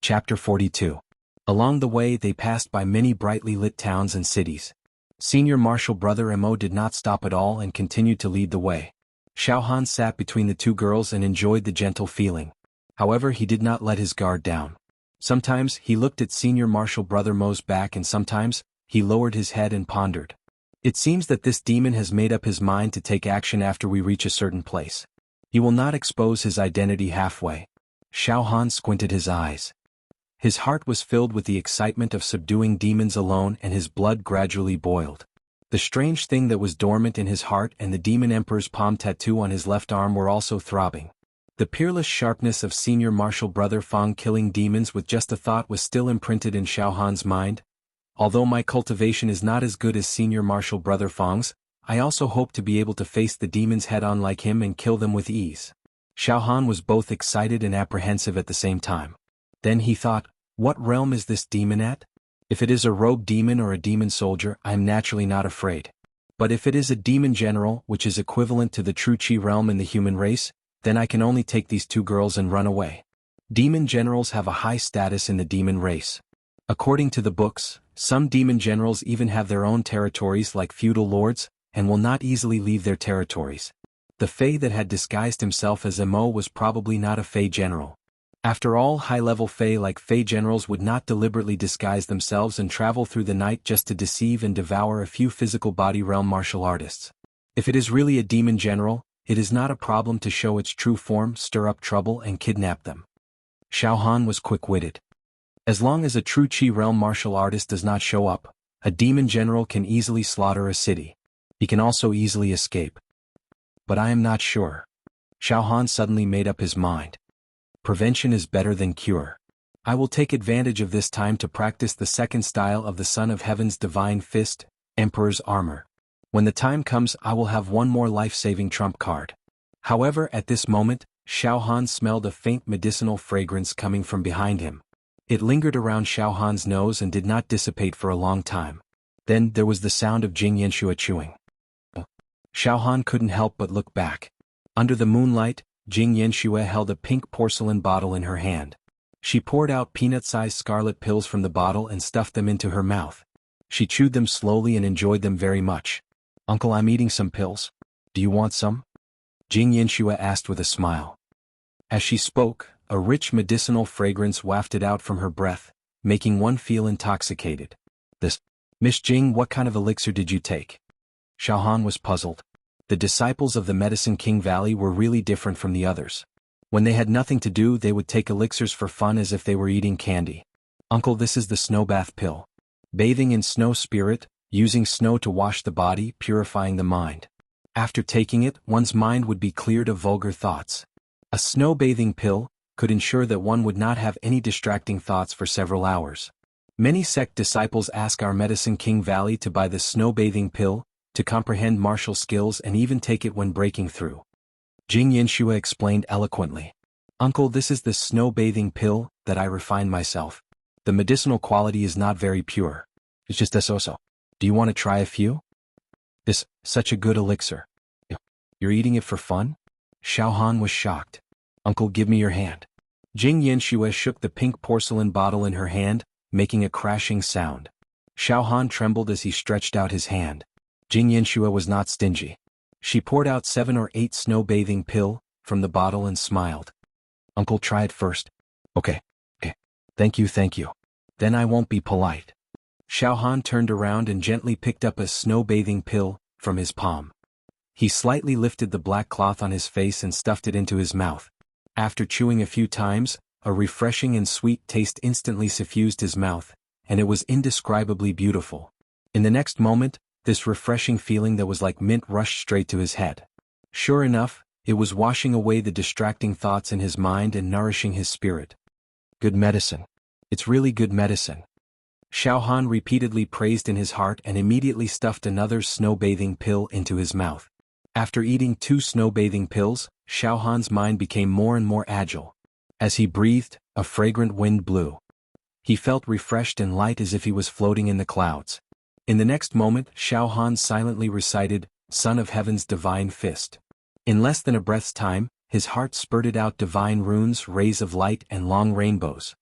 Chapter 42. Along the way they passed by many brightly lit towns and cities. Senior Marshal Brother Mo did not stop at all and continued to lead the way. Xiao Han sat between the two girls and enjoyed the gentle feeling. However, he did not let his guard down. Sometimes he looked at Senior Marshal Brother Mo's back and sometimes he lowered his head and pondered. It seems that this demon has made up his mind to take action after we reach a certain place. He will not expose his identity halfway. Xiao Han squinted his eyes. His heart was filled with the excitement of subduing demons alone and his blood gradually boiled. The strange thing that was dormant in his heart and the demon emperor's palm tattoo on his left arm were also throbbing. The peerless sharpness of Senior Marshal Brother Fong killing demons with just a thought was still imprinted in Xiao Han's mind. Although my cultivation is not as good as Senior Marshal Brother Fong's, I also hope to be able to face the demons head-on like him and kill them with ease. Xiao Han was both excited and apprehensive at the same time. Then he thought, what realm is this demon at? If it is a rogue demon or a demon soldier, I am naturally not afraid. But if it is a demon general, which is equivalent to the true Qi realm in the human race, then I can only take these two girls and run away. Demon generals have a high status in the demon race. According to the books, some demon generals even have their own territories like feudal lords, and will not easily leave their territories. The Fey that had disguised himself as Mo was probably not a Fey general. After all, high-level Fey like Fey generals would not deliberately disguise themselves and travel through the night just to deceive and devour a few physical body realm martial artists. If it is really a demon general, it is not a problem to show its true form, stir up trouble and kidnap them. Xiao Han was quick-witted. As long as a true Qi realm martial artist does not show up, a demon general can easily slaughter a city. He can also easily escape. But I am not sure. Xiao Han suddenly made up his mind. Prevention is better than cure. I will take advantage of this time to practice the second style of the Son of Heaven's Divine Fist, Emperor's Armor. When the time comes, I will have one more life-saving trump card. However, at this moment, Xiao Han smelled a faint medicinal fragrance coming from behind him. It lingered around Xiao Han's nose and did not dissipate for a long time. Then there was the sound of Jing Yanxue chewing. Xiao Han couldn't help but look back. Under the moonlight, Jing Yanxue held a pink porcelain bottle in her hand. She poured out peanut-sized scarlet pills from the bottle and stuffed them into her mouth. She chewed them slowly and enjoyed them very much. Uncle, I'm eating some pills. Do you want some? Jing Yanxue asked with a smile. As she spoke, a rich medicinal fragrance wafted out from her breath, making one feel intoxicated. Miss Jing, what kind of elixir did you take? Xiao Han was puzzled. The disciples of the Medicine King Valley were really different from the others. When they had nothing to do, they would take elixirs for fun as if they were eating candy. Uncle, this is the snow bath pill. Bathing in snow spirit, using snow to wash the body, purifying the mind. After taking it, one's mind would be cleared of vulgar thoughts. A snow bathing pill could ensure that one would not have any distracting thoughts for several hours. Many sect disciples ask our Medicine King Valley to buy the snow bathing pill, to comprehend martial skills and even take it when breaking through. Jing Yanxue explained eloquently. Uncle, this is the snow bathing pill that I refined myself. The medicinal quality is not very pure. It's just a so-so. Do you want to try a few? This, such a good elixir. You're eating it for fun? Xiao Han was shocked. Uncle, give me your hand. Jing Yanxue shook the pink porcelain bottle in her hand, making a crashing sound. Xiao Han trembled as he stretched out his hand. Jing Yanxue was not stingy. She poured out 7 or 8 snow bathing pill from the bottle and smiled. Uncle, try it first. Okay. Thank you. Then I won't be polite. Xiao Han turned around and gently picked up a snow bathing pill from his palm. He slightly lifted the black cloth on his face and stuffed it into his mouth. After chewing a few times, a refreshing and sweet taste instantly suffused his mouth, and it was indescribably beautiful. In the next moment, this refreshing feeling that was like mint rushed straight to his head. Sure enough, it was washing away the distracting thoughts in his mind and nourishing his spirit. Good medicine. It's really good medicine. Xiao Han repeatedly praised in his heart and immediately stuffed another snow bathing pill into his mouth. After eating 2 snow bathing pills, Xiao Han's mind became more and more agile. As he breathed, a fragrant wind blew. He felt refreshed and light as if he was floating in the clouds. In the next moment, Xiao Han silently recited, Son of Heaven's Divine Fist. In less than a breath's time, his heart spurted out divine runes, rays of light and long rainbows.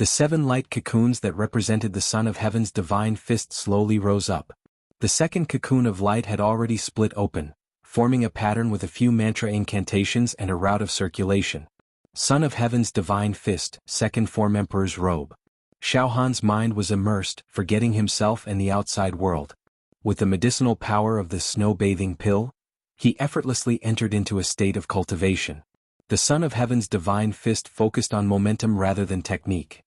The 7 light cocoons that represented the Son of Heaven's divine fist slowly rose up. The second cocoon of light had already split open, forming a pattern with a few mantra incantations and a route of circulation. Son of Heaven's divine fist, second form Emperor's robe. Xiaohan's mind was immersed, forgetting himself and the outside world. With the medicinal power of the snow-bathing pill, he effortlessly entered into a state of cultivation. The Son of Heaven's divine fist focused on momentum rather than technique.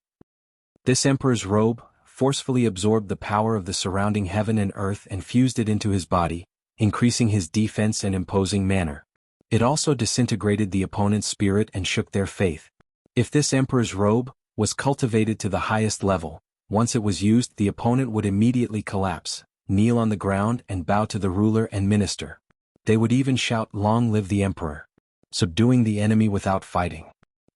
This Emperor's robe forcefully absorbed the power of the surrounding heaven and earth and fused it into his body, increasing his defense and imposing manner. It also disintegrated the opponent's spirit and shook their faith. If this Emperor's robe was cultivated to the highest level, once it was used, the opponent would immediately collapse, kneel on the ground and bow to the ruler and minister. They would even shout, "Long live the Emperor," subduing the enemy without fighting.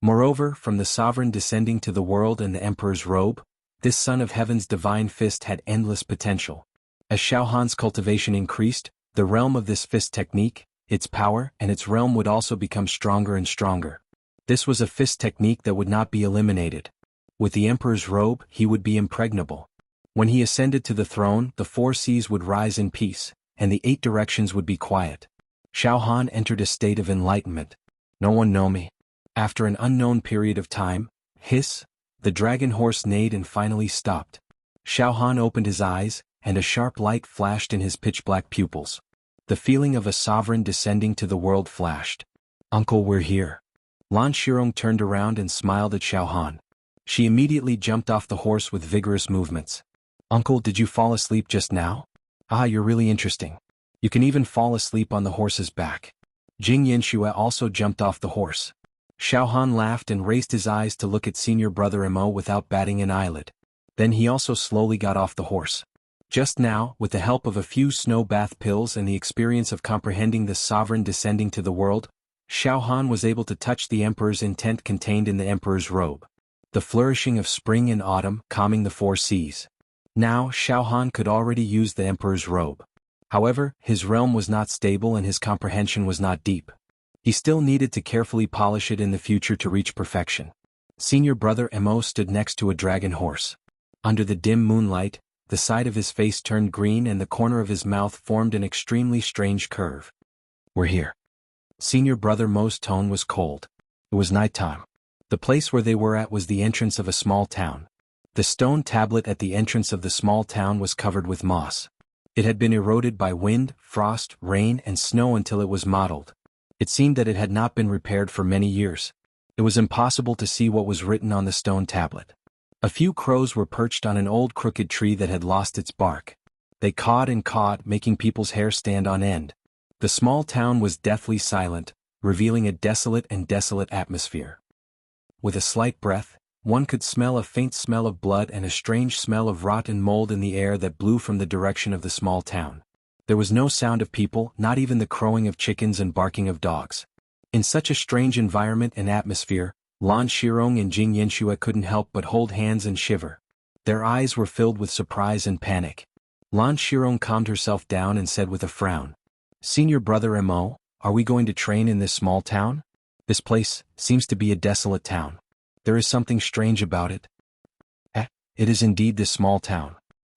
Moreover, from the sovereign descending to the world and the Emperor's robe, this Son of Heaven's divine fist had endless potential. As Xiaohan's cultivation increased, the realm of this fist technique, its power and its realm would also become stronger and stronger. This was a fist technique that would not be eliminated. With the Emperor's robe, he would be impregnable. When he ascended to the throne, the 4 seas would rise in peace, and the 8 directions would be quiet. Xiaohan entered a state of enlightenment. No one know me. After an unknown period of time, hiss, the dragon horse neighed and finally stopped. Xiaohan opened his eyes, and a sharp light flashed in his pitch-black pupils. The feeling of a sovereign descending to the world flashed. "Uncle, we're here." Lan Shirong turned around and smiled at Xiaohan. She immediately jumped off the horse with vigorous movements. "Uncle, did you fall asleep just now? Ah, you're really interesting. You can even fall asleep on the horse's back." Jing Yanxue also jumped off the horse. Xiaohan laughed and raised his eyes to look at senior brother Mo without batting an eyelid. Then he also slowly got off the horse. Just now, with the help of a few snow bath pills and the experience of comprehending the sovereign descending to the world, Xiaohan was able to touch the Emperor's intent contained in the Emperor's robe. The flourishing of spring and autumn calming the 4 seas. Now Xiaohan could already use the Emperor's robe. However, his realm was not stable and his comprehension was not deep. He still needed to carefully polish it in the future to reach perfection. Senior brother Mo stood next to a dragon horse. Under the dim moonlight, the side of his face turned green and the corner of his mouth formed an extremely strange curve. "We're here." Senior brother Mo's tone was cold. It was nighttime. The place where they were at was the entrance of a small town. The stone tablet at the entrance of the small town was covered with moss. It had been eroded by wind, frost, rain, and snow until it was mottled. It seemed that it had not been repaired for many years. It was impossible to see what was written on the stone tablet. A few crows were perched on an old crooked tree that had lost its bark. They cawed and cawed, making people's hair stand on end. The small town was deathly silent, revealing a desolate atmosphere. With a slight breath, one could smell a faint smell of blood and a strange smell of rotten mold in the air that blew from the direction of the small town. There was no sound of people, not even the crowing of chickens and barking of dogs. In such a strange environment and atmosphere, Lan Shirong and Jing Yanxue couldn't help but hold hands and shiver. Their eyes were filled with surprise and panic. Lan Shirong calmed herself down and said with a frown, "Senior brother Mo, are we going to train in this small town? This place seems to be a desolate town. There is something strange about it." It is indeed this small town."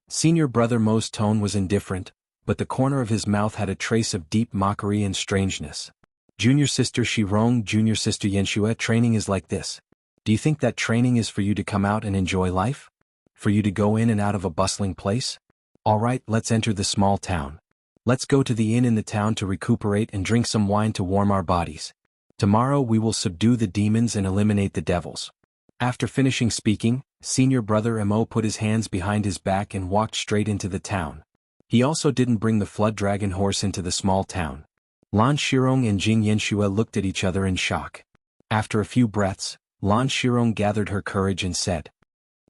Senior brother Mo's tone was indifferent, but the corner of his mouth had a trace of deep mockery and strangeness. "Junior sister Shirong, junior sister Yanxue, training is like this. Do you think that training is for you to come out and enjoy life? For you to go in and out of a bustling place? All right, let's enter the small town. Let's go to the inn in the town to recuperate and drink some wine to warm our bodies. Tomorrow we will subdue the demons and eliminate the devils." After finishing speaking, senior brother Mo put his hands behind his back and walked straight into the town. He also didn't bring the flood dragon horse into the small town. Lan Shirong and Jing Yanxue looked at each other in shock. After a few breaths, Lan Shirong gathered her courage and said,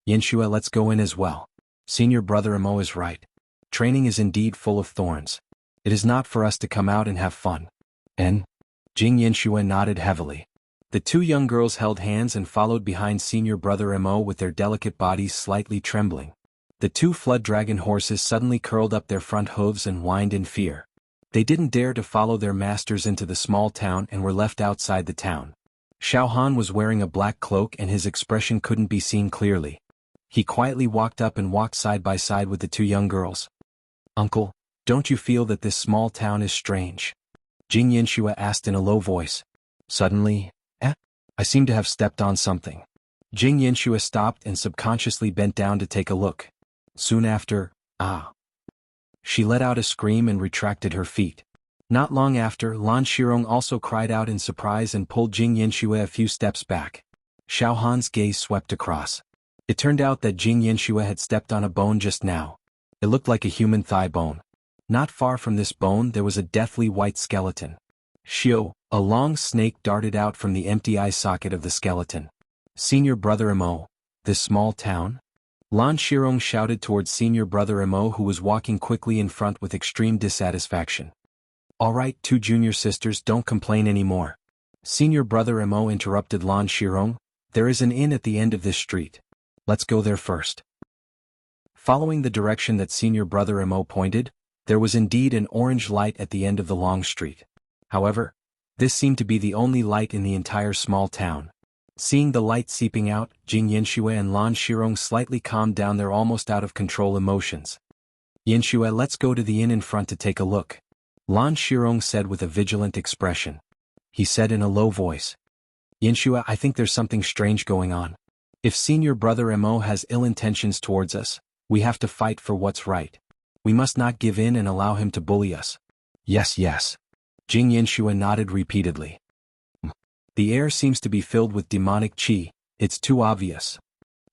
"Yanxue, let's go in as well. Senior brother Mo is right. Training is indeed full of thorns. It is not for us to come out and have fun." And Jing Yanxue nodded heavily. The 2 young girls held hands and followed behind senior brother Mo with their delicate bodies slightly trembling. The 2 flood dragon horses suddenly curled up their front hooves and whined in fear. They didn't dare to follow their masters into the small town and were left outside the town. Xiao Han was wearing a black cloak and his expression couldn't be seen clearly. He quietly walked up and walked side by side with the two young girls. "Uncle, don't you feel that this small town is strange?" Jing Yanxue asked in a low voice. Suddenly, I seem to have stepped on something. Jing Yanxue stopped and subconsciously bent down to take a look. Soon after, she let out a scream and retracted her feet. Not long after, Lan Shirong also cried out in surprise and pulled Jing Yanxue a few steps back. Xiao Han's gaze swept across. It turned out that Jing Yanxue had stepped on a bone just now. It looked like a human thigh bone. Not far from this bone there was a deathly white skeleton. Shio, a long snake darted out from the empty eye socket of the skeleton. "Senior Brother Mo, this small town?" Lan Shirong shouted towards Senior Brother Mo, who was walking quickly in front with extreme dissatisfaction. "All right, two junior sisters, don't complain anymore." Senior Brother Mo interrupted Lan Shirong. "There is an inn at the end of this street. Let's go there first." Following the direction that Senior Brother Mo pointed, there was indeed an orange light at the end of the long street. However, this seemed to be the only light in the entire small town. Seeing the light seeping out, Jing Yanxue and Lan Shirong slightly calmed down their almost out-of-control emotions. "Yanxue, let's go to the inn in front to take a look," Lan Shirong said with a vigilant expression. He said in a low voice. "Yanxue, I think there's something strange going on. If Senior Brother Mo has ill intentions towards us, we have to fight for what's right. We must not give in and allow him to bully us." "Yes, yes." Jing Yanxue nodded repeatedly. "The air seems to be filled with demonic qi, it's too obvious."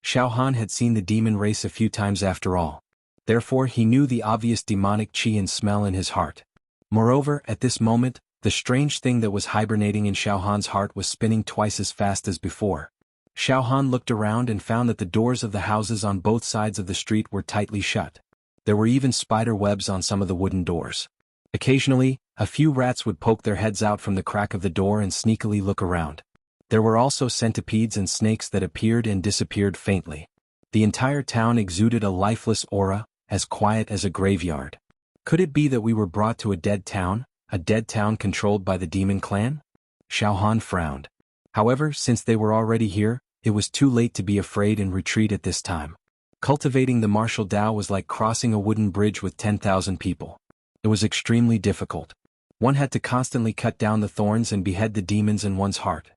Xiao Han had seen the demon race a few times after all. Therefore he knew the obvious demonic qi and smell in his heart. Moreover, at this moment, the strange thing that was hibernating in Xiao Han's heart was spinning twice as fast as before. Xiao Han looked around and found that the doors of the houses on both sides of the street were tightly shut. There were even spider webs on some of the wooden doors. Occasionally, a few rats would poke their heads out from the crack of the door and sneakily look around. There were also centipedes and snakes that appeared and disappeared faintly. The entire town exuded a lifeless aura, as quiet as a graveyard. Could it be that we were brought to a dead town controlled by the demon clan? Xiao Han frowned. However, since they were already here, it was too late to be afraid and retreat at this time. Cultivating the martial Tao was like crossing a wooden bridge with 10,000 people. It was extremely difficult. One had to constantly cut down the thorns and behead the demons in one's heart.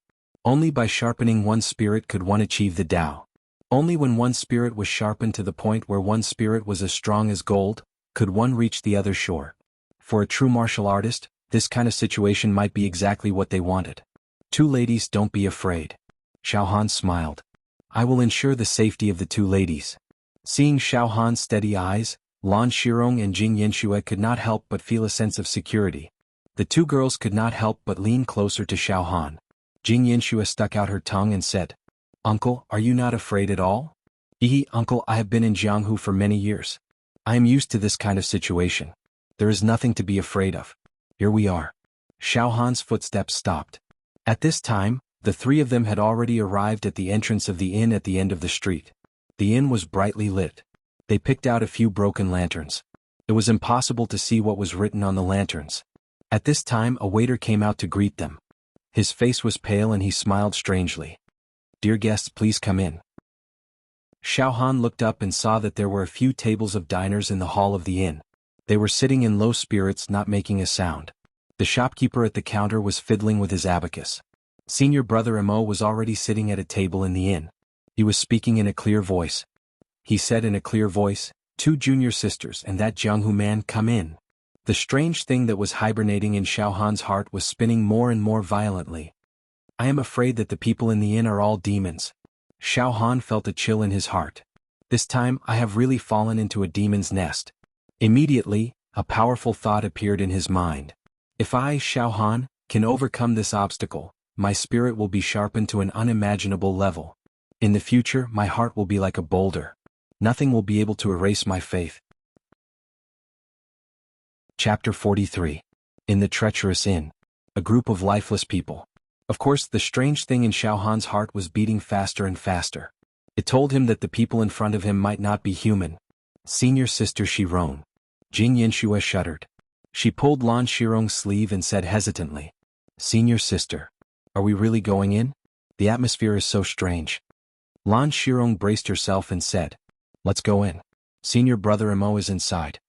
Only by sharpening one's spirit could one achieve the Tao. Only when one's spirit was sharpened to the point where one's spirit was as strong as gold, could one reach the other shore. For a true martial artist, this kind of situation might be exactly what they wanted. "Two ladies, don't be afraid." Xiao Han smiled. "I will ensure the safety of the two ladies." Seeing Xiao Han's steady eyes, Lan Shirong and Jing Yanxue could not help but feel a sense of security. The two girls could not help but lean closer to Xiao Han. Jing Yanxue stuck out her tongue and said, "Uncle, are you not afraid at all?" Uncle, I have been in Jianghu for many years. I am used to this kind of situation. There is nothing to be afraid of. Here we are." Xiao Han's footsteps stopped. At this time, the three of them had already arrived at the entrance of the inn at the end of the street. The inn was brightly lit. They picked out a few broken lanterns. It was impossible to see what was written on the lanterns. At this time a waiter came out to greet them. His face was pale and he smiled strangely. "Dear guests, please come in." Xiao Han looked up and saw that there were a few tables of diners in the hall of the inn. They were sitting in low spirits, not making a sound. The shopkeeper at the counter was fiddling with his abacus. Senior Brother Mo was already sitting at a table in the inn. He was speaking in a clear voice. He said in a clear voice, "Two junior sisters and that Jianghu man, come in." The strange thing that was hibernating in Xiao Han's heart was spinning more and more violently. "I am afraid that the people in the inn are all demons." Xiao Han felt a chill in his heart. This time I have really fallen into a demon's nest. Immediately, a powerful thought appeared in his mind. If I, Xiao Han, can overcome this obstacle, my spirit will be sharpened to an unimaginable level. In the future, my heart will be like a boulder. Nothing will be able to erase my faith. Chapter 43. In the Treacherous Inn. A group of lifeless people. Of course, the strange thing in Xiao Han's heart was beating faster and faster. It told him that the people in front of him might not be human. Senior Sister Shirong. Jing Yanxue shuddered. She pulled Lan Shirong's sleeve and said hesitantly, "Senior Sister, are we really going in?" The atmosphere is so strange. Lan Shirong braced herself and said, "Let's go in. Senior brother Mo is inside."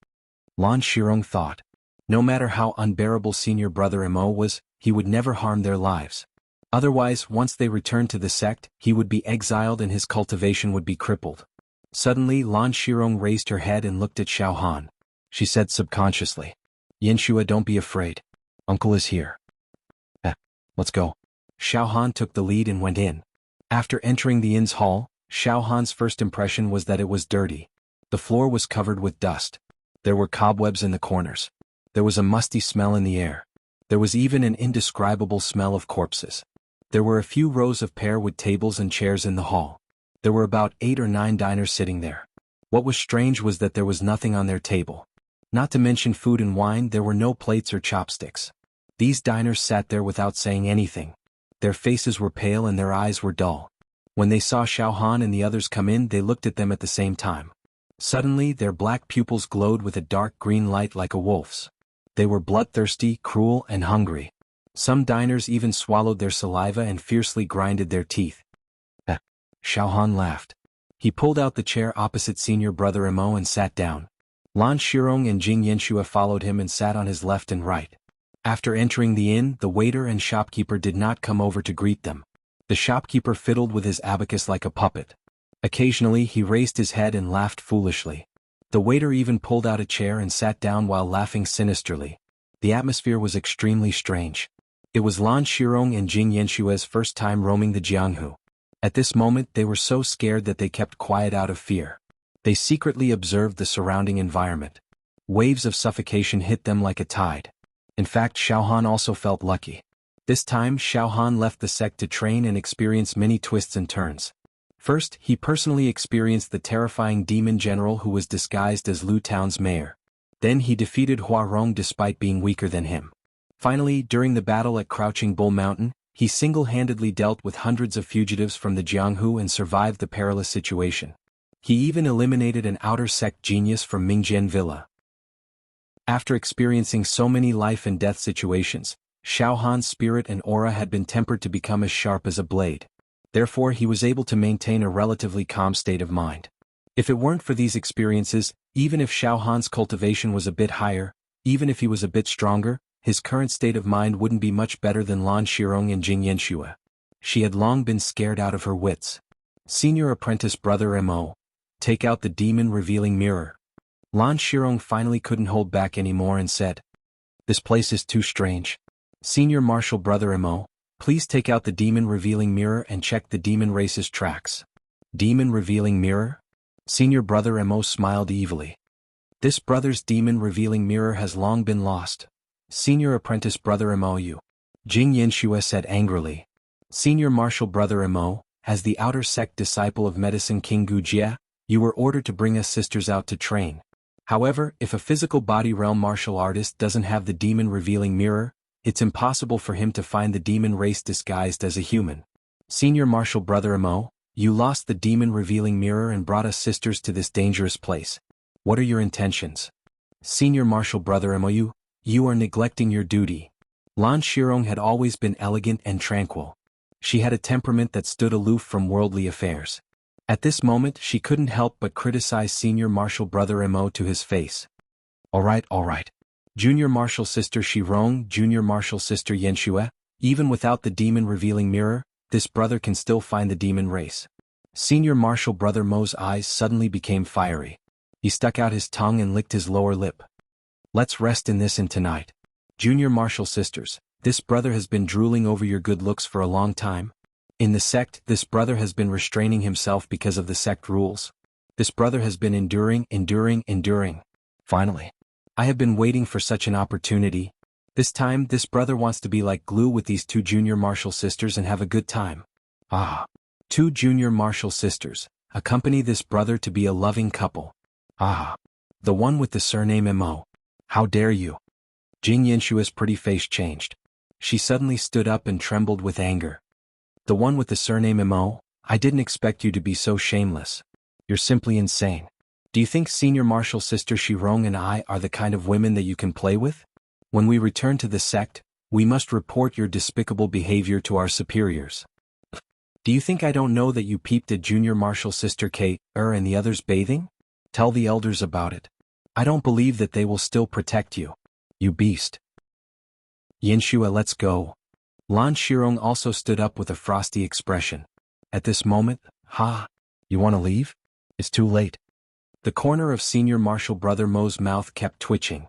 Lan Shirong thought. No matter how unbearable senior brother Mo was, he would never harm their lives. Otherwise, once they returned to the sect, he would be exiled and his cultivation would be crippled. Suddenly, Lan Shirong raised her head and looked at Xiao Han. She said subconsciously, "Yanshua, don't be afraid. Uncle is here." Let's go." Xiao Han took the lead and went in. After entering the inn's hall, Xiao Han's first impression was that it was dirty. The floor was covered with dust. There were cobwebs in the corners. There was a musty smell in the air. There was even an indescribable smell of corpses. There were a few rows of pear-wood tables and chairs in the hall. There were about 8 or 9 diners sitting there. What was strange was that there was nothing on their table. Not to mention food and wine, there were no plates or chopsticks. These diners sat there without saying anything. Their faces were pale and their eyes were dull. When they saw Xiao Han and the others come in, they looked at them at the same time. Suddenly, their black pupils glowed with a dark green light like a wolf's. They were bloodthirsty, cruel, and hungry. Some diners even swallowed their saliva and fiercely grinded their teeth. Xiao Han laughed. He pulled out the chair opposite senior brother Mo and sat down. Lan Shirong and Jing Yanshua followed him and sat on his left and right. After entering the inn, the waiter and shopkeeper did not come over to greet them. The shopkeeper fiddled with his abacus like a puppet. Occasionally he raised his head and laughed foolishly. The waiter even pulled out a chair and sat down while laughing sinisterly. The atmosphere was extremely strange. It was Lan Shirong and Jing Yanshua's first time roaming the Jianghu. At this moment they were so scared that they kept quiet out of fear. They secretly observed the surrounding environment. Waves of suffocation hit them like a tide. In fact, Xiao Han also felt lucky. This time Xiao Han left the sect to train and experience many twists and turns. First, he personally experienced the terrifying demon general who was disguised as Lu Town's mayor. Then he defeated Hua Rong despite being weaker than him. Finally, during the battle at Crouching Bull Mountain, he single-handedly dealt with hundreds of fugitives from the Jianghu and survived the perilous situation. He even eliminated an outer sect genius from Mingjian Villa. After experiencing so many life and death situations, Xiao Han's spirit and aura had been tempered to become as sharp as a blade. Therefore he was able to maintain a relatively calm state of mind. If it weren't for these experiences, even if Xiao Han's cultivation was a bit higher, even if he was a bit stronger, his current state of mind wouldn't be much better than Lan Shirong and Jing Yanshua. She had long been scared out of her wits. Senior apprentice brother Mo, take out the demon-revealing mirror. Lan Shirong finally couldn't hold back anymore and said, "This place is too strange. Senior martial brother Mo, please take out the demon-revealing mirror and check the demon race's tracks." Demon-revealing mirror? Senior brother Mo smiled evilly. This brother's demon-revealing mirror has long been lost. Senior apprentice brother Mo, you. Jing Yanshua said angrily. Senior martial brother Mo, as the outer sect disciple of medicine King Gujia, you were ordered to bring us sisters out to train. However, if a physical body realm martial artist doesn't have the demon-revealing mirror, it's impossible for him to find the demon race disguised as a human. Senior martial brother Mo, you lost the demon-revealing mirror and brought us sisters to this dangerous place. What are your intentions? Senior martial brother Mo, you are neglecting your duty. Lan Shirong had always been elegant and tranquil. She had a temperament that stood aloof from worldly affairs. At this moment she couldn't help but criticize senior martial brother Mo to his face. All right. Junior martial sister Shirong, junior martial sister Yanshua, even without the demon-revealing mirror, this brother can still find the demon race. Senior martial brother Mo's eyes suddenly became fiery. He stuck out his tongue and licked his lower lip. Let's rest in this tonight. Junior martial sisters, this brother has been drooling over your good looks for a long time. In the sect, this brother has been restraining himself because of the sect rules. This brother has been enduring. Finally. I have been waiting for such an opportunity. This time, this brother wants to be like glue with these 2 junior martial sisters and have a good time. 2 junior martial sisters, accompany this brother to be a loving couple. The one with the surname Mo. How dare you? Jing Yanshua's pretty face changed. She suddenly stood up and trembled with anger. The one with the surname Mo, I didn't expect you to be so shameless. You're simply insane. Do you think senior martial sister Shirong and I are the kind of women that you can play with? When we return to the sect, we must report your despicable behavior to our superiors. Do you think I don't know that you peeped at Junior Marshal Sister Kate, and the others bathing? Tell the elders about it. I don't believe that they will still protect you. You beast. Yanshua, let's go. Lan Shirong also stood up with a frosty expression. At this moment, you want to leave? It's too late. The corner of Senior Marshal Brother Mo's mouth kept twitching.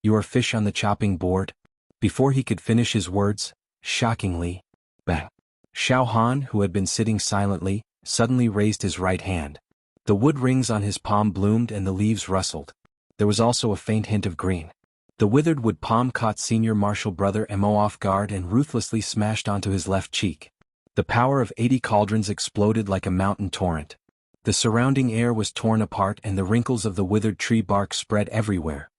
You are fish on the chopping board? Before he could finish his words, shockingly, bang. Xiao Han, who had been sitting silently, suddenly raised his right hand. The wood rings on his palm bloomed and the leaves rustled. There was also a faint hint of green. The withered wood palm caught Senior Marshal Brother Mo off guard and ruthlessly smashed onto his left cheek. The power of 80 cauldrons exploded like a mountain torrent. The surrounding air was torn apart and the wrinkles of the withered tree bark spread everywhere.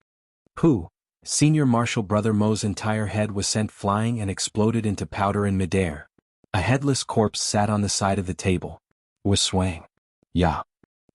Pooh! Senior Marshal Brother Mo's entire head was sent flying and exploded into powder in midair. A headless corpse sat on the side of the table. It was swaying. Yeah.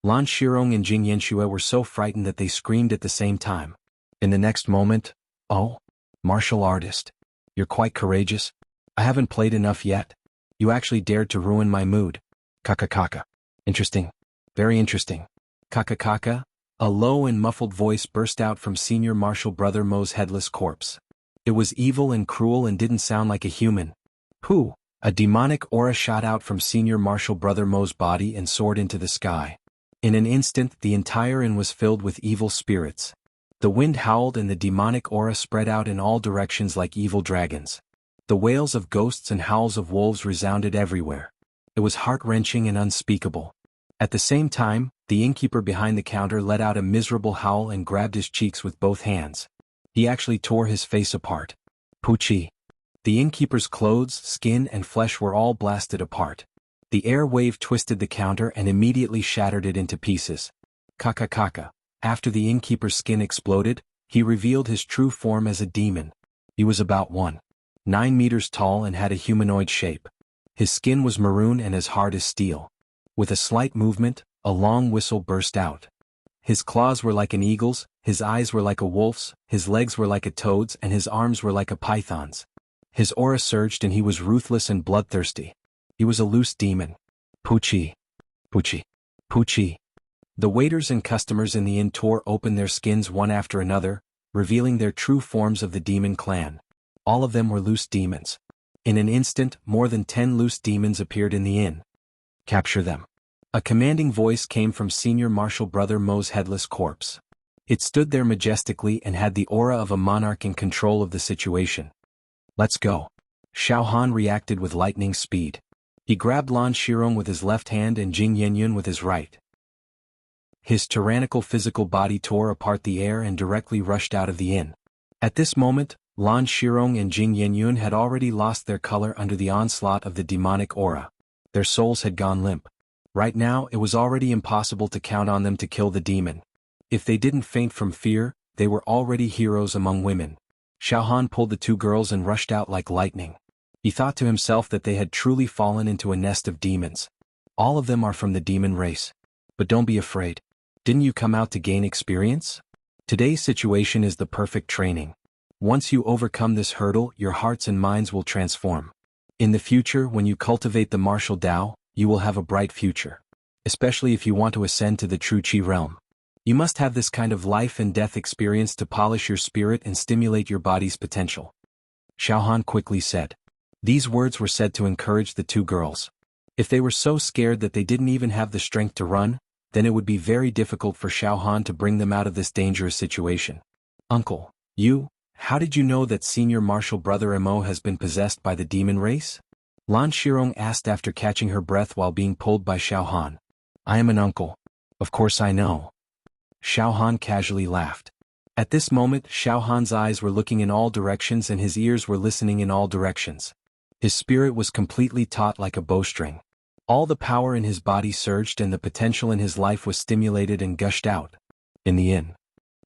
Lan Shirong and Jing Yanshua were so frightened that they screamed at the same time. In the next moment, oh, martial artist. You're quite courageous. I haven't played enough yet. You actually dared to ruin my mood. Kaka. Interesting. Very interesting. Kaka. A low and muffled voice burst out from Senior Marshal Brother Mo's headless corpse. It was evil and cruel and didn't sound like a human. Pooh! A demonic aura shot out from Senior Marshal Brother Mo's body and soared into the sky. In an instant, the entire inn was filled with evil spirits. The wind howled and the demonic aura spread out in all directions like evil dragons. The wails of ghosts and howls of wolves resounded everywhere. It was heart-wrenching and unspeakable. At the same time, the innkeeper behind the counter let out a miserable howl and grabbed his cheeks with both hands. He actually tore his face apart. Poochie. The innkeeper's clothes, skin and flesh were all blasted apart. The air wave twisted the counter and immediately shattered it into pieces. Kaka. After the innkeeper's skin exploded, he revealed his true form as a demon. He was about 1.9 meters tall and had a humanoid shape. His skin was maroon and as hard as steel. With a slight movement, a long whistle burst out. His claws were like an eagle's, his eyes were like a wolf's, his legs were like a toad's and his arms were like a python's. His aura surged and he was ruthless and bloodthirsty. He was a loose demon. Poochie. The waiters and customers in the inn tore open their skins one after another, revealing their true forms of the demon clan. All of them were loose demons. In an instant, more than 10 loose demons appeared in the inn. Capture them. A commanding voice came from Senior Marshal Brother Mo's headless corpse. It stood there majestically and had the aura of a monarch in control of the situation. Let's go. Xiao Han reacted with lightning speed. He grabbed Lan Shirong with his left hand and Jing Yenyun with his right. His tyrannical physical body tore apart the air and directly rushed out of the inn. At this moment, Lan Shirong and Jing Yenyun had already lost their color under the onslaught of the demonic aura. Their souls had gone limp. Right now it was already impossible to count on them to kill the demon. If they didn't faint from fear, they were already heroes among women. Xiao Han pulled the two girls and rushed out like lightning. He thought to himself that they had truly fallen into a nest of demons. All of them are from the demon race. But don't be afraid. Didn't you come out to gain experience? Today's situation is the perfect training. Once you overcome this hurdle, your hearts and minds will transform. In the future, when you cultivate the martial Tao, you will have a bright future. Especially if you want to ascend to the true Qi realm. You must have this kind of life and death experience to polish your spirit and stimulate your body's potential. Xiao Han quickly said. These words were said to encourage the two girls. If they were so scared that they didn't even have the strength to run, then it would be very difficult for Xiao Han to bring them out of this dangerous situation. Uncle, how did you know that Senior Marshal Brother Mo has been possessed by the demon race? Lan Shirong asked after catching her breath while being pulled by Xiao Han. I am an uncle. Of course I know. Xiao Han casually laughed. At this moment, Xiao Han's eyes were looking in all directions and his ears were listening in all directions. His spirit was completely taut like a bowstring. All the power in his body surged and the potential in his life was stimulated and gushed out. In the inn.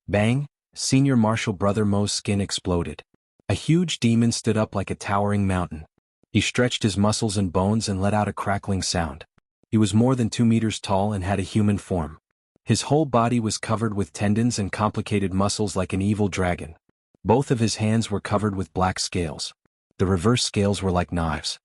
Bang! Senior Marshal Brother Mo's skin exploded. A huge demon stood up like a towering mountain. He stretched his muscles and bones and let out a crackling sound. He was more than 2 meters tall and had a human form. His whole body was covered with tendons and complicated muscles like an evil dragon. Both of his hands were covered with black scales. The reverse scales were like knives.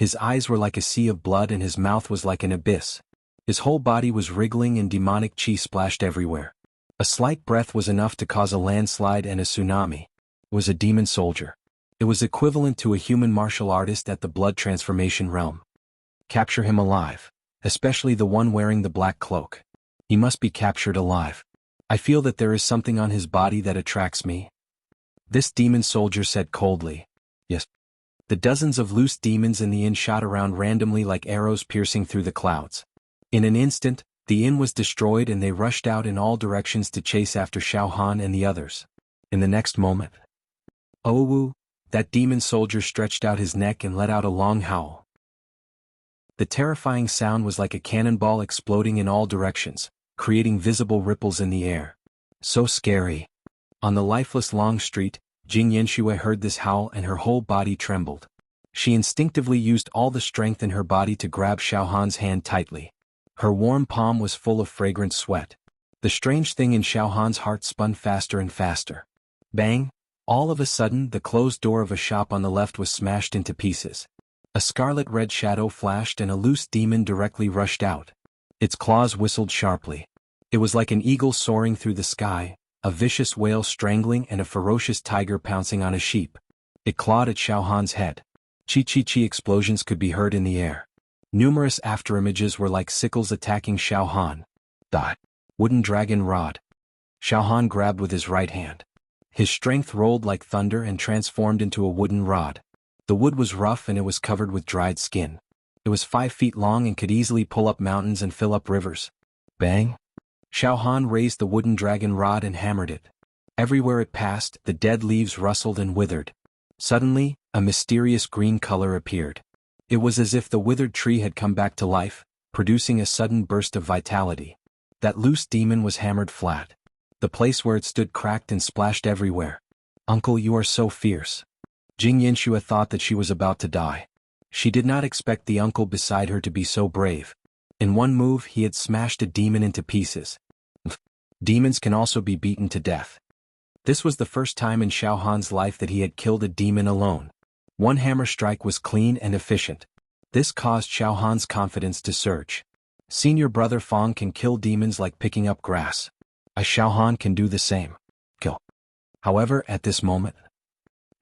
His eyes were like a sea of blood and his mouth was like an abyss. His whole body was wriggling and demonic chi splashed everywhere. A slight breath was enough to cause a landslide and a tsunami. It was a demon soldier. It was equivalent to a human martial artist at the blood transformation realm. Capture him alive. Especially the one wearing the black cloak. He must be captured alive. I feel that there is something on his body that attracts me. This demon soldier said coldly. Yes. The dozens of loose demons in the inn shot around randomly like arrows piercing through the clouds. In an instant, the inn was destroyed and they rushed out in all directions to chase after Xiao Han and the others. In the next moment, "Oh!" That demon soldier stretched out his neck and let out a long howl. The terrifying sound was like a cannonball exploding in all directions, creating visible ripples in the air. So scary. On the lifeless long street, Jing Yanxue heard this howl and her whole body trembled. She instinctively used all the strength in her body to grab Xiao Han's hand tightly. Her warm palm was full of fragrant sweat. The strange thing in Xiao Han's heart spun faster and faster. Bang! All of a sudden the closed door of a shop on the left was smashed into pieces. A scarlet-red shadow flashed and a loose demon directly rushed out. Its claws whistled sharply. It was like an eagle soaring through the sky, a vicious whale strangling and a ferocious tiger pouncing on a sheep. It clawed at Xiao Han's head. Chi-chi-chi explosions could be heard in the air. Numerous afterimages were like sickles attacking Xiao Han. The wooden dragon rod. Xiao Han grabbed with his right hand. His strength rolled like thunder and transformed into a wooden rod. The wood was rough and it was covered with dried skin. It was 5 feet long and could easily pull up mountains and fill up rivers. Bang! Xiao Han raised the wooden dragon rod and hammered it. Everywhere it passed, the dead leaves rustled and withered. Suddenly, a mysterious green color appeared. It was as if the withered tree had come back to life, producing a sudden burst of vitality. That loose demon was hammered flat. The place where it stood cracked and splashed everywhere. "Uncle, you are so fierce." Jing Yanxue thought that she was about to die. She did not expect the uncle beside her to be so brave. In one move he had smashed a demon into pieces. Demons can also be beaten to death. This was the first time in Xiao Han's life that he had killed a demon alone. One hammer strike was clean and efficient. This caused Xiao Han's confidence to surge. Senior brother Fong can kill demons like picking up grass. Xiao Han can do the same. Kill. However, at this moment,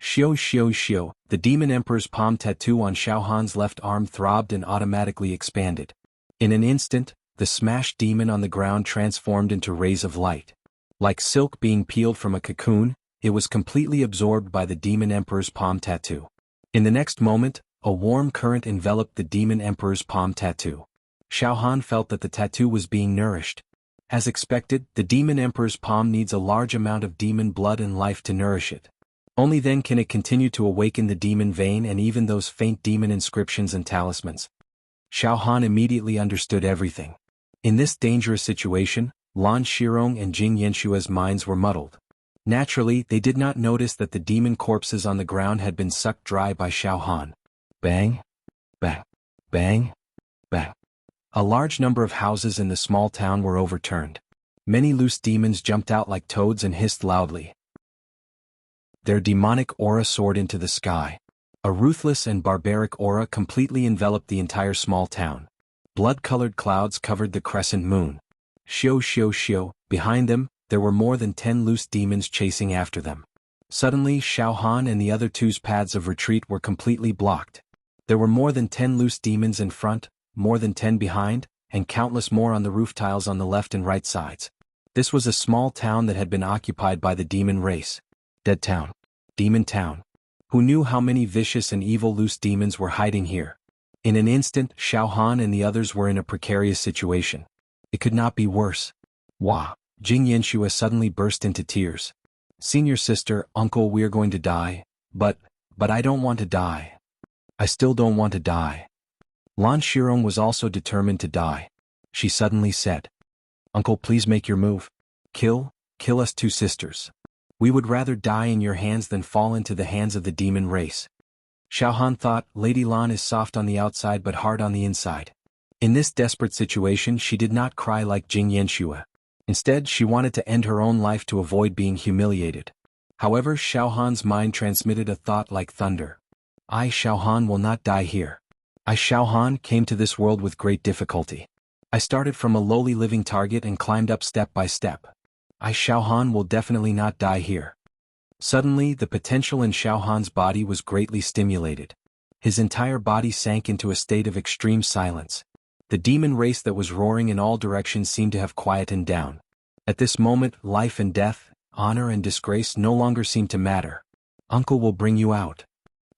Xiao, the demon emperor's palm tattoo on Xiao Han's left arm throbbed and automatically expanded. In an instant, the smashed demon on the ground transformed into rays of light. Like silk being peeled from a cocoon, it was completely absorbed by the demon emperor's palm tattoo. In the next moment, a warm current enveloped the demon emperor's palm tattoo. Xiao Han felt that the tattoo was being nourished. As expected, the demon emperor's palm needs a large amount of demon blood and life to nourish it. Only then can it continue to awaken the demon vein and even those faint demon inscriptions and talismans. Xiao Han immediately understood everything. In this dangerous situation, Lan Shirong and Jing Yanshua's minds were muddled. Naturally, they did not notice that the demon corpses on the ground had been sucked dry by Xiao Han. Bang! Bang! Bang! Bang! A large number of houses in the small town were overturned. Many loose demons jumped out like toads and hissed loudly. Their demonic aura soared into the sky. A ruthless and barbaric aura completely enveloped the entire small town. Blood-colored clouds covered the crescent moon. Shio. Behind them, there were more than 10 loose demons chasing after them. Suddenly, Xiao Han and the other two's paths of retreat were completely blocked. There were more than 10 loose demons in front, more than 10 behind, and countless more on the roof tiles on the left and right sides. This was a small town that had been occupied by the demon race. Dead town. Demon town. Who knew how many vicious and evil loose demons were hiding here? In an instant, Xiao Han and the others were in a precarious situation. It could not be worse. Wah! Jing Yanxue suddenly burst into tears. Senior sister, uncle, we're going to die. But I don't want to die. I still don't want to die. Lan Shirong was also determined to die. She suddenly said, "Uncle, please make your move. Kill us two sisters. We would rather die in your hands than fall into the hands of the demon race." Xiao Han thought, Lady Lan is soft on the outside but hard on the inside. In this desperate situation she did not cry like Jing Yanxue. Instead, she wanted to end her own life to avoid being humiliated. However, Xiao Han's mind transmitted a thought like thunder. Xiao Han will not die here. I Xiaohan came to this world with great difficulty. I started from a lowly living target and climbed up step by step. I Xiaohan will definitely not die here. Suddenly the potential in Xiaohan's body was greatly stimulated. His entire body sank into a state of extreme silence. The demon race that was roaring in all directions seemed to have quietened down. At this moment, life and death, honor and disgrace no longer seemed to matter. Uncle will bring you out.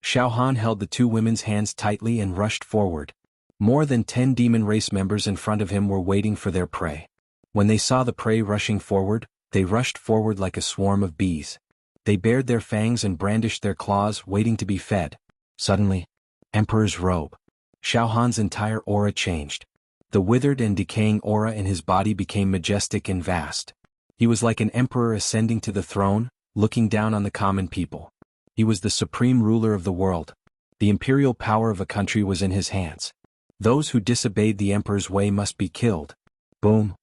Xiaohan held the two women's hands tightly and rushed forward. More than 10 demon race members in front of him were waiting for their prey. When they saw the prey rushing forward, they rushed forward like a swarm of bees. They bared their fangs and brandished their claws, waiting to be fed. Suddenly, Emperor's robe. Xiaohan's entire aura changed. The withered and decaying aura in his body became majestic and vast. He was like an emperor ascending to the throne, looking down on the common people. He was the supreme ruler of the world. The imperial power of a country was in his hands. Those who disobeyed the emperor's way must be killed. Boom.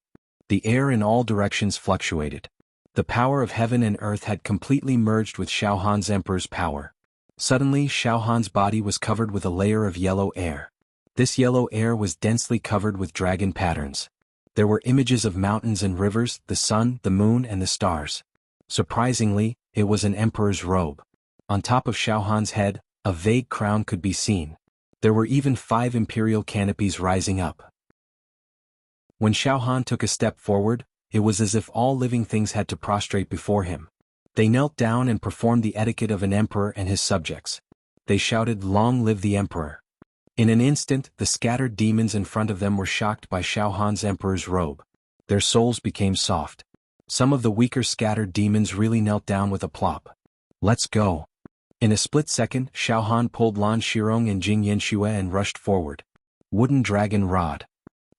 The air in all directions fluctuated. The power of heaven and earth had completely merged with Xiaohan's emperor's power. Suddenly Xiaohan's body was covered with a layer of yellow air. This yellow air was densely covered with dragon patterns. There were images of mountains and rivers, the sun, the moon and the stars. Surprisingly, it was an emperor's robe. On top of Xiaohan's head, a vague crown could be seen. There were even 5 imperial canopies rising up. When Xiaohan took a step forward, it was as if all living things had to prostrate before him. They knelt down and performed the etiquette of an emperor and his subjects. They shouted, "Long live the emperor!" In an instant, the scattered demons in front of them were shocked by Xiaohan's emperor's robe. Their souls became soft. Some of the weaker scattered demons really knelt down with a plop. "Let's go!" In a split second, Xiaohan pulled Lan Shirong and Jing Yanxue and rushed forward. Wooden dragon rod.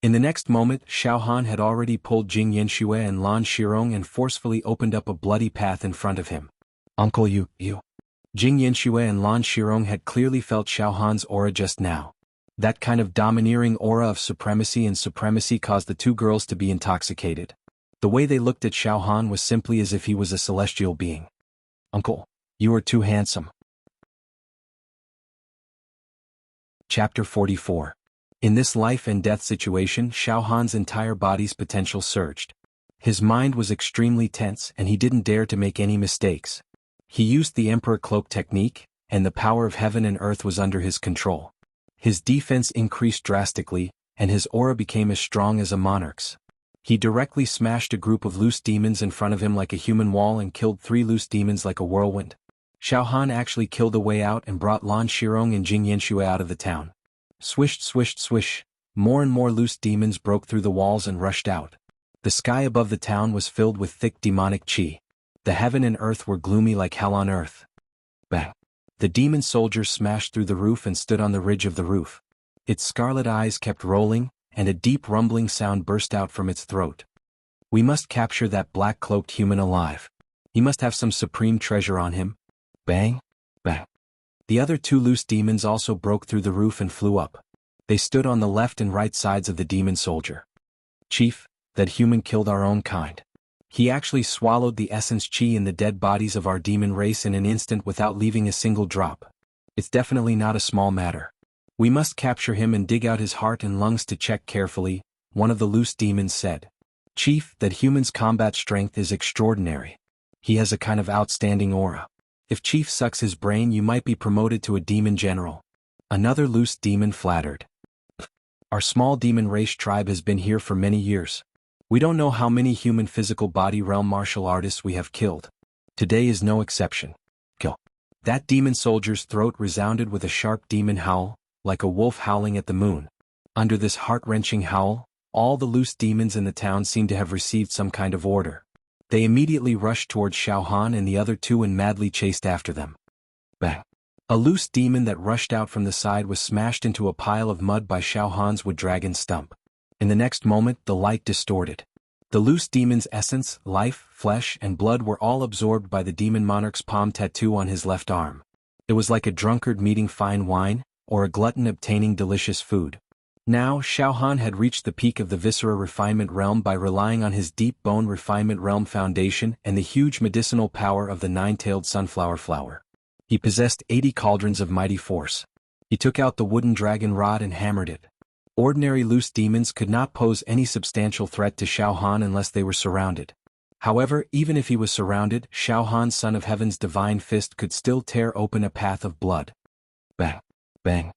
In the next moment, Xiaohan had already pulled Jing Yanxue and Lan Shirong and forcefully opened up a bloody path in front of him. "Uncle, you. Jing Yanxue and Lan Shirong had clearly felt Xiaohan's aura just now. That kind of domineering aura of supremacy and supremacy caused the two girls to be intoxicated. The way they looked at Xiaohan was simply as if he was a celestial being. "Uncle, you are too handsome." Chapter 44. In this life and death situation, Xiaohan's entire body's potential surged. His mind was extremely tense and he didn't dare to make any mistakes. He used the Emperor Cloak technique, and the power of heaven and earth was under his control. His defense increased drastically, and his aura became as strong as a monarch's. He directly smashed a group of loose demons in front of him like a human wall and killed 3 loose demons like a whirlwind. Xiaohan actually killed a way out and brought Lan Shirong and Jing Yanxue out of the town. Swish, swish, swish, more and more loose demons broke through the walls and rushed out. The sky above the town was filled with thick demonic qi. The heaven and earth were gloomy like hell on earth. Bang! The demon soldier smashed through the roof and stood on the ridge of the roof. Its scarlet eyes kept rolling, and a deep rumbling sound burst out from its throat. "We must capture that black-cloaked human alive. He must have some supreme treasure on him." Bang! Bang! The other 2 loose demons also broke through the roof and flew up. They stood on the left and right sides of the demon soldier. "Chief, that human killed our own kind. He actually swallowed the essence qi in the dead bodies of our demon race in an instant without leaving a single drop. It's definitely not a small matter. We must capture him and dig out his heart and lungs to check carefully," one of the loose demons said. "Chief, that human's combat strength is extraordinary. He has a kind of outstanding aura. If Chief sucks his brain, you might be promoted to a demon general." Another loose demon flattered. "Our small demon race tribe has been here for many years. We don't know how many human physical body realm martial artists we have killed. Today is no exception. Kill." That demon soldier's throat resounded with a sharp demon howl, like a wolf howling at the moon. Under this heart-wrenching howl, all the loose demons in the town seemed to have received some kind of order. They immediately rushed towards Xiaohan and the other 2 and madly chased after them. Bang! A loose demon that rushed out from the side was smashed into a pile of mud by Xiaohan's wood dragon stump. In the next moment, the light distorted. The loose demon's essence, life, flesh, and blood were all absorbed by the demon monarch's palm tattoo on his left arm. It was like a drunkard meeting fine wine, or a glutton obtaining delicious food. Now Xiaohan had reached the peak of the viscera refinement realm by relying on his deep bone refinement realm foundation and the huge medicinal power of the 9-tailed sunflower flower. He possessed 80 cauldrons of mighty force. He took out the wooden dragon rod and hammered it. Ordinary loose demons could not pose any substantial threat to Xiao Han unless they were surrounded. However, even if he was surrounded, Xiao Han, son of heaven's divine fist, could still tear open a path of blood. Bang! Bang!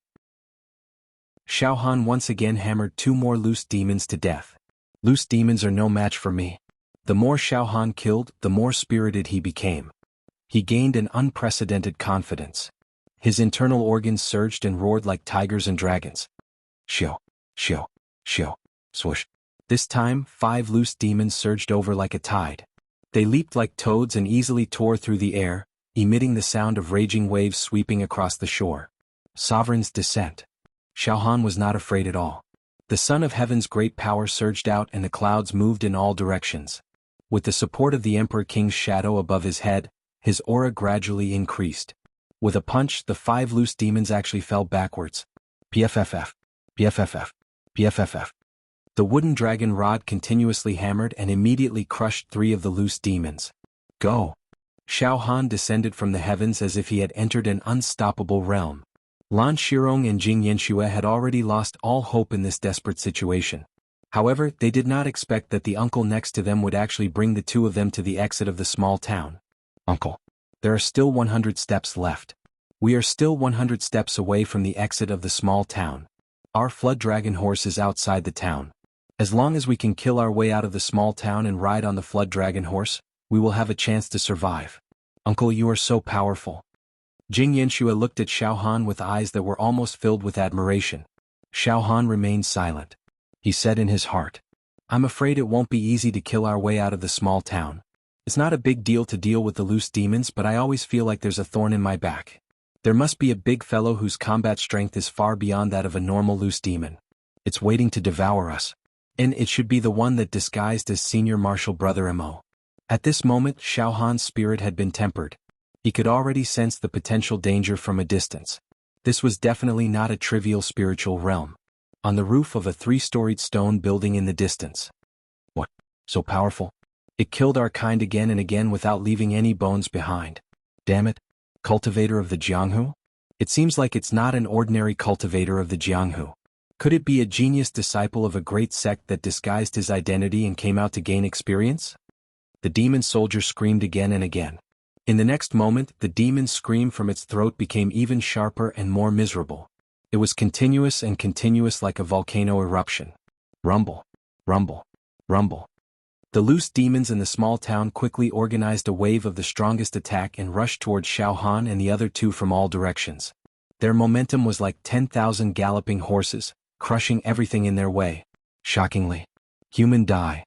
Xiao Han once again hammered 2 more loose demons to death. Loose demons are no match for me. The more Xiao Han killed, the more spirited he became. He gained an unprecedented confidence. His internal organs surged and roared like tigers and dragons. Shio, shio, shio, swoosh. This time, 5 loose demons surged over like a tide. They leaped like toads and easily tore through the air, emitting the sound of raging waves sweeping across the shore. Sovereign's descent. Xiao Han was not afraid at all. The Son of Heaven's great power surged out and the clouds moved in all directions. With the support of the Emperor King's shadow above his head, his aura gradually increased. With a punch, the 5 loose demons actually fell backwards. PFFF. PFFF. PFFF. The wooden dragon rod continuously hammered and immediately crushed 3 of the loose demons. Go! Xiao Han descended from the heavens as if he had entered an unstoppable realm. Lan Shirong and Jing Yanxue had already lost all hope in this desperate situation. However, they did not expect that the uncle next to them would actually bring the 2 of them to the exit of the small town. Uncle. There are still 100 steps left. We are still 100 steps away from the exit of the small town. Our flood dragon horse is outside the town. As long as we can kill our way out of the small town and ride on the flood dragon horse, we will have a chance to survive. Uncle, you are so powerful. Jing Yanxue looked at Xiao Han with eyes that were almost filled with admiration. Xiao Han remained silent. He said in his heart, I'm afraid it won't be easy to kill our way out of the small town. It's not a big deal to deal with the loose demons, but I always feel like there's a thorn in my back. There must be a big fellow whose combat strength is far beyond that of a normal loose demon. It's waiting to devour us. And it should be the one that disguised as senior martial brother Mo. At this moment, Xiao Han's spirit had been tempered. He could already sense the potential danger from a distance. This was definitely not a trivial spiritual realm. On the roof of a 3-storied stone building in the distance. What? So powerful? It killed our kind again and again without leaving any bones behind. Damn it. Cultivator of the Jianghu? It seems like it's not an ordinary cultivator of the Jianghu. Could it be a genius disciple of a great sect that disguised his identity and came out to gain experience? The demon soldier screamed again and again. In the next moment, the demon's scream from its throat became even sharper and more miserable. It was continuous and continuous like a volcano eruption. Rumble. Rumble. Rumble. The loose demons in the small town quickly organized a wave of the strongest attack and rushed towards Xiao Han and the other 2 from all directions. Their momentum was like 10,000 galloping horses, crushing everything in their way. Shockingly. Human die.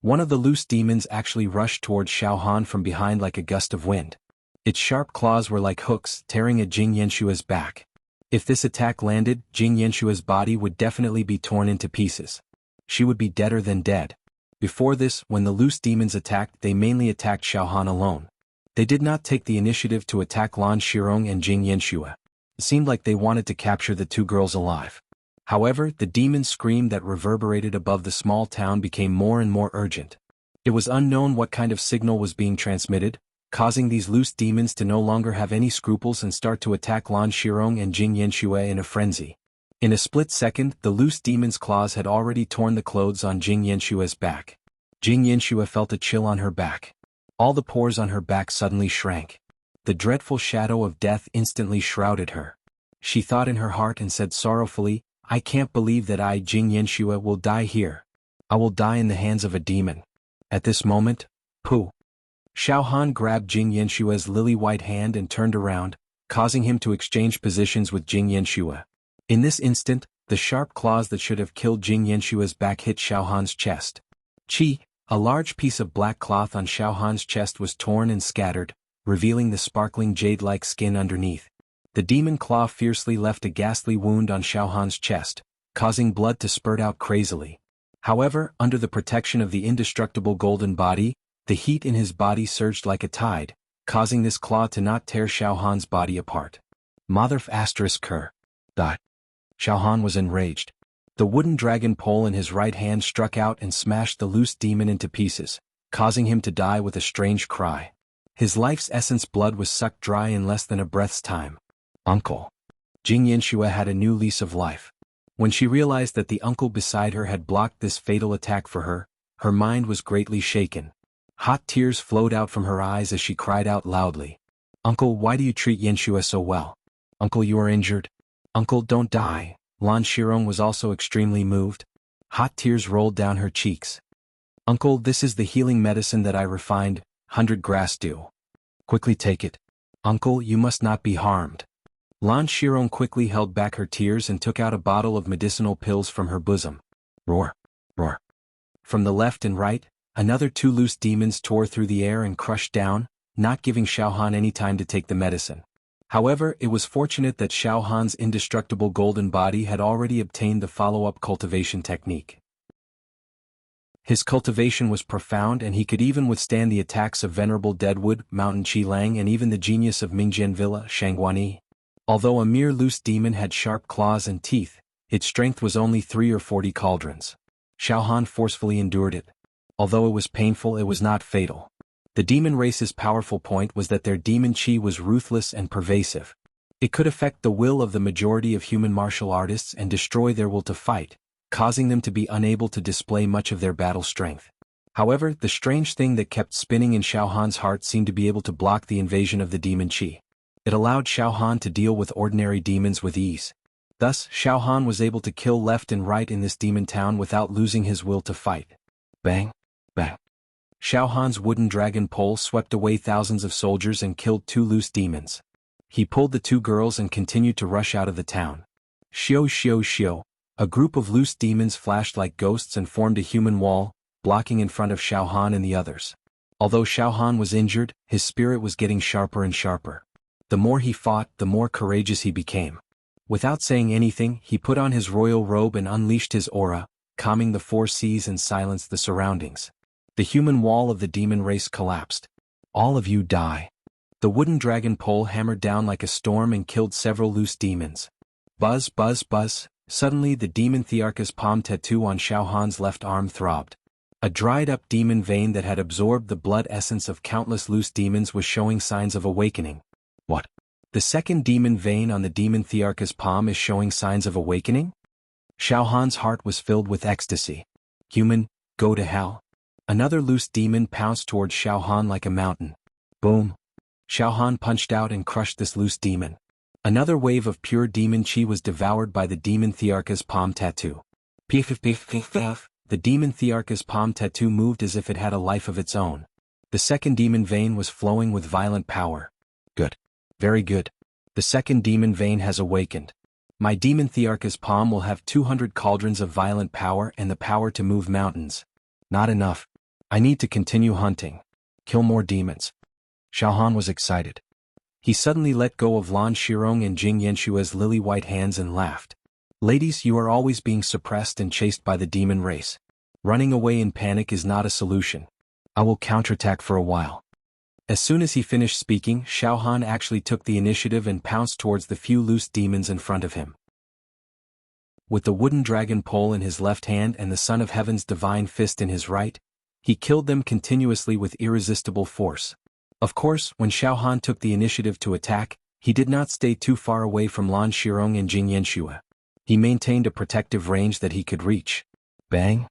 One of the loose demons actually rushed towards Xiao Han from behind like a gust of wind. Its sharp claws were like hooks, tearing at Jing Yanshua's back. If this attack landed, Jing Yanshua's body would definitely be torn into pieces. She would be deader than dead. Before this, when the loose demons attacked, they mainly attacked Xiao Han alone. They did not take the initiative to attack Lan Shirong and Jing Yanxue. It seemed like they wanted to capture the 2 girls alive. However, the demon's scream that reverberated above the small town became more and more urgent. It was unknown what kind of signal was being transmitted, causing these loose demons to no longer have any scruples and start to attack Lan Shirong and Jing Yanxue in a frenzy. In a split second, the loose demon's claws had already torn the clothes on Jing Yanshue's back. Jing Yanxue felt a chill on her back. All the pores on her back suddenly shrank. The dreadful shadow of death instantly shrouded her. She thought in her heart and said sorrowfully, I can't believe that I, Jing Yanxue, will die here. I will die in the hands of a demon. At this moment, pooh. Xiao Han grabbed Jing Yanshue's lily-white hand and turned around, causing him to exchange positions with Jing Yanxue. In this instant, the sharp claws that should have killed Jing Yanshue's back hit Xiao Han's chest. Chi, a large piece of black cloth on Xiao Han's chest was torn and scattered, revealing the sparkling jade-like skin underneath. The demon claw fiercely left a ghastly wound on Xiao Han's chest, causing blood to spurt out crazily. However, under the protection of the indestructible golden body, the heat in his body surged like a tide, causing this claw to not tear Xiao Han's body apart. Motherf asterisk her. Dot. Xiao Han was enraged. The wooden dragon pole in his right hand struck out and smashed the loose demon into pieces, causing him to die with a strange cry. His life's essence blood was sucked dry in less than a breath's time. Uncle. Jing Yanxue had a new lease of life. When she realized that the uncle beside her had blocked this fatal attack for her, her mind was greatly shaken. Hot tears flowed out from her eyes as she cried out loudly. "Uncle, why do you treat Yanxue so well? Uncle, you are injured. Uncle, don't die." Lan Shirong was also extremely moved. Hot tears rolled down her cheeks. "Uncle, this is the healing medicine that I refined, 100 grass dew. Quickly take it. Uncle, you must not be harmed." Lan Shirong quickly held back her tears and took out a bottle of medicinal pills from her bosom. Roar! Roar! From the left and right, another 2 loose demons tore through the air and crushed down, not giving Xiaohan any time to take the medicine. However, it was fortunate that Xiaohan's indestructible golden body had already obtained the follow-up cultivation technique. His cultivation was profound and he could even withstand the attacks of Venerable Deadwood, Mountain Qilang and even the genius of Mingjian Villa, Shangguani. Although a mere loose demon had sharp claws and teeth, its strength was only 3 or 40 cauldrons. Xiaohan forcefully endured it. Although it was painful, it was not fatal. The demon race's powerful point was that their demon chi was ruthless and pervasive. It could affect the will of the majority of human martial artists and destroy their will to fight, causing them to be unable to display much of their battle strength. However, the strange thing that kept spinning in Xiaohan's heart seemed to be able to block the invasion of the demon chi. It allowed Xiaohan to deal with ordinary demons with ease. Thus, Xiaohan was able to kill left and right in this demon town without losing his will to fight. Bang! Bang! Xiaohan's wooden dragon pole swept away thousands of soldiers and killed 2 loose demons. He pulled the 2 girls and continued to rush out of the town. Xiao xiao xiao! A group of loose demons flashed like ghosts and formed a human wall, blocking in front of Xiaohan and the others. Although Xiaohan was injured, his spirit was getting sharper and sharper. The more he fought, the more courageous he became. Without saying anything, he put on his royal robe and unleashed his aura, calming the 4 seas and silenced the surroundings. The human wall of the demon race collapsed. "All of you die." The wooden dragon pole hammered down like a storm and killed several loose demons. Buzz, buzz, buzz. Suddenly the demon Thearcha's palm tattoo on Xiaohan's left arm throbbed. A dried-up demon vein that had absorbed the blood essence of countless loose demons was showing signs of awakening. What? The second demon vein on the demon Thearcha's palm is showing signs of awakening? Xiaohan's heart was filled with ecstasy. "Human, go to hell." Another loose demon pounced towards Xiaohan like a mountain. Boom! Xiaohan punched out and crushed this loose demon. Another wave of pure demon chi was devoured by the demon Thearcha's palm tattoo. Piff piff piff piff. The demon Thearcha's palm tattoo moved as if it had a life of its own. The second demon vein was flowing with violent power. Good. Very good. The second demon vein has awakened. My demon Thearcha's palm will have 200 cauldrons of violent power and the power to move mountains. Not enough. I need to continue hunting. Kill more demons. Xiaohan was excited. He suddenly let go of Lan Shirong and Jing Yanshue's lily-white hands and laughed. "Ladies, you are always being suppressed and chased by the demon race. Running away in panic is not a solution. I will counterattack for a while." As soon as he finished speaking, Xiaohan actually took the initiative and pounced towards the few loose demons in front of him. With the wooden dragon pole in his left hand and the Son of Heaven's divine fist in his right, he killed them continuously with irresistible force. Of course, when Xiaohan took the initiative to attack, he did not stay too far away from Lan Shirong and Jing Yanxue. He maintained a protective range that he could reach. Bang!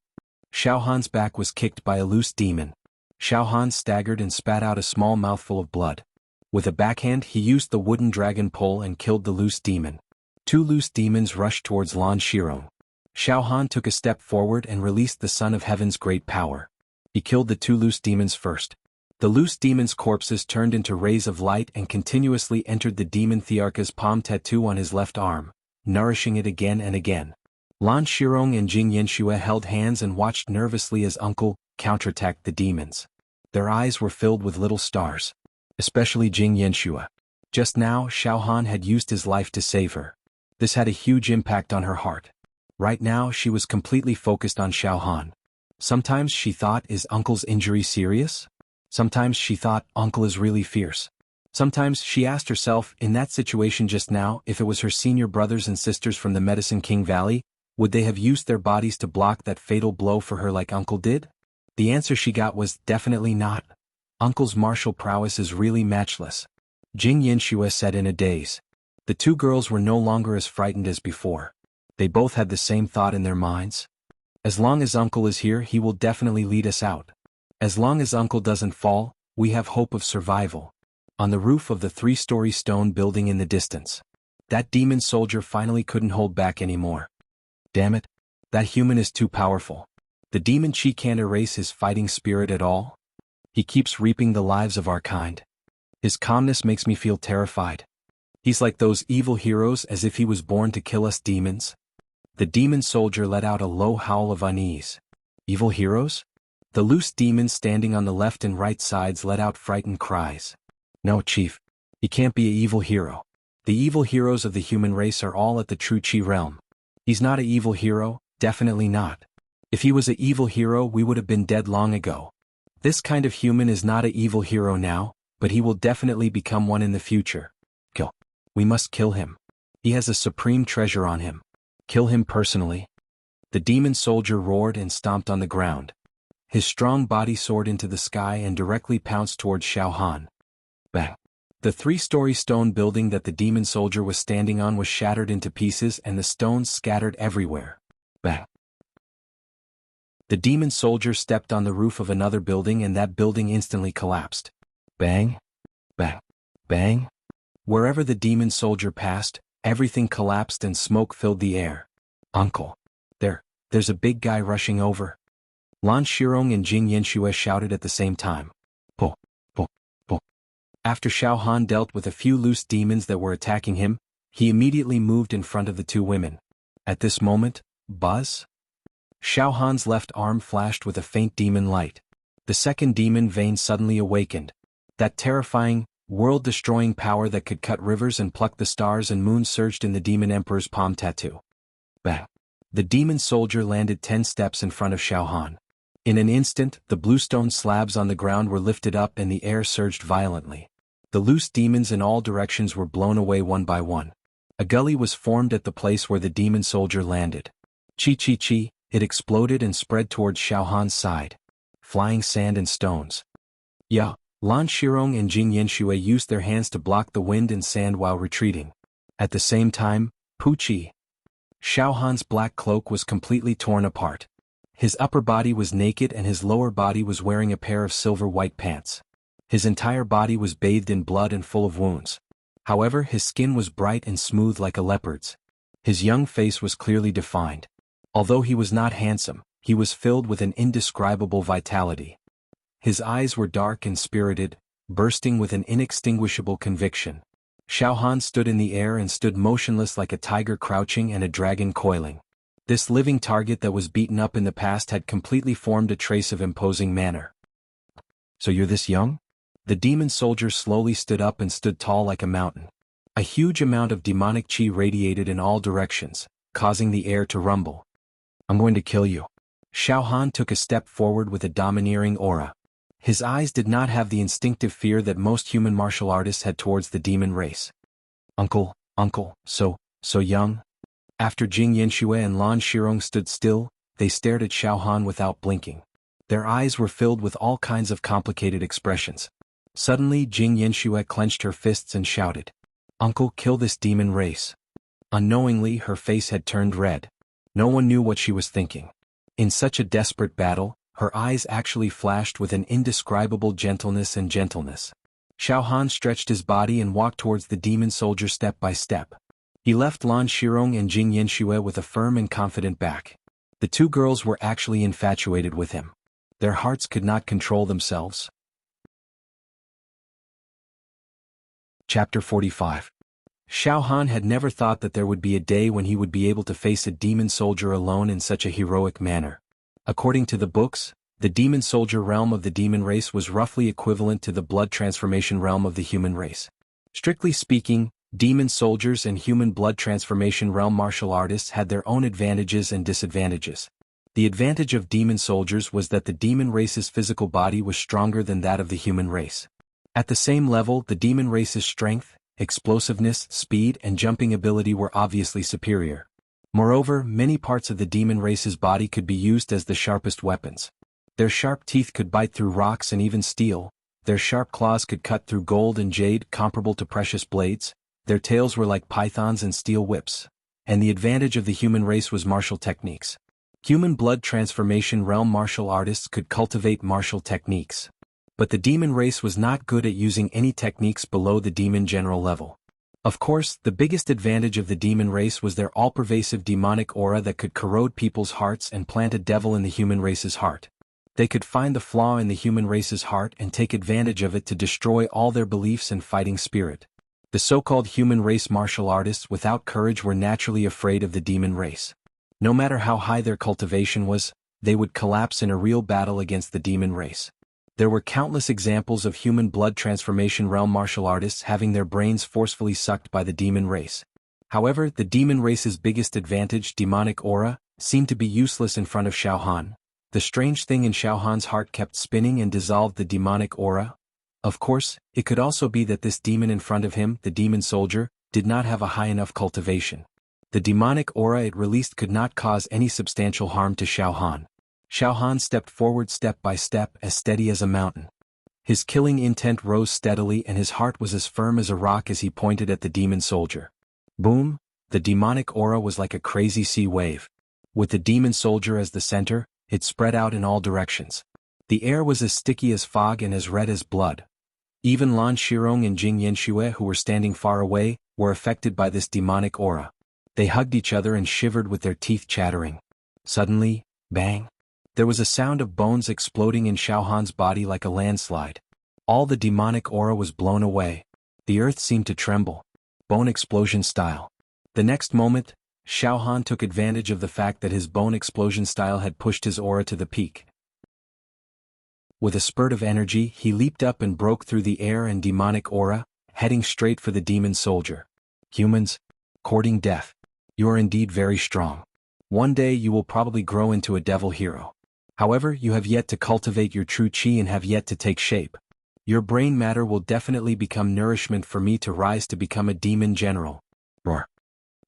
Xiaohan's back was kicked by a loose demon. Xiaohan staggered and spat out a small mouthful of blood. With a backhand he used the wooden dragon pole and killed the loose demon. 2 loose demons rushed towards Lan Shirong. Xiaohan took a step forward and released the Son of Heaven's great power. He killed the 2 loose demons first. The loose demons' corpses turned into rays of light and continuously entered the demon Thearcha's palm tattoo on his left arm, nourishing it again and again. Lan Shirong and Jing Yanxue held hands and watched nervously as Uncle counterattacked the demons. Their eyes were filled with little stars. Especially Jing Yanxue. Just now, Xiaohan had used his life to save her. This had a huge impact on her heart. Right now she was completely focused on Xiaohan. Sometimes she thought, is Uncle's injury serious? Sometimes she thought, Uncle is really fierce. Sometimes she asked herself, in that situation just now, if it was her senior brothers and sisters from the Medicine King Valley, would they have used their bodies to block that fatal blow for her like Uncle did? The answer she got was definitely not. Uncle's martial prowess is really matchless. Jing Yanxue said in a daze. The two girls were no longer as frightened as before. They both had the same thought in their minds. As long as Uncle is here, he will definitely lead us out. As long as Uncle doesn't fall, we have hope of survival. On the roof of the 3-story stone building in the distance, that demon soldier finally couldn't hold back anymore. Damn it. That human is too powerful. The demon Chi can't erase his fighting spirit at all. He keeps reaping the lives of our kind. His calmness makes me feel terrified. He's like those evil heroes, as if he was born to kill us demons. The demon soldier let out a low howl of unease. Evil heroes? The loose demons standing on the left and right sides let out frightened cries. No, Chief. He can't be an evil hero. The evil heroes of the human race are all at the true Chi realm. He's not an evil hero, definitely not. If he was an evil hero, we would have been dead long ago. This kind of human is not an evil hero now, but he will definitely become one in the future. Kill. We must kill him. He has a supreme treasure on him. Kill him personally. The demon soldier roared and stomped on the ground. His strong body soared into the sky and directly pounced towards Xiao Han. Bang. The 3-story stone building that the demon soldier was standing on was shattered into pieces and the stones scattered everywhere. Bang. The demon soldier stepped on the roof of another building and that building instantly collapsed. Bang. Bang. Bang. Wherever the demon soldier passed, everything collapsed and smoke filled the air. Uncle. There's a big guy rushing over. Lan Shirong and Jing Yanxue shouted at the same time. Po. Po. Po. After Xiao Han dealt with a few loose demons that were attacking him, he immediately moved in front of the two women. At this moment, buzz? Xiao Han's left arm flashed with a faint demon light. The second demon vein suddenly awakened. That terrifying, world-destroying power that could cut rivers and pluck the stars and moon surged in the demon emperor's palm tattoo. Bang! The demon soldier landed 10 steps in front of Xiao Han. In an instant, the bluestone slabs on the ground were lifted up and the air surged violently. The loose demons in all directions were blown away one by one. A gully was formed at the place where the demon soldier landed. Chi chi chi, it exploded and spread towards Xiao Han's side. Flying sand and stones. Ya, Lan Shirong and Jing Yanxue used their hands to block the wind and sand while retreating. At the same time, Puchi. Xiao Han's black cloak was completely torn apart. His upper body was naked and his lower body was wearing a pair of silver-white pants. His entire body was bathed in blood and full of wounds. However, his skin was bright and smooth like a leopard's. His young face was clearly defined. Although he was not handsome, he was filled with an indescribable vitality. His eyes were dark and spirited, bursting with an inextinguishable conviction. Xiao Han stood in the air and stood motionless like a tiger crouching and a dragon coiling. This living target that was beaten up in the past had completely formed a trace of imposing manner. So you're this young? The demon soldier slowly stood up and stood tall like a mountain. A huge amount of demonic chi radiated in all directions, causing the air to rumble. I'm going to kill you. Xiao Han took a step forward with a domineering aura. His eyes did not have the instinctive fear that most human martial artists had towards the demon race. Uncle, so young? After Jing Yanxue and Lan Shirong stood still, they stared at Xiao Han without blinking. Their eyes were filled with all kinds of complicated expressions. Suddenly Jing Yanxue clenched her fists and shouted, "Uncle, kill this demon race." Unknowingly her face had turned red. No one knew what she was thinking. In such a desperate battle, her eyes actually flashed with an indescribable gentleness. Xiao Han stretched his body and walked towards the demon soldier step by step. He left Lan Shirong and Jing Yanxue with a firm and confident back. The two girls were actually infatuated with him. Their hearts could not control themselves. Chapter 45. Xiao Han had never thought that there would be a day when he would be able to face a demon soldier alone in such a heroic manner. According to the books, the demon soldier realm of the demon race was roughly equivalent to the blood transformation realm of the human race. Strictly speaking, demon soldiers and human blood transformation realm martial artists had their own advantages and disadvantages. The advantage of demon soldiers was that the demon race's physical body was stronger than that of the human race. At the same level, the demon race's strength, explosiveness, speed, and jumping ability were obviously superior. Moreover, many parts of the demon race's body could be used as the sharpest weapons. Their sharp teeth could bite through rocks and even steel, their sharp claws could cut through gold and jade comparable to precious blades, Their tails were like pythons and steel whips. And the advantage of the human race was martial techniques. Human blood transformation realm martial artists could cultivate martial techniques. But the demon race was not good at using any techniques below the demon general level. Of course, the biggest advantage of the demon race was their all-pervasive demonic aura that could corrode people's hearts and plant a devil in the human race's heart. They could find the flaw in the human race's heart and take advantage of it to destroy all their beliefs and fighting spirit. The so-called human race martial artists without courage were naturally afraid of the demon race. No matter how high their cultivation was, they would collapse in a real battle against the demon race. There were countless examples of human blood transformation realm martial artists having their brains forcefully sucked by the demon race. However, the demon race's biggest advantage, demonic aura, seemed to be useless in front of Xiao Han. The strange thing in Xiao Han's heart kept spinning and dissolved the demonic aura. Of course, it could also be that this demon in front of him, the demon soldier, did not have a high enough cultivation. The demonic aura it released could not cause any substantial harm to Xiao Han. Xiao Han stepped forward step by step, as steady as a mountain. His killing intent rose steadily and his heart was as firm as a rock as he pointed at the demon soldier. Boom! The demonic aura was like a crazy sea wave. With the demon soldier as the center, it spread out in all directions. The air was as sticky as fog and as red as blood. Even Lan Shirong and Jing Yanxue, who were standing far away, were affected by this demonic aura. They hugged each other and shivered with their teeth chattering. Suddenly, bang! There was a sound of bones exploding in Xiao Han's body like a landslide. All the demonic aura was blown away. The earth seemed to tremble. Bone explosion style. The next moment, Xiao Han took advantage of the fact that his bone explosion style had pushed his aura to the peak. With a spurt of energy, he leaped up and broke through the air and demonic aura, heading straight for the demon soldier. Humans, courting death. You are indeed very strong. One day you will probably grow into a devil hero. However, you have yet to cultivate your true chi and have yet to take shape. Your brain matter will definitely become nourishment for me to rise to become a demon general. Roar.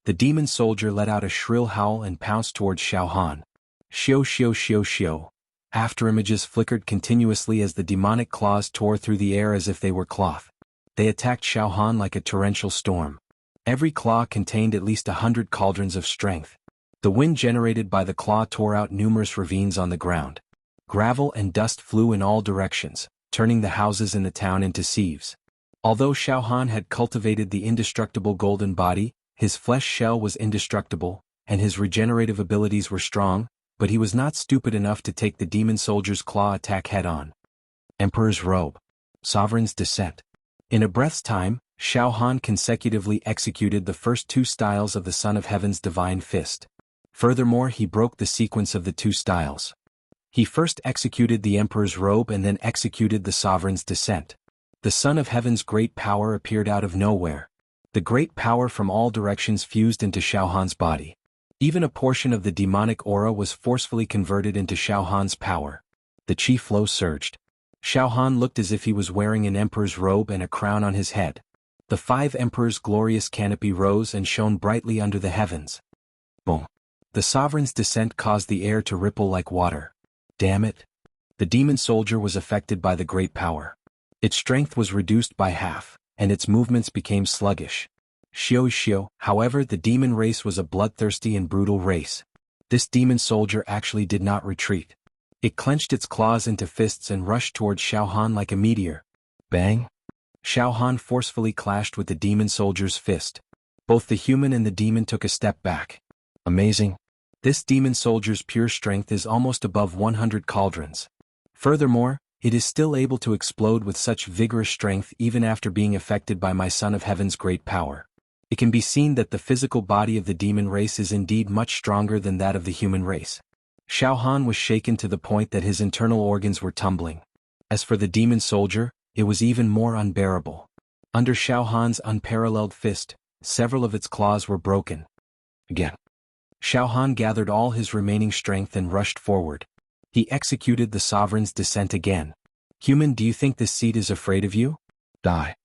The demon soldier let out a shrill howl and pounced towards Xiao Han. Xiao xiao xiao xiao. Afterimages flickered continuously as the demonic claws tore through the air as if they were cloth. They attacked Xiao Han like a torrential storm. Every claw contained at least 100 cauldrons of strength. The wind generated by the claw tore out numerous ravines on the ground. Gravel and dust flew in all directions, turning the houses in the town into sieves. Although Xiao Han had cultivated the indestructible golden body, his flesh shell was indestructible, and his regenerative abilities were strong, but he was not stupid enough to take the demon soldier's claw attack head-on. Emperor's Robe. Sovereign's Descent. In a breath's time, Xiao Han consecutively executed the first two styles of the Son of Heaven's divine fist. Furthermore, he broke the sequence of the two styles. He first executed the Emperor's Robe and then executed the Sovereign's Descent. The Son of Heaven's great power appeared out of nowhere. The great power from all directions fused into Xiao Han's body. Even a portion of the demonic aura was forcefully converted into Xiao Han's power. The chi flow surged. Xiao Han looked as if he was wearing an emperor's robe and a crown on his head. The five emperors' glorious canopy rose and shone brightly under the heavens. Boom! The sovereign's descent caused the air to ripple like water. Damn it! The demon soldier was affected by the great power. Its strength was reduced by half, and its movements became sluggish. Xiao. However, the demon race was a bloodthirsty and brutal race. This demon soldier actually did not retreat. It clenched its claws into fists and rushed towards Xiao Han like a meteor. Bang! Xiao Han forcefully clashed with the demon soldier's fist. Both the human and the demon took a step back. Amazing! This demon soldier's pure strength is almost above 100 cauldrons. Furthermore, it is still able to explode with such vigorous strength even after being affected by my Son of Heaven's great power. It can be seen that the physical body of the demon race is indeed much stronger than that of the human race. Xiao Han was shaken to the point that his internal organs were tumbling. As for the demon soldier, it was even more unbearable. Under Xiao Han's unparalleled fist, several of its claws were broken. Again. Xiao Han gathered all his remaining strength and rushed forward. He executed the sovereign's descent again. Human, do you think this seed is afraid of you? Die.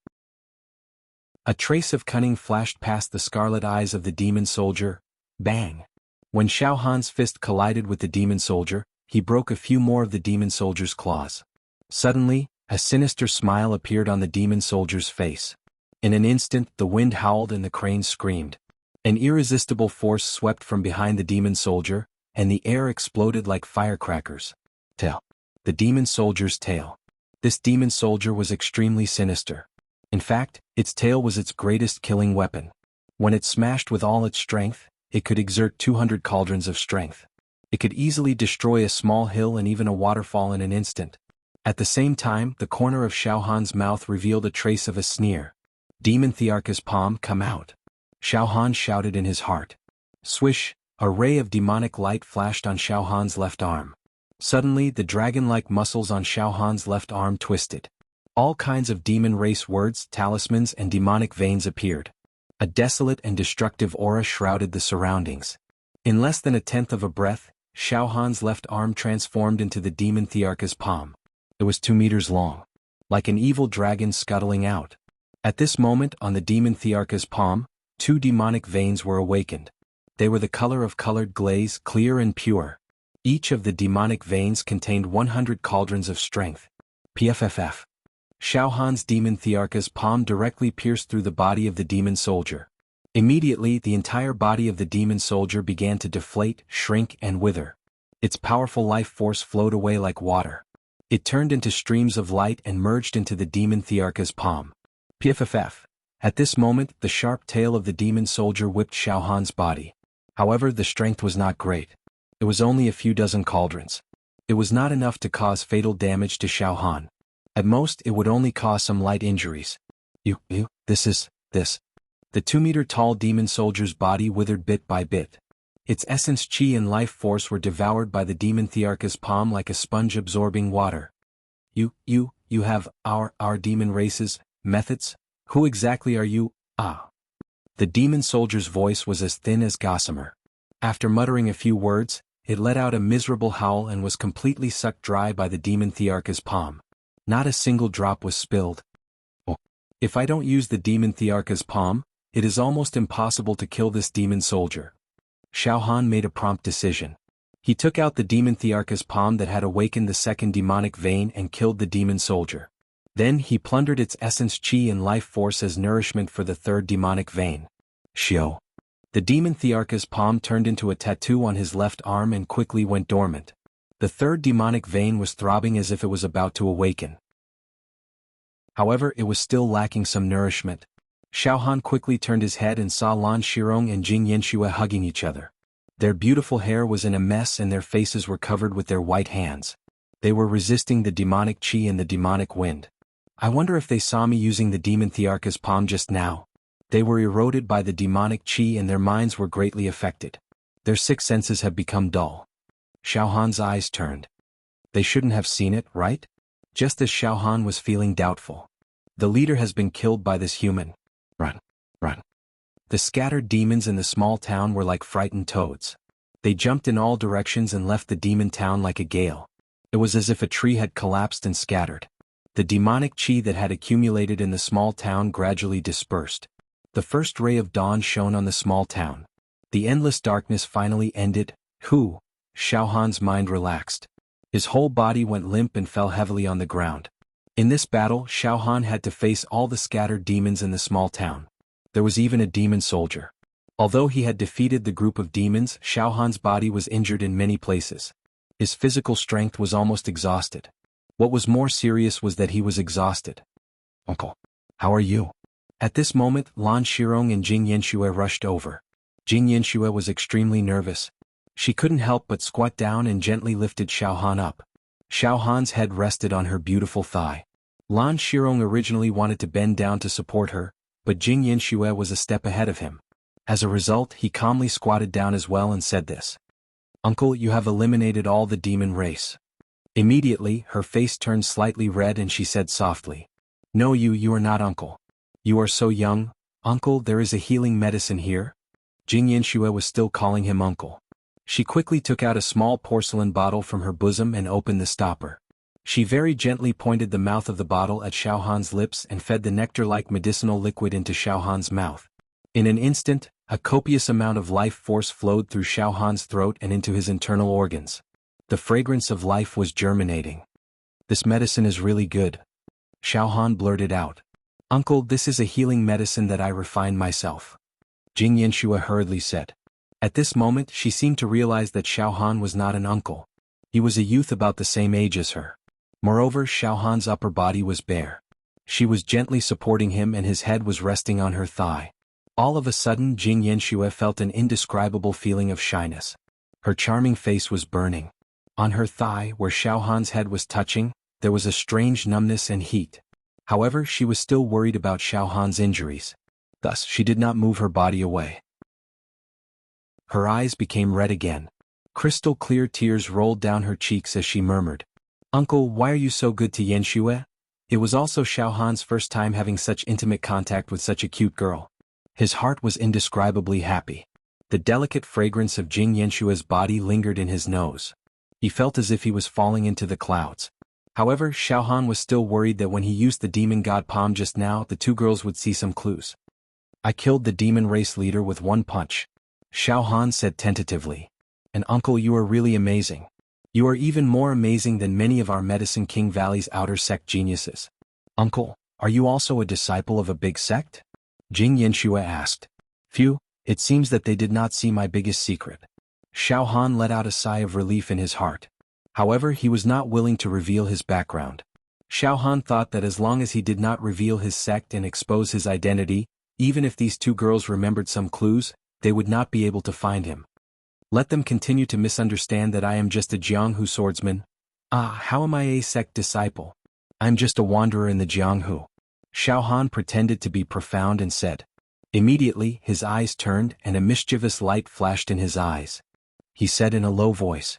A trace of cunning flashed past the scarlet eyes of the demon soldier. Bang! When Xiao Han's fist collided with the demon soldier, he broke a few more of the demon soldier's claws. Suddenly, a sinister smile appeared on the demon soldier's face. In an instant, the wind howled and the cranes screamed. An irresistible force swept from behind the demon soldier, and the air exploded like firecrackers. Tail. The demon soldier's tail. This demon soldier was extremely sinister. In fact, its tail was its greatest killing weapon. When it smashed with all its strength, it could exert 200 cauldrons of strength. It could easily destroy a small hill and even a waterfall in an instant. At the same time, the corner of Xiao Han's mouth revealed a trace of a sneer. Demon Thearka's palm, come out. Xiao Han shouted in his heart. Swish, a ray of demonic light flashed on Xiao Han's left arm. Suddenly, the dragon-like muscles on Xiao Han's left arm twisted. All kinds of demon race words, talismans, and demonic veins appeared. A desolate and destructive aura shrouded the surroundings. In less than a tenth of a breath, Xiao Han's left arm transformed into the demon Thearka's palm. It was 2 meters long. Like an evil dragon scuttling out. At this moment, on the demon Thearka's palm, 2 demonic veins were awakened. They were the color of colored glaze, clear and pure. Each of the demonic veins contained 100 cauldrons of strength. PFFF. Xiao Han's demon Thearka's palm directly pierced through the body of the demon soldier. Immediately, the entire body of the demon soldier began to deflate, shrink, and wither. Its powerful life force flowed away like water. It turned into streams of light and merged into the demon Thearka's palm. PFFF. At this moment, the sharp tail of the demon soldier whipped Xiao Han's body. However, the strength was not great. It was only a few dozen cauldrons. It was not enough to cause fatal damage to Xiao Han. At most, it would only cause some light injuries. This. The 2-meter-tall demon soldier's body withered bit by bit. Its essence, chi, and life force were devoured by the demon Thearka's palm like a sponge absorbing water. You have our demon races, methods? Who exactly are you? The demon soldier's voice was as thin as gossamer. After muttering a few words, it let out a miserable howl and was completely sucked dry by the demon Thearka's palm. Not a single drop was spilled. If I don't use the demon Thearka's palm, it is almost impossible to kill this demon soldier. Xiao Han made a prompt decision. He took out the demon Thearka's palm that had awakened the second demonic vein and killed the demon soldier. Then he plundered its essence, chi, and life force as nourishment for the third demonic vein. Shio. The demon Thearka's palm turned into a tattoo on his left arm and quickly went dormant. The third demonic vein was throbbing as if it was about to awaken. However, it was still lacking some nourishment. Xiao Han quickly turned his head and saw Lan Shirong and Jing Yanxue hugging each other. Their beautiful hair was in a mess and their faces were covered with their white hands. They were resisting the demonic chi and the demonic wind. I wonder if they saw me using the demon Thearka's palm just now. They were eroded by the demonic chi and their minds were greatly affected. Their 6 senses have become dull. Xiao Han's eyes turned. They shouldn't have seen it, right? Just as Xiao Han was feeling doubtful. The leader has been killed by this human. Run. The scattered demons in the small town were like frightened toads. They jumped in all directions and left the demon town like a gale. It was as if a tree had collapsed and scattered. The demonic chi that had accumulated in the small town gradually dispersed. The first ray of dawn shone on the small town. The endless darkness finally ended. Xiao Han's mind relaxed. His whole body went limp and fell heavily on the ground. In this battle, Xiao Han had to face all the scattered demons in the small town. There was even a demon soldier. Although he had defeated the group of demons, Xiao Han's body was injured in many places. His physical strength was almost exhausted. What was more serious was that he was exhausted. Uncle, how are you? At this moment, Lan Shirong and Jing Yanxue rushed over. Jing Yanxue was extremely nervous. She couldn't help but squat down and gently lifted Xiao Han up. Xiao Han's head rested on her beautiful thigh. Lan Shirong originally wanted to bend down to support her, but Jing Yanxue was a step ahead of him. As a result, he calmly squatted down as well and said this. Uncle, you have eliminated all the demon race. Immediately, her face turned slightly red and she said softly. No, you are not uncle. You are so young. Uncle, there is a healing medicine here. Jing Yanxue was still calling him uncle. She quickly took out a small porcelain bottle from her bosom and opened the stopper. She very gently pointed the mouth of the bottle at Xiao Han's lips and fed the nectar-like medicinal liquid into Xiao Han's mouth. In an instant, a copious amount of life force flowed through Xiao Han's throat and into his internal organs. The fragrance of life was germinating. This medicine is really good. Xiao Han blurted out. Uncle, this is a healing medicine that I refined myself, Jing Yanxue hurriedly said. At this moment she seemed to realize that Xiao Han was not an uncle. He was a youth about the same age as her. Moreover, Xiao Han's upper body was bare. She was gently supporting him and his head was resting on her thigh. All of a sudden Jing Yanxue felt an indescribable feeling of shyness. Her charming face was burning. On her thigh, where Xiao Han's head was touching, there was a strange numbness and heat. However, she was still worried about Xiao Han's injuries. Thus, she did not move her body away. Her eyes became red again. Crystal clear tears rolled down her cheeks as she murmured, "Uncle, why are you so good to Yanxue?" It was also Xiao Han's first time having such intimate contact with such a cute girl. His heart was indescribably happy. The delicate fragrance of Jing Yanxue's body lingered in his nose. He felt as if he was falling into the clouds. However, Xiao Han was still worried that when he used the demon god palm just now, the two girls would see some clues. "I killed the demon race leader with one punch," Xiao Han said tentatively. "And uncle, you are really amazing. You are even more amazing than many of our Medicine King Valley's outer sect geniuses." "Uncle, are you also a disciple of a big sect?" Jing Yanxue asked. "Phew, it seems that they did not see my biggest secret." Xiao Han let out a sigh of relief in his heart. However, he was not willing to reveal his background. Xiao Han thought that as long as he did not reveal his sect and expose his identity, even if these two girls remembered some clues, they would not be able to find him. "Let them continue to misunderstand that I am just a Jianghu swordsman. How am I a sect disciple? I'm just a wanderer in the Jianghu." Xiao Han pretended to be profound and said. Immediately, his eyes turned and a mischievous light flashed in his eyes. He said in a low voice,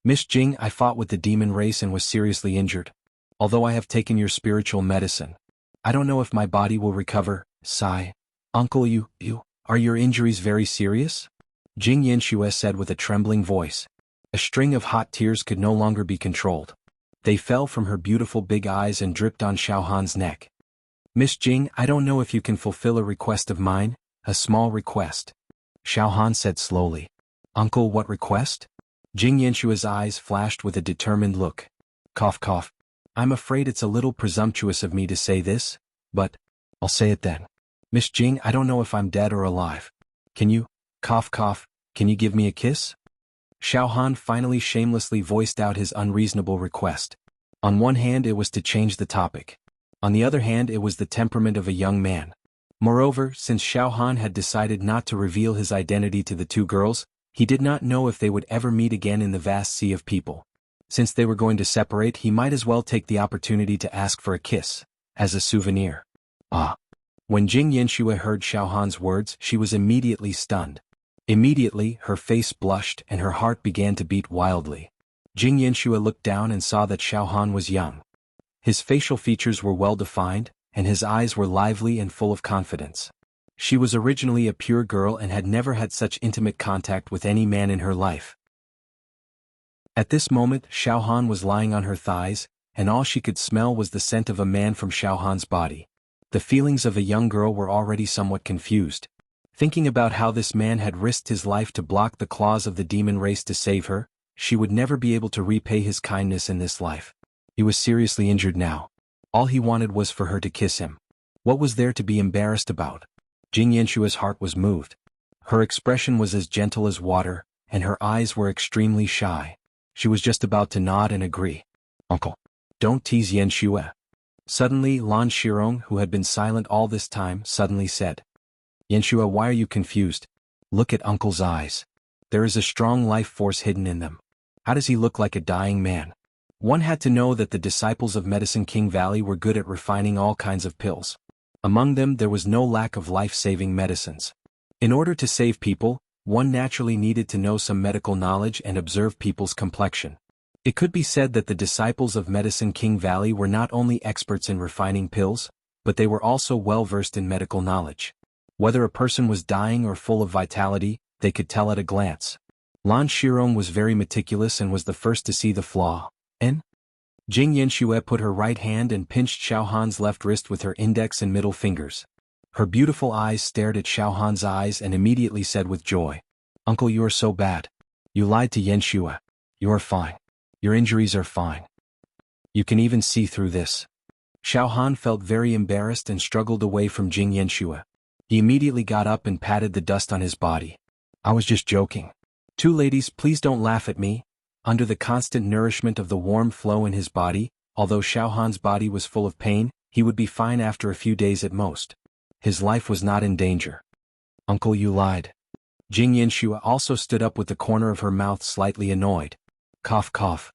"Miss Jing, I fought with the demon race and was seriously injured. Although I have taken your spiritual medicine, I don't know if my body will recover." Sigh. "Uncle, are your injuries very serious?" Jing Yanxue said with a trembling voice. A string of hot tears could no longer be controlled. They fell from her beautiful big eyes and dripped on Xiao Han's neck. "Miss Jing, I don't know if you can fulfill a request of mine, a small request," Xiao Han said slowly. "Uncle, what request?" Jing Yanshua's eyes flashed with a determined look. Cough cough. "I'm afraid it's a little presumptuous of me to say this, but I'll say it then. Miss Jing, I don't know if I'm dead or alive. Can you, cough cough, can you give me a kiss?" Xiao Han finally shamelessly voiced out his unreasonable request. On one hand it was to change the topic. On the other hand it was the temperament of a young man. Moreover, since Xiao Han had decided not to reveal his identity to the two girls, he did not know if they would ever meet again in the vast sea of people. Since they were going to separate, he might as well take the opportunity to ask for a kiss, as a souvenir. When Jing Yanxue heard Xiao Han's words, she was immediately stunned. Immediately, her face blushed and her heart began to beat wildly. Jing Yanxue looked down and saw that Xiao Han was young. His facial features were well defined, and his eyes were lively and full of confidence. She was originally a pure girl and had never had such intimate contact with any man in her life. At this moment, Xiao Han was lying on her thighs, and all she could smell was the scent of a man from Xiao Han's body. The feelings of a young girl were already somewhat confused. Thinking about how this man had risked his life to block the claws of the demon race to save her, she would never be able to repay his kindness in this life. He was seriously injured now. All he wanted was for her to kiss him. What was there to be embarrassed about? Jing Yanshua's heart was moved. Her expression was as gentle as water, and her eyes were extremely shy. She was just about to nod and agree. "Uncle, don't tease Yanxue." Suddenly, Lan Shirong, who had been silent all this time, suddenly said, "Yanxue, why are you confused? Look at Uncle's eyes. There is a strong life force hidden in them. How does he look like a dying man?" One had to know that the disciples of Medicine King Valley were good at refining all kinds of pills. Among them there was no lack of life-saving medicines. In order to save people, one naturally needed to know some medical knowledge and observe people's complexion. It could be said that the disciples of Medicine King Valley were not only experts in refining pills, but they were also well-versed in medical knowledge. Whether a person was dying or full of vitality, they could tell at a glance. Lan Shirong was very meticulous and was the first to see the flaw. Jing Yanxue put her right hand and pinched Xiao Han's left wrist with her index and middle fingers. Her beautiful eyes stared at Xiao Han's eyes and immediately said with joy, "Uncle, you are so bad. You lied to Yanxue. You are fine. Your injuries are fine. You can even see through this." Xiao Han felt very embarrassed and struggled away from Jing Yanxue. He immediately got up and patted the dust on his body. I was just joking. Two ladies, please don't laugh at me. Under the constant nourishment of the warm flow in his body, although Xiao Han's body was full of pain, he would be fine after a few days at most. His life was not in danger. Uncle, you lied. Jing Yanxue also stood up with the corner of her mouth slightly annoyed. Cough cough.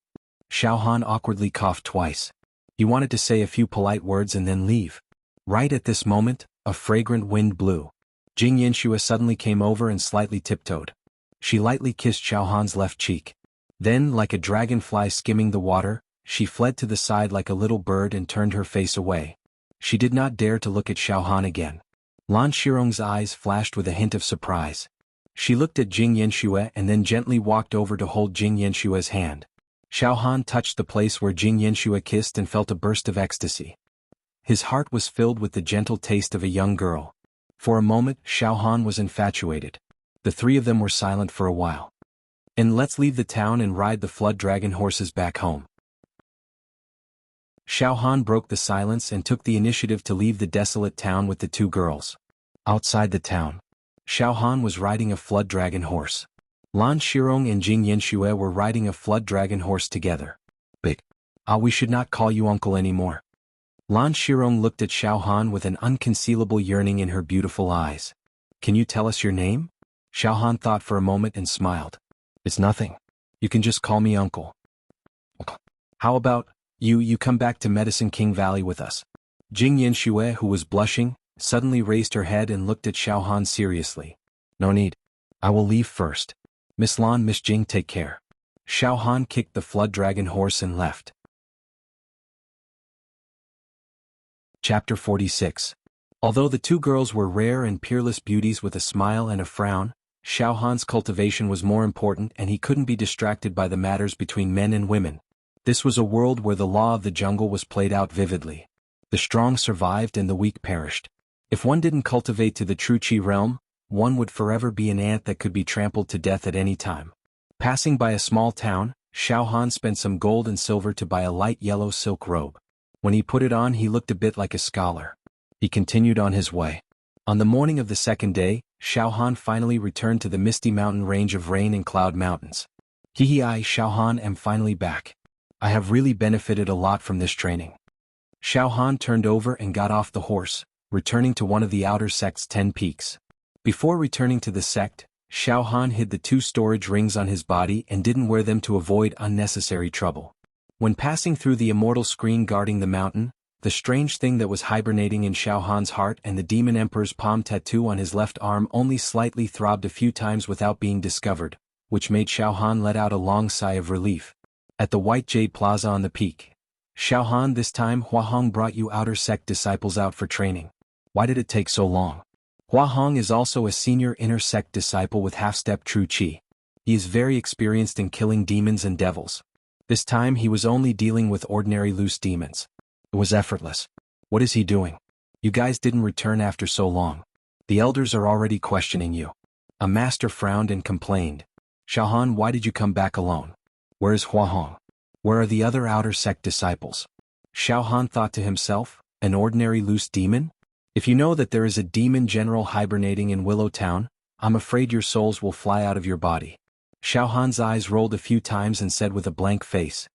Xiao Han awkwardly coughed twice. He wanted to say a few polite words and then leave. Right at this moment, a fragrant wind blew. Jing Yanxue suddenly came over and slightly tiptoed. She lightly kissed Xiao Han's left cheek. Then, like a dragonfly skimming the water, she fled to the side like a little bird and turned her face away. She did not dare to look at Xiao Han again. Lan Shirong's eyes flashed with a hint of surprise. She looked at Jing Yanxue and then gently walked over to hold Jing Yanxue's hand. Xiao Han touched the place where Jing Yanxue kissed and felt a burst of ecstasy. His heart was filled with the gentle taste of a young girl. For a moment, Xiao Han was infatuated. The three of them were silent for a while. And let's leave the town and ride the flood dragon horses back home. Xiao Han broke the silence and took the initiative to leave the desolate town with the two girls. Outside the town, Xiao Han was riding a flood dragon horse. Lan Shirong and Jing Yanxue were riding a flood dragon horse together. Big. We should not call you uncle anymore. Lan Shirong looked at Xiao Han with an unconcealable yearning in her beautiful eyes. Can you tell us your name? Xiao Han thought for a moment and smiled. It's nothing. You can just call me uncle. How about, you come back to Medicine King Valley with us? Jing Yanxue, who was blushing, suddenly raised her head and looked at Xiao Han seriously. No need. I will leave first. Miss Lan, Miss Jing, take care. Xiao Han kicked the flood dragon horse and left. Chapter 46. Although the two girls were rare and peerless beauties with a smile and a frown, Xiao Han's cultivation was more important and he couldn't be distracted by the matters between men and women. This was a world where the law of the jungle was played out vividly. The strong survived and the weak perished. If one didn't cultivate to the true Qi realm, one would forever be an ant that could be trampled to death at any time. Passing by a small town, Xiao Han spent some gold and silver to buy a light yellow silk robe. When he put it on, he looked a bit like a scholar. He continued on his way. On the morning of the second day, Xiao Han finally returned to the misty mountain range of Rain and Cloud Mountains. I, Xiao Han, am finally back. I have really benefited a lot from this training. Xiao Han turned over and got off the horse, returning to one of the outer sect's 10 peaks. Before returning to the sect, Xiao Han hid the 2 storage rings on his body and didn't wear them to avoid unnecessary trouble. When passing through the immortal screen guarding the mountain, the strange thing that was hibernating in Xiao Han's heart and the Demon Emperor's palm tattoo on his left arm only slightly throbbed a few times without being discovered, which made Xiao Han let out a long sigh of relief. At the White Jade Plaza on the peak. Xiao Han, this time Hua Hong brought you outer sect disciples out for training. Why did it take so long? Hua Hong is also a senior inner sect disciple with half-step true Qi. He is very experienced in killing demons and devils. This time he was only dealing with ordinary loose demons. It was effortless. What is he doing? You guys didn't return after so long. The elders are already questioning you. A master frowned and complained. Xiao Han, why did you come back alone? Where is Hua Hong? Where are the other outer sect disciples? Xiao Han thought to himself, an ordinary loose demon? If you know that there is a demon general hibernating in Willow Town, I'm afraid your souls will fly out of your body. Xiao Han's eyes rolled a few times and said with a blank face.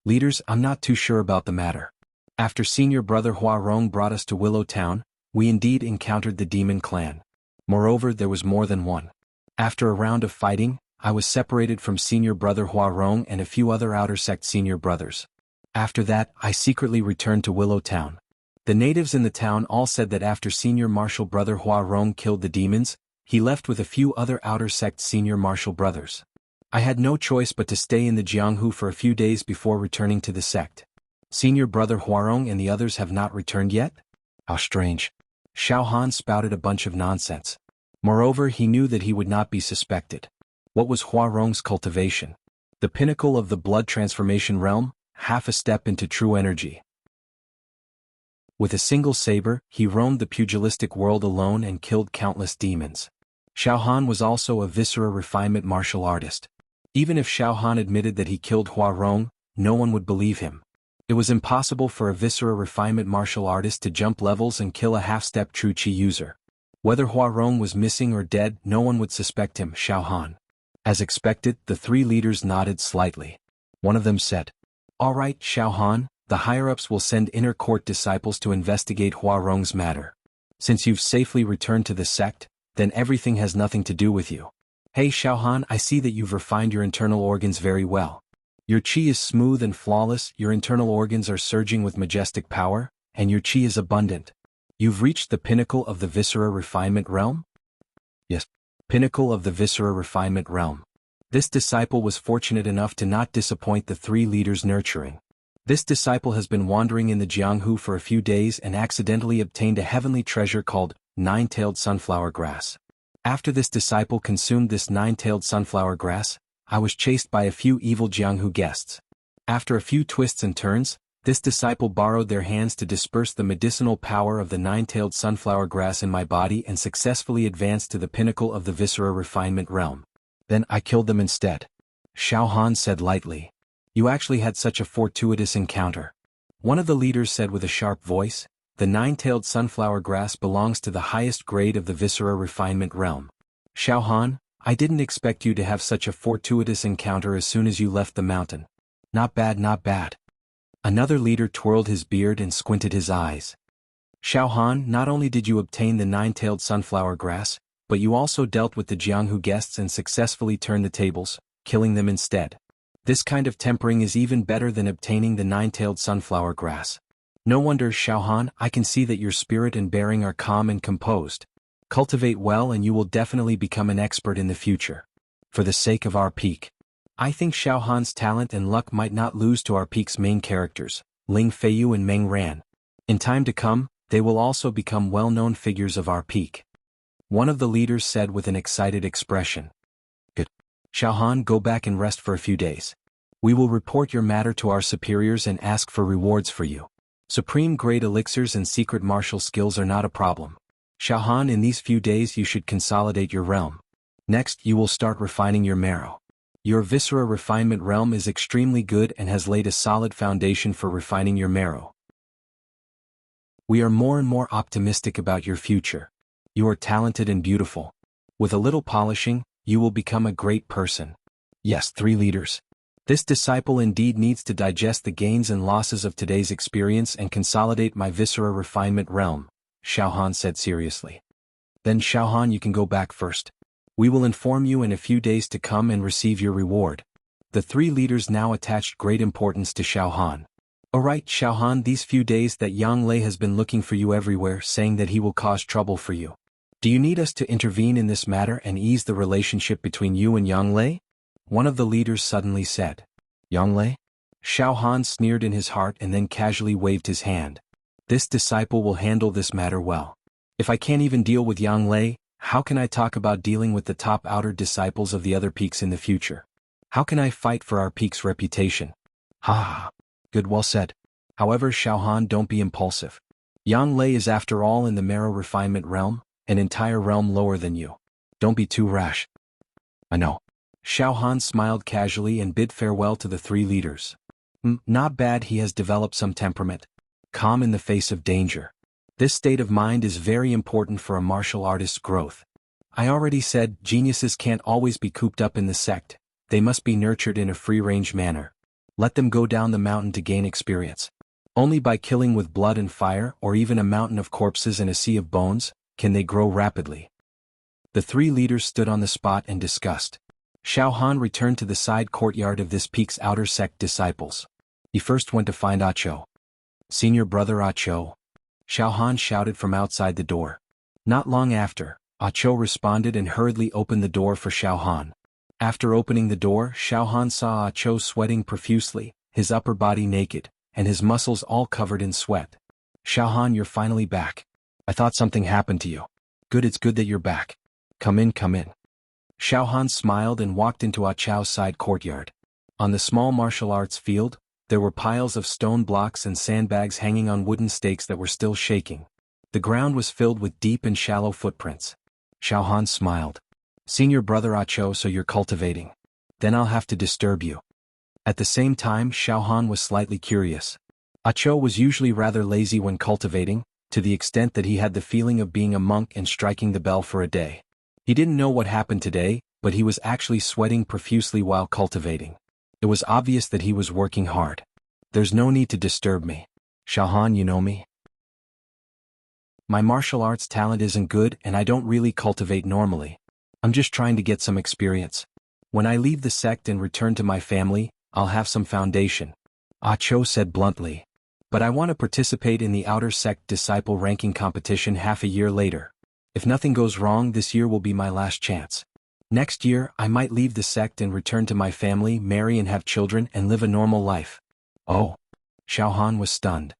Leaders, I'm not too sure about the matter. After senior brother Hua Rong brought us to Willow Town, we indeed encountered the demon clan. Moreover, there was more than one. After a round of fighting, I was separated from senior brother Hua Rong and a few other outer sect senior brothers. After that, I secretly returned to Willow Town. The natives in the town all said that after senior martial brother Hua Rong killed the demons, he left with a few other outer sect senior martial brothers. I had no choice but to stay in the Jianghu for a few days before returning to the sect. Senior brother Huarong and the others have not returned yet? How strange. Xiao Han spouted a bunch of nonsense. Moreover, he knew that he would not be suspected. What was Huarong's cultivation? The pinnacle of the blood transformation realm, half a step into true energy. With a single saber, he roamed the pugilistic world alone and killed countless demons. Xiao Han was also a viscera refinement martial artist. Even if Xiao Han admitted that he killed Huarong, no one would believe him. It was impossible for a Viscera refinement martial artist to jump levels and kill a half-step true Qi user. Whether Huarong was missing or dead, no one would suspect him, Xiao Han. As expected, the three leaders nodded slightly. One of them said, "All right, Xiao Han, the higher-ups will send inner court disciples to investigate Huarong's matter. Since you've safely returned to the sect, then everything has nothing to do with you. Hey Xiao Han, I see that you've refined your internal organs very well. Your Qi is smooth and flawless, your internal organs are surging with majestic power, and your Qi is abundant. You've reached the pinnacle of the Viscera refinement realm?" "Yes, pinnacle of the Viscera refinement realm." This disciple was fortunate enough to not disappoint the three leaders' nurturing. This disciple has been wandering in the Jianghu for a few days and accidentally obtained a heavenly treasure called nine-tailed sunflower grass. After this disciple consumed this nine-tailed sunflower grass, I was chased by a few evil Jianghu guests. After a few twists and turns, this disciple borrowed their hands to disperse the medicinal power of the nine-tailed sunflower grass in my body and successfully advanced to the pinnacle of the Viscera refinement realm. Then I killed them instead. Xiao Han said lightly. "You actually had such a fortuitous encounter." One of the leaders said with a sharp voice, "The nine-tailed sunflower grass belongs to the highest grade of the Viscera refinement realm. Xiao Han, I didn't expect you to have such a fortuitous encounter as soon as you left the mountain. Not bad, not bad." Another leader twirled his beard and squinted his eyes. "Xiao Han, not only did you obtain the nine-tailed sunflower grass, but you also dealt with the Jianghu guests and successfully turned the tables, killing them instead. This kind of tempering is even better than obtaining the nine-tailed sunflower grass. No wonder, Xiao Han, I can see that your spirit and bearing are calm and composed. Cultivate well and you will definitely become an expert in the future. For the sake of our peak. I think Xiao Han's talent and luck might not lose to our peak's main characters, Ling Feiyu and Meng Ran. In time to come, they will also become well-known figures of our peak." One of the leaders said with an excited expression. "Good. Xiao Han, go back and rest for a few days. We will report your matter to our superiors and ask for rewards for you. Supreme-grade elixirs and secret martial skills are not a problem. Xiao Han, in these few days you should consolidate your realm. Next, you will start refining your marrow. Your Viscera refinement realm is extremely good and has laid a solid foundation for refining your marrow. We are more and more optimistic about your future. You are talented and beautiful. With a little polishing, you will become a great person." Yes, three leaders. This disciple indeed needs to digest the gains and losses of today's experience and consolidate my Viscera refinement realm, Xiao Han said seriously. "Then Xiao Han, you can go back first. We will inform you in a few days to come and receive your reward." The three leaders now attached great importance to Xiao Han. "Alright, Xiao Han, these few days that Yang Lei has been looking for you everywhere, saying that he will cause trouble for you. Do you need us to intervene in this matter and ease the relationship between you and Yang Lei?" One of the leaders suddenly said. "Yang Lei?" Xiao Han sneered in his heart and then casually waved his hand. "This disciple will handle this matter well. If I can't even deal with Yang Lei, how can I talk about dealing with the top outer disciples of the other peaks in the future? How can I fight for our peak's reputation?" "Ha! Good, well said. However, Xiao Han, don't be impulsive. Yang Lei is after all in the marrow refinement realm, an entire realm lower than you. Don't be too rash." "I know." Xiao Han smiled casually and bid farewell to the three leaders. Not bad, he has developed some temperament. Calm in the face of danger. This state of mind is very important for a martial artist's growth. I already said, geniuses can't always be cooped up in the sect, they must be nurtured in a free-range manner. Let them go down the mountain to gain experience. Only by killing with blood and fire, or even a mountain of corpses and a sea of bones, can they grow rapidly. The three leaders stood on the spot and discussed. Xiao Han returned to the side courtyard of this peak's outer sect disciples. He first went to find Ah Cho. "Senior brother Ah Cho." Xiao Han shouted from outside the door. Not long after, Ah Cho responded and hurriedly opened the door for Xiao Han. After opening the door, Xiao Han saw Ah Cho sweating profusely, his upper body naked, and his muscles all covered in sweat. "Xiao Han, you're finally back. I thought something happened to you. Good, it's good that you're back. Come in, come in." Xiao Han smiled and walked into Ah Cho's side courtyard. On the small martial arts field, there were piles of stone blocks and sandbags hanging on wooden stakes that were still shaking. The ground was filled with deep and shallow footprints. Xiao Han smiled. "Senior brother Ah Cho, so you're cultivating. Then I'll have to disturb you." At the same time, Xiao Han was slightly curious. Cho was usually rather lazy when cultivating, to the extent that he had the feeling of being a monk and striking the bell for a day. He didn't know what happened today, but he was actually sweating profusely while cultivating. It was obvious that he was working hard. There's no need to disturb me. Xiaohan, you know me. My martial arts talent isn't good and I don't really cultivate normally. I'm just trying to get some experience. When I leave the sect and return to my family, I'll have some foundation. Cho said bluntly. But I want to participate in the outer sect disciple ranking competition half a year later. If nothing goes wrong, this year will be my last chance. Next year, I might leave the sect and return to my family, marry and have children and live a normal life. Oh. Xiaohan was stunned.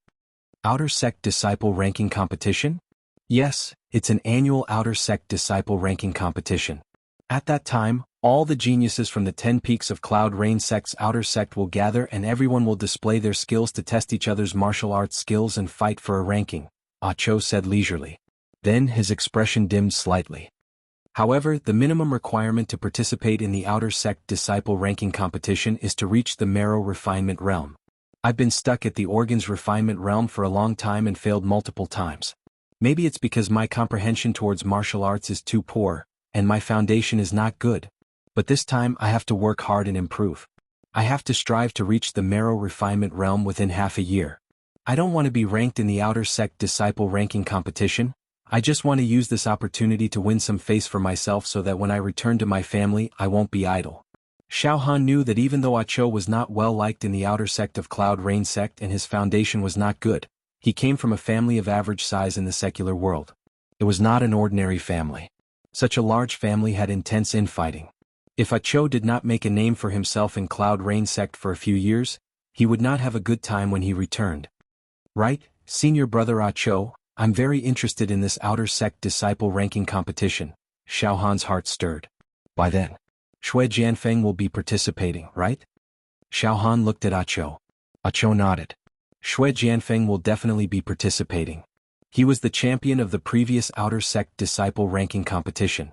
Outer sect disciple ranking competition? Yes, it's an annual outer sect disciple ranking competition. At that time, all the geniuses from the 10 peaks of Cloud Rain sect's outer sect will gather and everyone will display their skills to test each other's martial arts skills and fight for a ranking, Cho said leisurely. Then his expression dimmed slightly. However, the minimum requirement to participate in the outer sect disciple ranking competition is to reach the marrow refinement realm. I've been stuck at the organs refinement realm for a long time and failed multiple times. Maybe it's because my comprehension towards martial arts is too poor, and my foundation is not good. But this time I have to work hard and improve. I have to strive to reach the marrow refinement realm within half a year. I don't want to be ranked in the outer sect disciple ranking competition. I just want to use this opportunity to win some face for myself so that when I return to my family I won't be idle. Xiaohan knew that even though Cho was not well liked in the outer sect of Cloud Rain sect and his foundation was not good, he came from a family of average size in the secular world. It was not an ordinary family. Such a large family had intense infighting. If Cho did not make a name for himself in Cloud Rain sect for a few years, he would not have a good time when he returned. Right, senior brother Cho, I'm very interested in this outer sect disciple ranking competition. Xiaohan's heart stirred. By then, Shui Jianfeng will be participating, right? Xiaohan looked at Cho. Cho nodded. Shui Jianfeng will definitely be participating. He was the champion of the previous outer sect disciple ranking competition.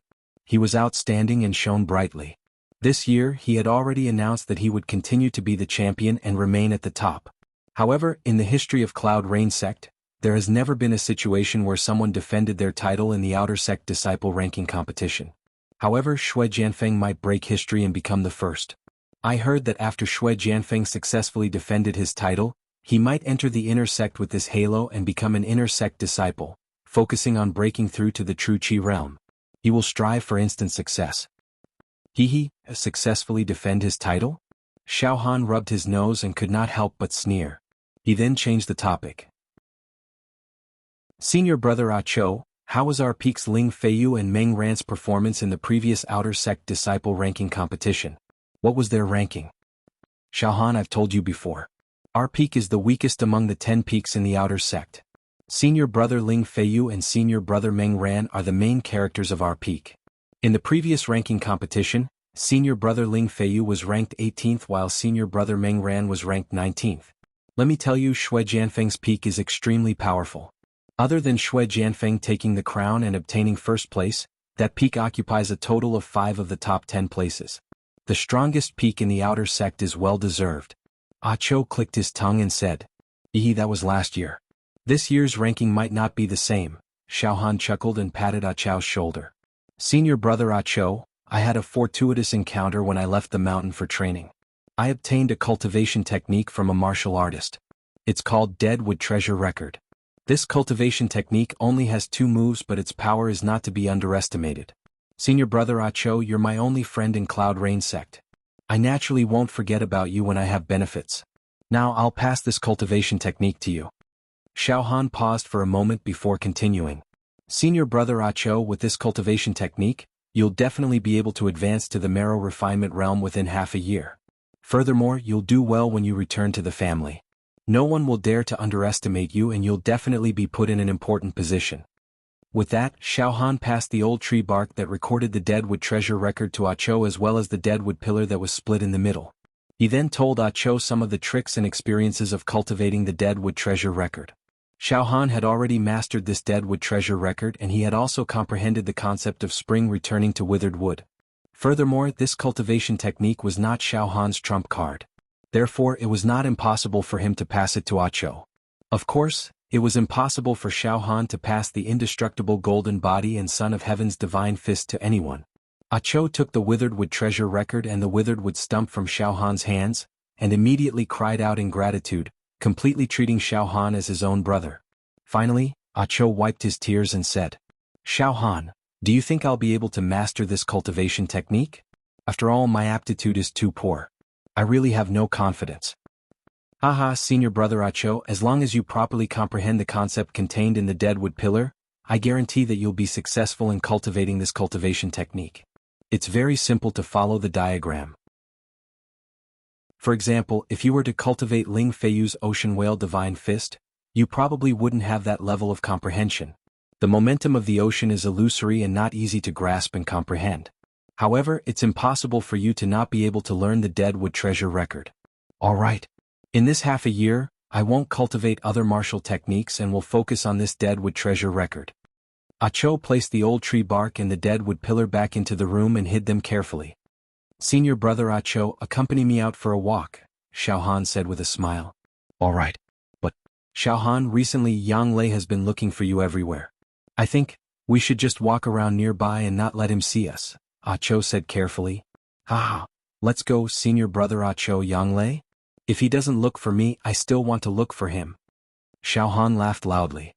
He was outstanding and shone brightly. This year he had already announced that he would continue to be the champion and remain at the top. However, in the history of Cloud Rain sect, there has never been a situation where someone defended their title in the outer sect disciple ranking competition. However, Shui Jianfeng might break history and become the first. I heard that after Shui Jianfeng successfully defended his title, he might enter the inner sect with this halo and become an inner sect disciple, focusing on breaking through to the true Qi realm. He will strive for instant success. Successfully defend his title? Xiaohan rubbed his nose and could not help but sneer. He then changed the topic. Senior brother Cho, how was our peaks Ling Feiyu and Meng Ran's performance in the previous outer sect disciple ranking competition? What was their ranking? Xiaohan, I've told you before. Our peak is the weakest among the 10 peaks in the outer sect. Senior brother Ling Feiyu and senior brother Meng Ran are the main characters of our peak. In the previous ranking competition, senior brother Ling Feiyu was ranked 18th while senior brother Meng Ran was ranked 19th. Let me tell you, Shui Jianfeng's peak is extremely powerful. Other than Shui Jianfeng taking the crown and obtaining first place, that peak occupies a total of 5 of the top 10 places. The strongest peak in the outer sect is well deserved. Cho clicked his tongue and said, that was last year. This year's ranking might not be the same. Xiaohan chuckled and patted Cho's shoulder. Senior brother Cho, I had a fortuitous encounter when I left the mountain for training. I obtained a cultivation technique from a martial artist. It's called Deadwood Treasure Record. This cultivation technique only has 2 moves, but its power is not to be underestimated. Senior brother Cho, you're my only friend in Cloud Rain sect. I naturally won't forget about you when I have benefits. Now I'll pass this cultivation technique to you. Xiaohan paused for a moment before continuing. Senior brother Cho, with this cultivation technique, you'll definitely be able to advance to the marrow refinement realm within half a year. Furthermore, you'll do well when you return to the family. No one will dare to underestimate you and you'll definitely be put in an important position. With that, Xiaohan passed the old tree bark that recorded the Deadwood Treasure Record to Cho as well as the Deadwood pillar that was split in the middle. He then told Cho some of the tricks and experiences of cultivating the Deadwood Treasure Record. Xiaohan had already mastered this Deadwood Treasure Record and he had also comprehended the concept of spring returning to withered wood. Furthermore, this cultivation technique was not Xiaohan's trump card. Therefore it was not impossible for him to pass it to Ah Cho. Of course, it was impossible for Xiao Han to pass the indestructible golden body and Son of Heaven's divine fist to anyone. Ah Cho took the withered wood treasure record and the withered wood stump from Xiao Han's hands, and immediately cried out in gratitude, completely treating Xiao Han as his own brother. Finally, Ah Cho wiped his tears and said, "Xiao Han, do you think I'll be able to master this cultivation technique? After all, my aptitude is too poor. I really have no confidence." "Haha, senior brother Ah Cho, as long as you properly comprehend the concept contained in the deadwood pillar, I guarantee that you'll be successful in cultivating this cultivation technique. It's very simple to follow the diagram. For example, if you were to cultivate Ling Feiyu's ocean whale divine fist, you probably wouldn't have that level of comprehension. The momentum of the ocean is illusory and not easy to grasp and comprehend. However, it's impossible for you to not be able to learn the deadwood treasure record. Alright. In this half a year, I won't cultivate other martial techniques and will focus on this deadwood treasure record." Ah Cho placed the old tree bark and the deadwood pillar back into the room and hid them carefully. "Senior brother Ah Cho, accompany me out for a walk," Xiao Han said with a smile. "Alright. But, Xiao Han, recently Yang Lei has been looking for you everywhere. I think we should just walk around nearby and not let him see us," Ah Cho said carefully. "Haha, let's go, senior brother Ah Cho. Yang Lei? If he doesn't look for me, I still want to look for him." Xiao Han laughed loudly.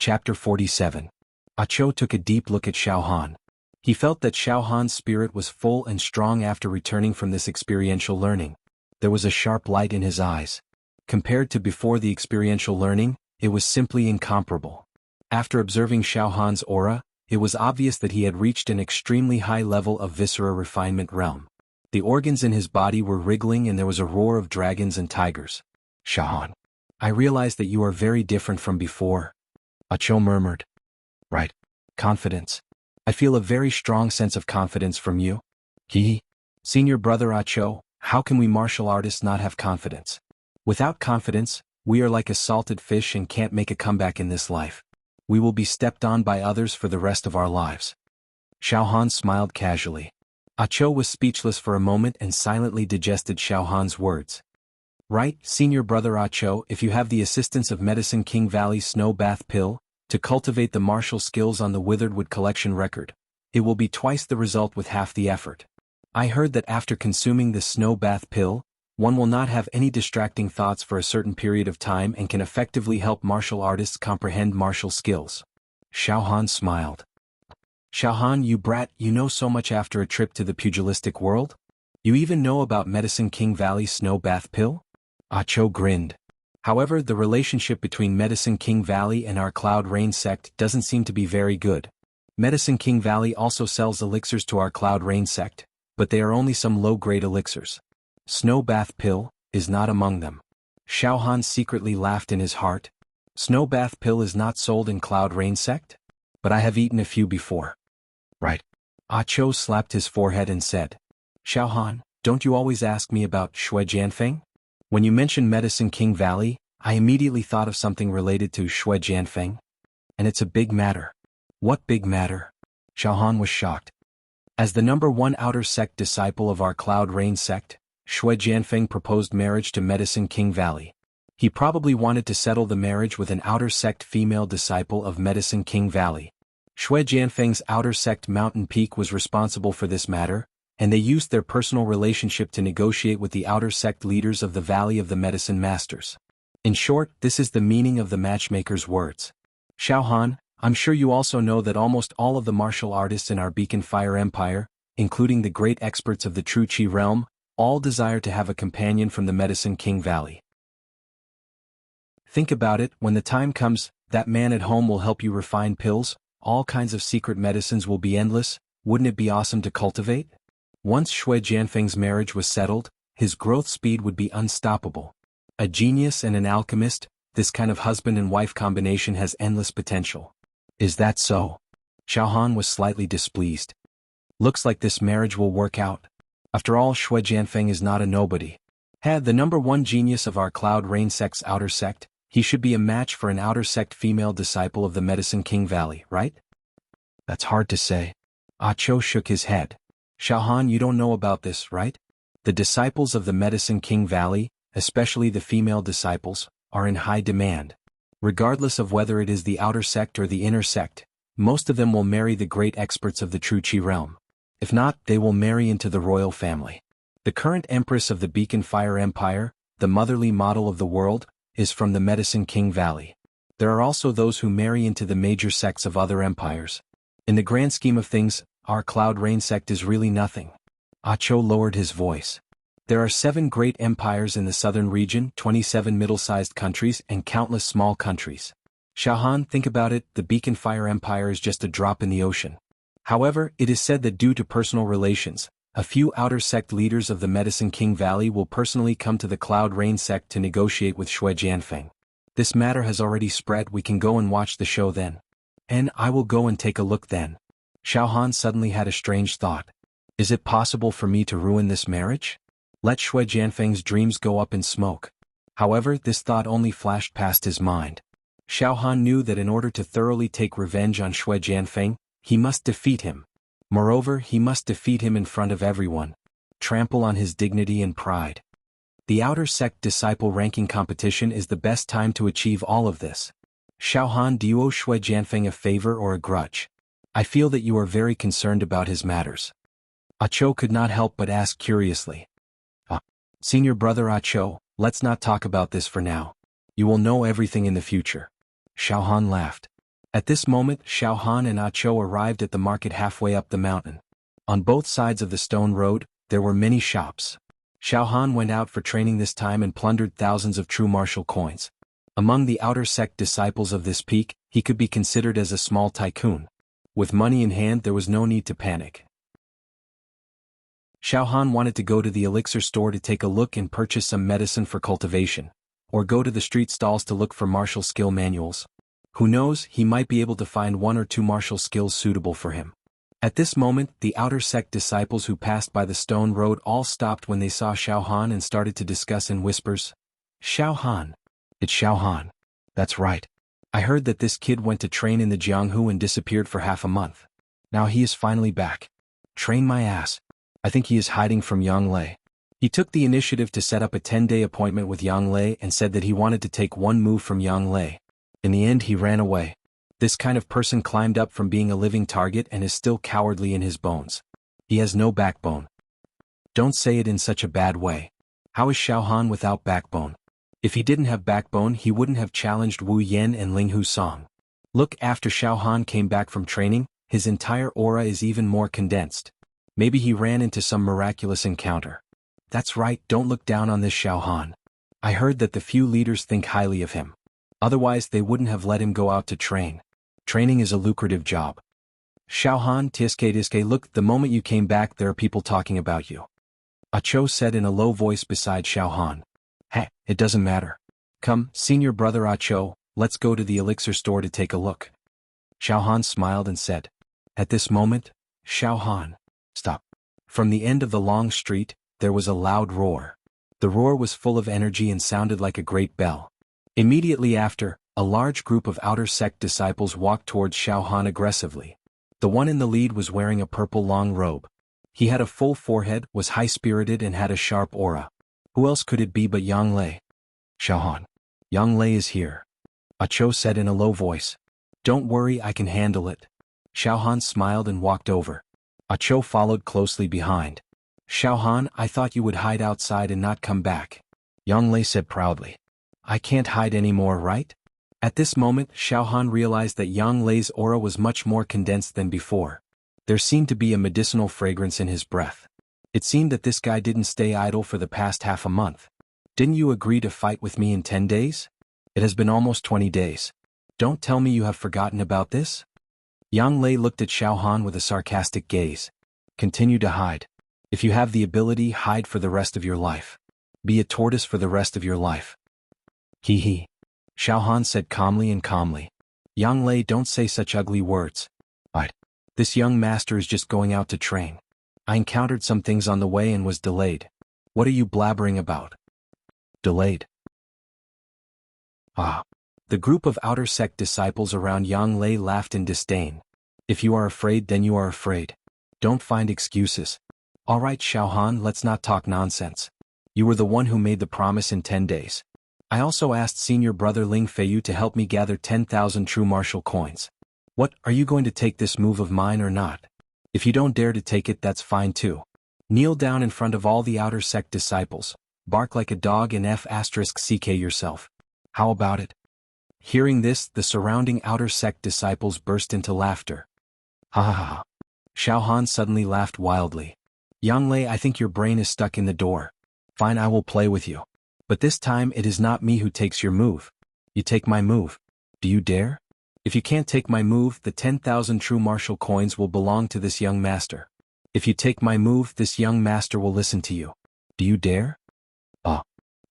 Chapter 47. Ah Cho took a deep look at Xiao Han. He felt that Xiao Han's spirit was full and strong after returning from this experiential learning. There was a sharp light in his eyes. Compared to before the experiential learning, it was simply incomparable. After observing Xiao Han's aura, it was obvious that he had reached an extremely high level of viscera refinement realm. The organs in his body were wriggling and there was a roar of dragons and tigers. "Xiao Han, I realize that you are very different from before," Ah Cho murmured. "Right. Confidence. I feel a very strong sense of confidence from you." Senior brother Ah Cho, how can we martial artists not have confidence? Without confidence, we are like a salted fish and can't make a comeback in this life. We will be stepped on by others for the rest of our lives." Xiao Han smiled casually. Ah Cho was speechless for a moment and silently digested Xiao Han's words. "Right, senior brother Ah Cho, if you have the assistance of Medicine King Valley Snow Bath Pill, to cultivate the martial skills on the Withered Wood Collection record, it will be twice the result with half the effort. I heard that after consuming the Snow Bath Pill, one will not have any distracting thoughts for a certain period of time and can effectively help martial artists comprehend martial skills." Xiao Han smiled. "Xiao Han, you brat, you know so much after a trip to the pugilistic world? You even know about Medicine King Valley Snow Bath Pill?" Ah Cho grinned. However, the relationship between Medicine King Valley and our Cloud Rain sect doesn't seem to be very good. Medicine King Valley also sells elixirs to our Cloud Rain sect, but they are only some low-grade elixirs. Snow Bath Pill is not among them. Xiao Han secretly laughed in his heart. Snow Bath Pill is not sold in Cloud Rain sect? But I have eaten a few before. Right. Ah Cho slapped his forehead and said, "Xiao Han, don't you always ask me about Shui Jianfeng? When you mentioned Medicine King Valley, I immediately thought of something related to Shui Jianfeng. And it's a big matter." "What big matter?" Xiao Han was shocked. As the #1 outer sect disciple of our Cloud Rain sect, Shui Jianfeng proposed marriage to Medicine King Valley. He probably wanted to settle the marriage with an outer sect female disciple of Medicine King Valley. Shui Jianfeng's outer sect Mountain Peak was responsible for this matter, and they used their personal relationship to negotiate with the outer sect leaders of the Valley of the Medicine Masters. In short, this is the meaning of the matchmaker's words. Xiao Han, I'm sure you also know that almost all of the martial artists in our Beacon Fire Empire, including the great experts of the True Qi realm, all desire to have a companion from the Medicine King Valley. Think about it, when the time comes, that man at home will help you refine pills, all kinds of secret medicines will be endless. Wouldn't it be awesome to cultivate? Once Shui Jianfeng's marriage was settled, his growth speed would be unstoppable. A genius and an alchemist, this kind of husband and wife combination has endless potential. Is that so? Xiao Han was slightly displeased. Looks like this marriage will work out. After all, Shui Jianfeng is not a nobody. Had the #1 genius of our Cloud Rain sect's outer sect, he should be a match for an outer sect female disciple of the Medicine King Valley, right? That's hard to say. Ah Cho shook his head. Xiaohan, you don't know about this, right? The disciples of the Medicine King Valley, especially the female disciples, are in high demand. Regardless of whether it is the outer sect or the inner sect, most of them will marry the great experts of the true Qi realm. If not, they will marry into the royal family. The current empress of the Beacon Fire Empire, the motherly model of the world, is from the Medicine King Valley. There are also those who marry into the major sects of other empires. In the grand scheme of things, our Cloud Rain sect is really nothing. Ah Cho lowered his voice. There are 7 great empires in the southern region, 27 middle-sized countries, and countless small countries. Xiaohan, think about it, the Beacon Fire Empire is just a drop in the ocean. However, it is said that due to personal relations, a few outer sect leaders of the Medicine King Valley will personally come to the Cloud Rain sect to negotiate with Shui Jianfeng. This matter has already spread, we can go and watch the show then. And I will go and take a look then. Xiaohan suddenly had a strange thought. Is it possible for me to ruin this marriage? Let Shui Jianfeng's dreams go up in smoke. However, this thought only flashed past his mind. Xiaohan knew that in order to thoroughly take revenge on Shui Jianfeng, he must defeat him. Moreover, he must defeat him in front of everyone. Trample on his dignity and pride. The outer sect disciple ranking competition is the best time to achieve all of this. Xiaohan, do you owe Shui Jianfeng a favor or a grudge? I feel that you are very concerned about his matters. Ah Cho could not help but ask curiously. Senior brother Ah Cho, let's not talk about this for now. You will know everything in the future. Xiaohan laughed. At this moment, Xiaohan and Ah Cho arrived at the market halfway up the mountain. On both sides of the stone road, there were many shops. Xiaohan went out for training this time and plundered thousands of true martial coins. Among the outer sect disciples of this peak, he could be considered as a small tycoon. With money in hand, there was no need to panic. Xiaohan wanted to go to the elixir store to take a look and purchase some medicine for cultivation, or go to the street stalls to look for martial skill manuals. Who knows, he might be able to find 1 or 2 martial skills suitable for him. At this moment, the outer sect disciples who passed by the stone road all stopped when they saw Xiaohan and started to discuss in whispers. Xiaohan. It's Xiaohan. That's right. I heard that this kid went to train in the Jianghu and disappeared for half a month. Now he is finally back. Train my ass. I think he is hiding from Yang Lei. He took the initiative to set up a 10-day appointment with Yang Lei and said that he wanted to take one move from Yang Lei. In the end, he ran away. This kind of person climbed up from being a living target and is still cowardly in his bones. He has no backbone. Don't say it in such a bad way. How is Xiaohan without backbone? If he didn't have backbone, he wouldn't have challenged Wu Yan and Ling Hu Song. Look, after Xiaohan came back from training, his entire aura is even more condensed. Maybe he ran into some miraculous encounter. That's right, don't look down on this Xiaohan. I heard that the few leaders think highly of him. Otherwise they wouldn't have let him go out to train. Training is a lucrative job. Xiaohan, tiske, look, the moment you came back there are people talking about you. Ah Cho said in a low voice beside Xiaohan. Hey, it doesn't matter. Come, senior brother Ah Cho, let's go to the elixir store to take a look. Xiaohan smiled and said. At this moment, Xiaohan. Stop. From the end of the long street, there was a loud roar. The roar was full of energy and sounded like a great bell. Immediately after, a large group of outer sect disciples walked towards Xiaohan aggressively. The one in the lead was wearing a purple long robe. He had a full forehead, was high-spirited and had a sharp aura. Who else could it be but Yang Lei? Xiaohan. Yang Lei is here. Ah Cho said in a low voice. Don't worry, I can handle it. Xiaohan smiled and walked over. Ah Cho followed closely behind. Xiaohan, I thought you would hide outside and not come back. Yang Lei said proudly. I can't hide anymore, right? At this moment, Xiaohan realized that Yang Lei's aura was much more condensed than before. There seemed to be a medicinal fragrance in his breath. It seemed that this guy didn't stay idle for the past half a month. Didn't you agree to fight with me in 10 days? It has been almost 20 days. Don't tell me you have forgotten about this? Yang Lei looked at Xiaohan with a sarcastic gaze. Continue to hide. If you have the ability, hide for the rest of your life. Be a tortoise for the rest of your life. Hee hee. Xiaohan said calmly. Yang Lei, don't say such ugly words. But this young master is just going out to train. I encountered some things on the way and was delayed. What are you blabbering about? Delayed. Ah. The group of outer sect disciples around Yang Lei laughed in disdain. If you are afraid, then you are afraid. Don't find excuses. Alright Xiaohan, let's not talk nonsense. You were the one who made the promise in 10 days. I also asked senior brother Ling Feiyu to help me gather 10,000 true martial coins. What, are you going to take this move of mine or not? If you don't dare to take it, that's fine too. Kneel down in front of all the outer sect disciples, bark like a dog and f*ck yourself. How about it? Hearing this, the surrounding outer sect disciples burst into laughter. Ha ha ha. Xiaohan suddenly laughed wildly. Yang Lei, I think your brain is stuck in the door. Fine, I will play with you. But this time it is not me who takes your move. You take my move. Do you dare? If you can't take my move, the 10,000 true martial coins will belong to this young master. If you take my move, this young master will listen to you. Do you dare? Ah.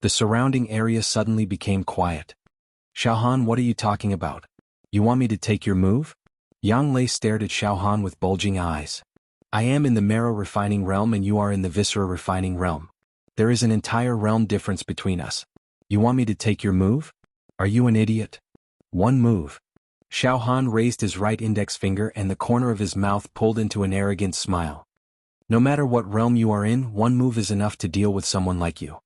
The surrounding area suddenly became quiet. Xiaohan, what are you talking about? You want me to take your move? Yang Lei stared at Xiaohan with bulging eyes. I am in the marrow refining realm and you are in the viscera refining realm. There is an entire realm difference between us. You want me to take your move? Are you an idiot? One move. Xiaohan raised his right index finger and the corner of his mouth pulled into an arrogant smile. No matter what realm you are in, one move is enough to deal with someone like you.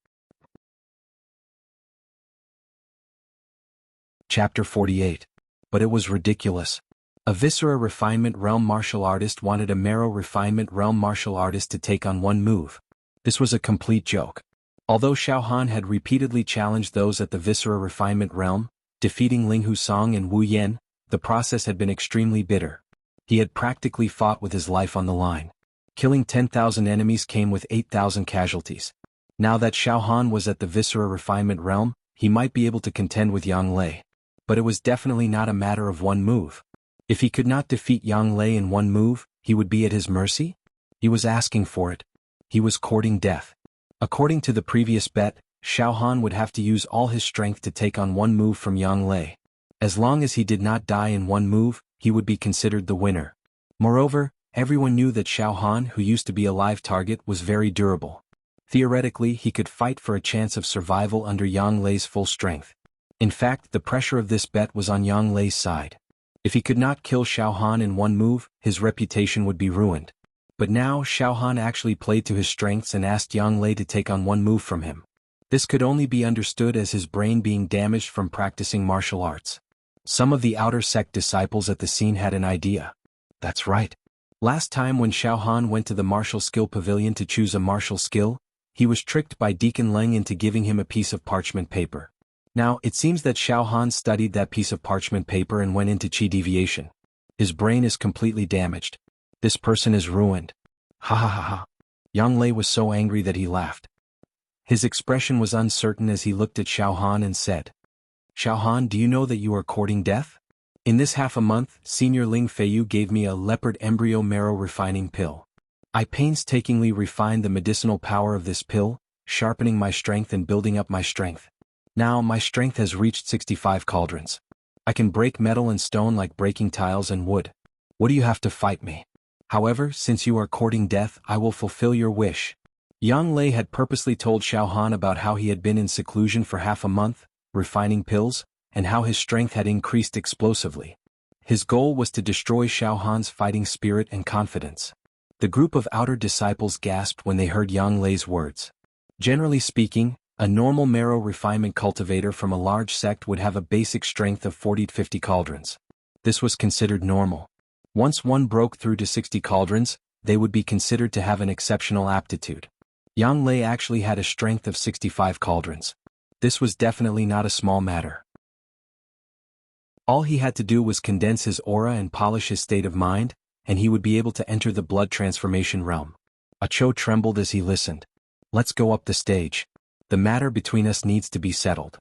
Chapter 48. But it was ridiculous. A viscera refinement realm martial artist wanted a marrow refinement realm martial artist to take on one move. This was a complete joke. Although Xiaohan had repeatedly challenged those at the viscera refinement realm, defeating Ling Husong and Wu Yan, the process had been extremely bitter. He had practically fought with his life on the line. Killing 10,000 enemies came with 8,000 casualties. Now that Xiaohan was at the viscera refinement realm, he might be able to contend with Yang Lei. But it was definitely not a matter of one move. If he could not defeat Yang Lei in one move, he would be at his mercy? He was asking for it. He was courting death. According to the previous bet, Xiaohan would have to use all his strength to take on one move from Yang Lei. As long as he did not die in one move, he would be considered the winner. Moreover, everyone knew that Xiaohan, who used to be a live target, was very durable. Theoretically, he could fight for a chance of survival under Yang Lei's full strength. In fact, the pressure of this bet was on Yang Lei's side. If he could not kill Xiaohan in one move, his reputation would be ruined. But now Xiaohan actually played to his strengths and asked Yang Lei to take on one move from him. This could only be understood as his brain being damaged from practicing martial arts. Some of the outer sect disciples at the scene had an idea. That's right. Last time when Xiaohan went to the martial skill pavilion to choose a martial skill, he was tricked by Deacon Leng into giving him a piece of parchment paper. Now, it seems that Xiaohan studied that piece of parchment paper and went into qi deviation. His brain is completely damaged. This person is ruined. Ha ha ha ha. Yang Lei was so angry that he laughed. His expression was uncertain as he looked at Xiaohan and said, Xiaohan, do you know that you are courting death? In this half a month, Senior Ling Feiyu gave me a leopard embryo marrow refining pill. I painstakingly refined the medicinal power of this pill, sharpening my strength and building up my strength. Now my strength has reached 65 cauldrons. I can break metal and stone like breaking tiles and wood. What do you have to fight me? However, since you are courting death, I will fulfill your wish. Yang Lei had purposely told Xiaohan about how he had been in seclusion for half a month, refining pills, and how his strength had increased explosively. His goal was to destroy Xiaohan's fighting spirit and confidence. The group of outer disciples gasped when they heard Yang Lei's words. Generally speaking, a normal marrow refinement cultivator from a large sect would have a basic strength of 40 to 50 cauldrons. This was considered normal. Once one broke through to 60 cauldrons, they would be considered to have an exceptional aptitude. Yang Lei actually had a strength of 65 cauldrons. This was definitely not a small matter. All he had to do was condense his aura and polish his state of mind, and he would be able to enter the blood transformation realm. Acho trembled as he listened. Let's go up the stage. The matter between us needs to be settled.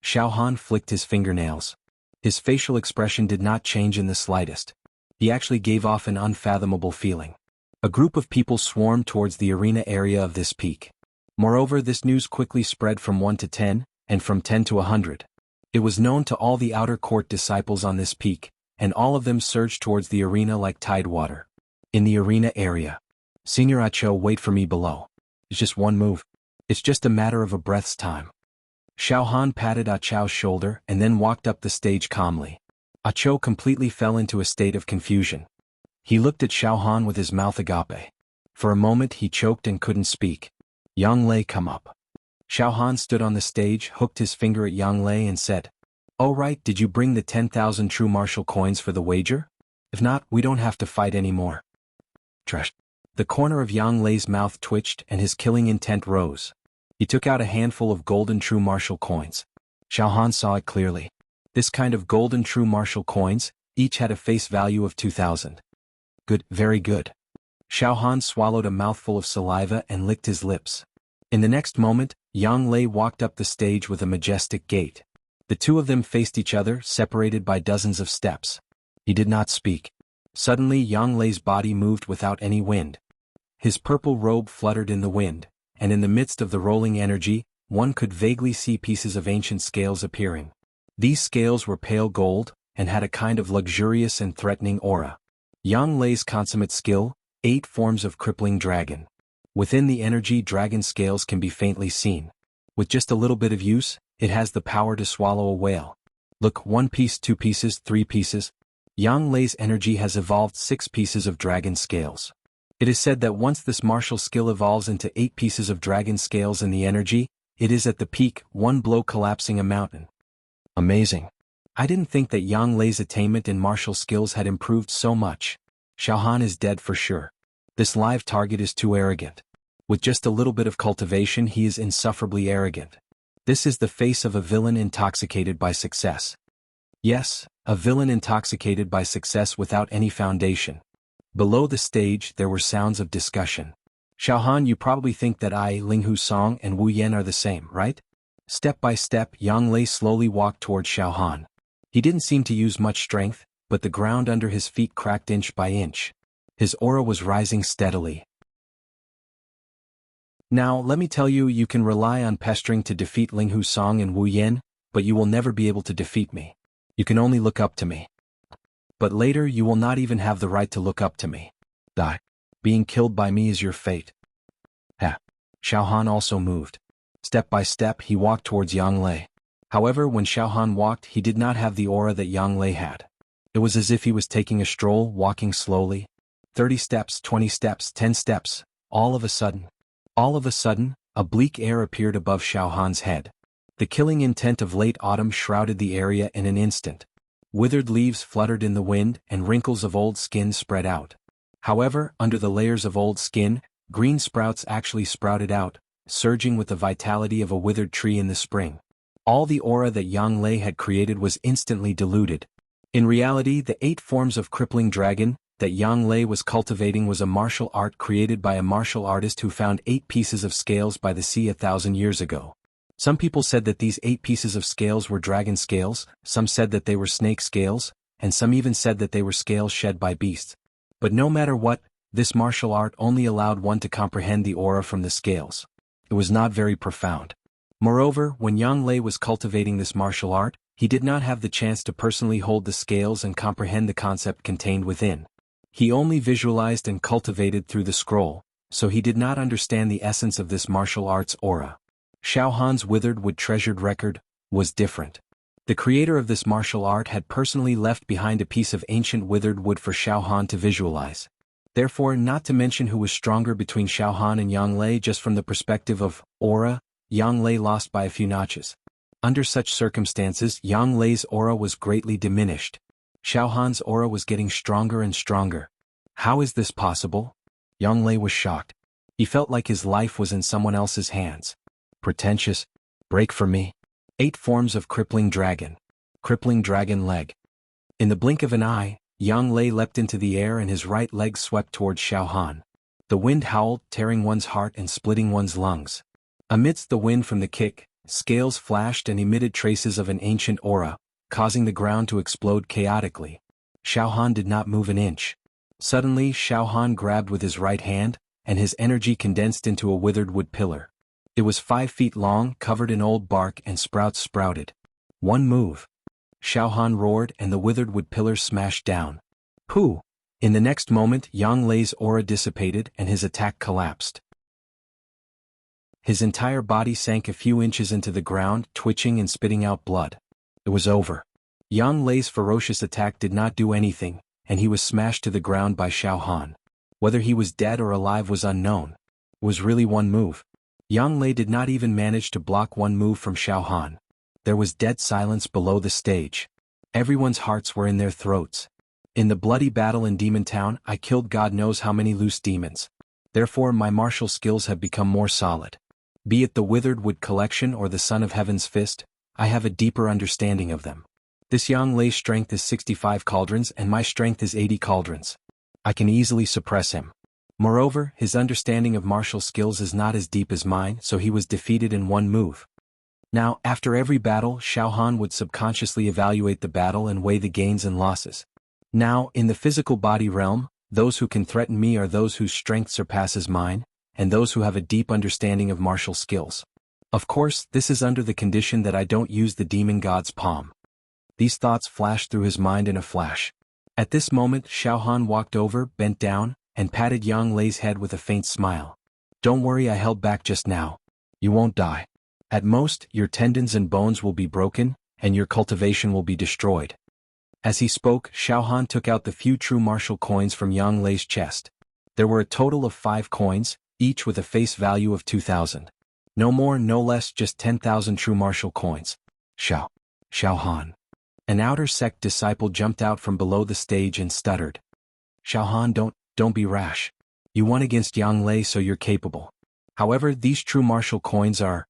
Xiaohan flicked his fingernails. His facial expression did not change in the slightest. He actually gave off an unfathomable feeling. A group of people swarmed towards the arena area of this peak. Moreover, this news quickly spread from 1 to 10, and from 10 to 100. It was known to all the outer court disciples on this peak, and all of them surged towards the arena like tidewater. In the arena area. Senior Acho, wait for me below. It's just one move. It's just a matter of a breath's time. Xiaohan patted Acho's shoulder and then walked up the stage calmly. Acho completely fell into a state of confusion. He looked at Xiaohan with his mouth agape. For a moment he choked and couldn't speak. Yang Lei, come up. Xiao Han stood on the stage, hooked his finger at Yang Lei and said, "Oh right, did you bring the 10,000 true martial coins for the wager? If not, we don't have to fight anymore." Trash. The corner of Yang Lei's mouth twitched and his killing intent rose. He took out a handful of golden true martial coins. Xiao Han saw it clearly. This kind of golden true martial coins, each had a face value of 2,000. Good, very good. Xiao Han swallowed a mouthful of saliva and licked his lips. In the next moment, Yang Lei walked up the stage with a majestic gait. The two of them faced each other, separated by dozens of steps. He did not speak. Suddenly Yang Lei's body moved without any wind. His purple robe fluttered in the wind, and in the midst of the rolling energy, one could vaguely see pieces of ancient scales appearing. These scales were pale gold, and had a kind of luxurious and threatening aura. Yang Lei's consummate skill, 8 forms of crippling dragon. Within the energy, dragon scales can be faintly seen. With just a little bit of use, it has the power to swallow a whale. Look, 1 piece, 2 pieces, 3 pieces. Yang Lei's energy has evolved 6 pieces of dragon scales. It is said that once this martial skill evolves into 8 pieces of dragon scales in the energy, it is at the peak, one blow collapsing a mountain. Amazing. I didn't think that Yang Lei's attainment in martial skills had improved so much. Xiao Han is dead for sure. This live target is too arrogant. With just a little bit of cultivation he is insufferably arrogant. This is the face of a villain intoxicated by success. Yes, a villain intoxicated by success without any foundation. Below the stage there were sounds of discussion. Xiao Han, you probably think that I, Linghu Song and Wu Yan are the same, right? Step by step Yang Lei slowly walked towards Xiao Han. He didn't seem to use much strength, but the ground under his feet cracked inch by inch. His aura was rising steadily. Now, let me tell you, you can rely on pestering to defeat Linghu Song and Wu Yan, but you will never be able to defeat me. You can only look up to me. But later you will not even have the right to look up to me. Die. Being killed by me is your fate. Ha. Xiao Han also moved. Step by step he walked towards Yang Lei. However, when Xiao Han walked he did not have the aura that Yang Lei had. It was as if he was taking a stroll, walking slowly. 30 steps, 20 steps, 10 steps, all of a sudden, a bleak air appeared above Xiao Han's head. The killing intent of late autumn shrouded the area in an instant. Withered leaves fluttered in the wind and wrinkles of old skin spread out. However, under the layers of old skin, green sprouts actually sprouted out, surging with the vitality of a withered tree in the spring. All the aura that Yang Lei had created was instantly diluted. In reality, the 8 forms of crippling dragon that Yang Lei was cultivating was a martial art created by a martial artist who found 8 pieces of scales by the sea 1,000 years ago. Some people said that these 8 pieces of scales were dragon scales, some said that they were snake scales, and some even said that they were scales shed by beasts. But no matter what, this martial art only allowed one to comprehend the aura from the scales. It was not very profound. Moreover, when Yang Lei was cultivating this martial art, he did not have the chance to personally hold the scales and comprehend the concept contained within. He only visualized and cultivated through the scroll, so he did not understand the essence of this martial art's aura. Xiao Han's withered wood treasured record was different. The creator of this martial art had personally left behind a piece of ancient withered wood for Xiao Han to visualize. Therefore, not to mention who was stronger between Xiao Han and Yang Lei just from the perspective of aura, Yang Lei lost by a few notches. Under such circumstances, Yang Lei's aura was greatly diminished. Xiao Han's aura was getting stronger and stronger. How is this possible? Yang Lei was shocked. He felt like his life was in someone else's hands. Pretentious. Break for me. 8 forms of crippling dragon. Crippling dragon leg. In the blink of an eye, Yang Lei leapt into the air and his right leg swept towards Xiao Han. The wind howled, tearing one's heart and splitting one's lungs. Amidst the wind from the kick, scales flashed and emitted traces of an ancient aura, causing the ground to explode chaotically. Xiao Han did not move an inch. Suddenly Xiao Han grabbed with his right hand, and his energy condensed into a withered wood pillar. It was 5 feet long, covered in old bark, and sprouts sprouted. One move. Xiao Han roared and the withered wood pillar smashed down. Pooh! In the next moment Yang Lei's aura dissipated and his attack collapsed. His entire body sank a few inches into the ground, twitching and spitting out blood. It was over. Yang Lei's ferocious attack did not do anything, and he was smashed to the ground by Xiao Han. Whether he was dead or alive was unknown. It was really one move. Yang Lei did not even manage to block one move from Xiao Han. There was dead silence below the stage. Everyone's hearts were in their throats. In the bloody battle in Demon Town, I killed God knows how many loose demons. Therefore my martial skills have become more solid. Be it the Withered Wood Collection or the Son of Heaven's Fist, I have a deeper understanding of them. This Yang Lei's strength is 65 cauldrons and my strength is 80 cauldrons. I can easily suppress him. Moreover, his understanding of martial skills is not as deep as mine, so he was defeated in one move. Now, after every battle, Xiao Han would subconsciously evaluate the battle and weigh the gains and losses. Now, in the physical body realm, those who can threaten me are those whose strength surpasses mine, and those who have a deep understanding of martial skills. Of course, this is under the condition that I don't use the demon god's palm. These thoughts flashed through his mind in a flash. At this moment, Xiao Han walked over, bent down, and patted Yang Lei's head with a faint smile. Don't worry, I held back just now. You won't die. At most, your tendons and bones will be broken, and your cultivation will be destroyed. As he spoke, Xiao Han took out the few true martial coins from Yang Lei's chest. There were a total of 5 coins, each with a face value of 2,000. No more, no less, just 10,000 true martial coins. Xiao Han. An outer sect disciple jumped out from below the stage and stuttered. Xiao Han, don't be rash. You won against Yang Lei, so you're capable. However, these true martial coins are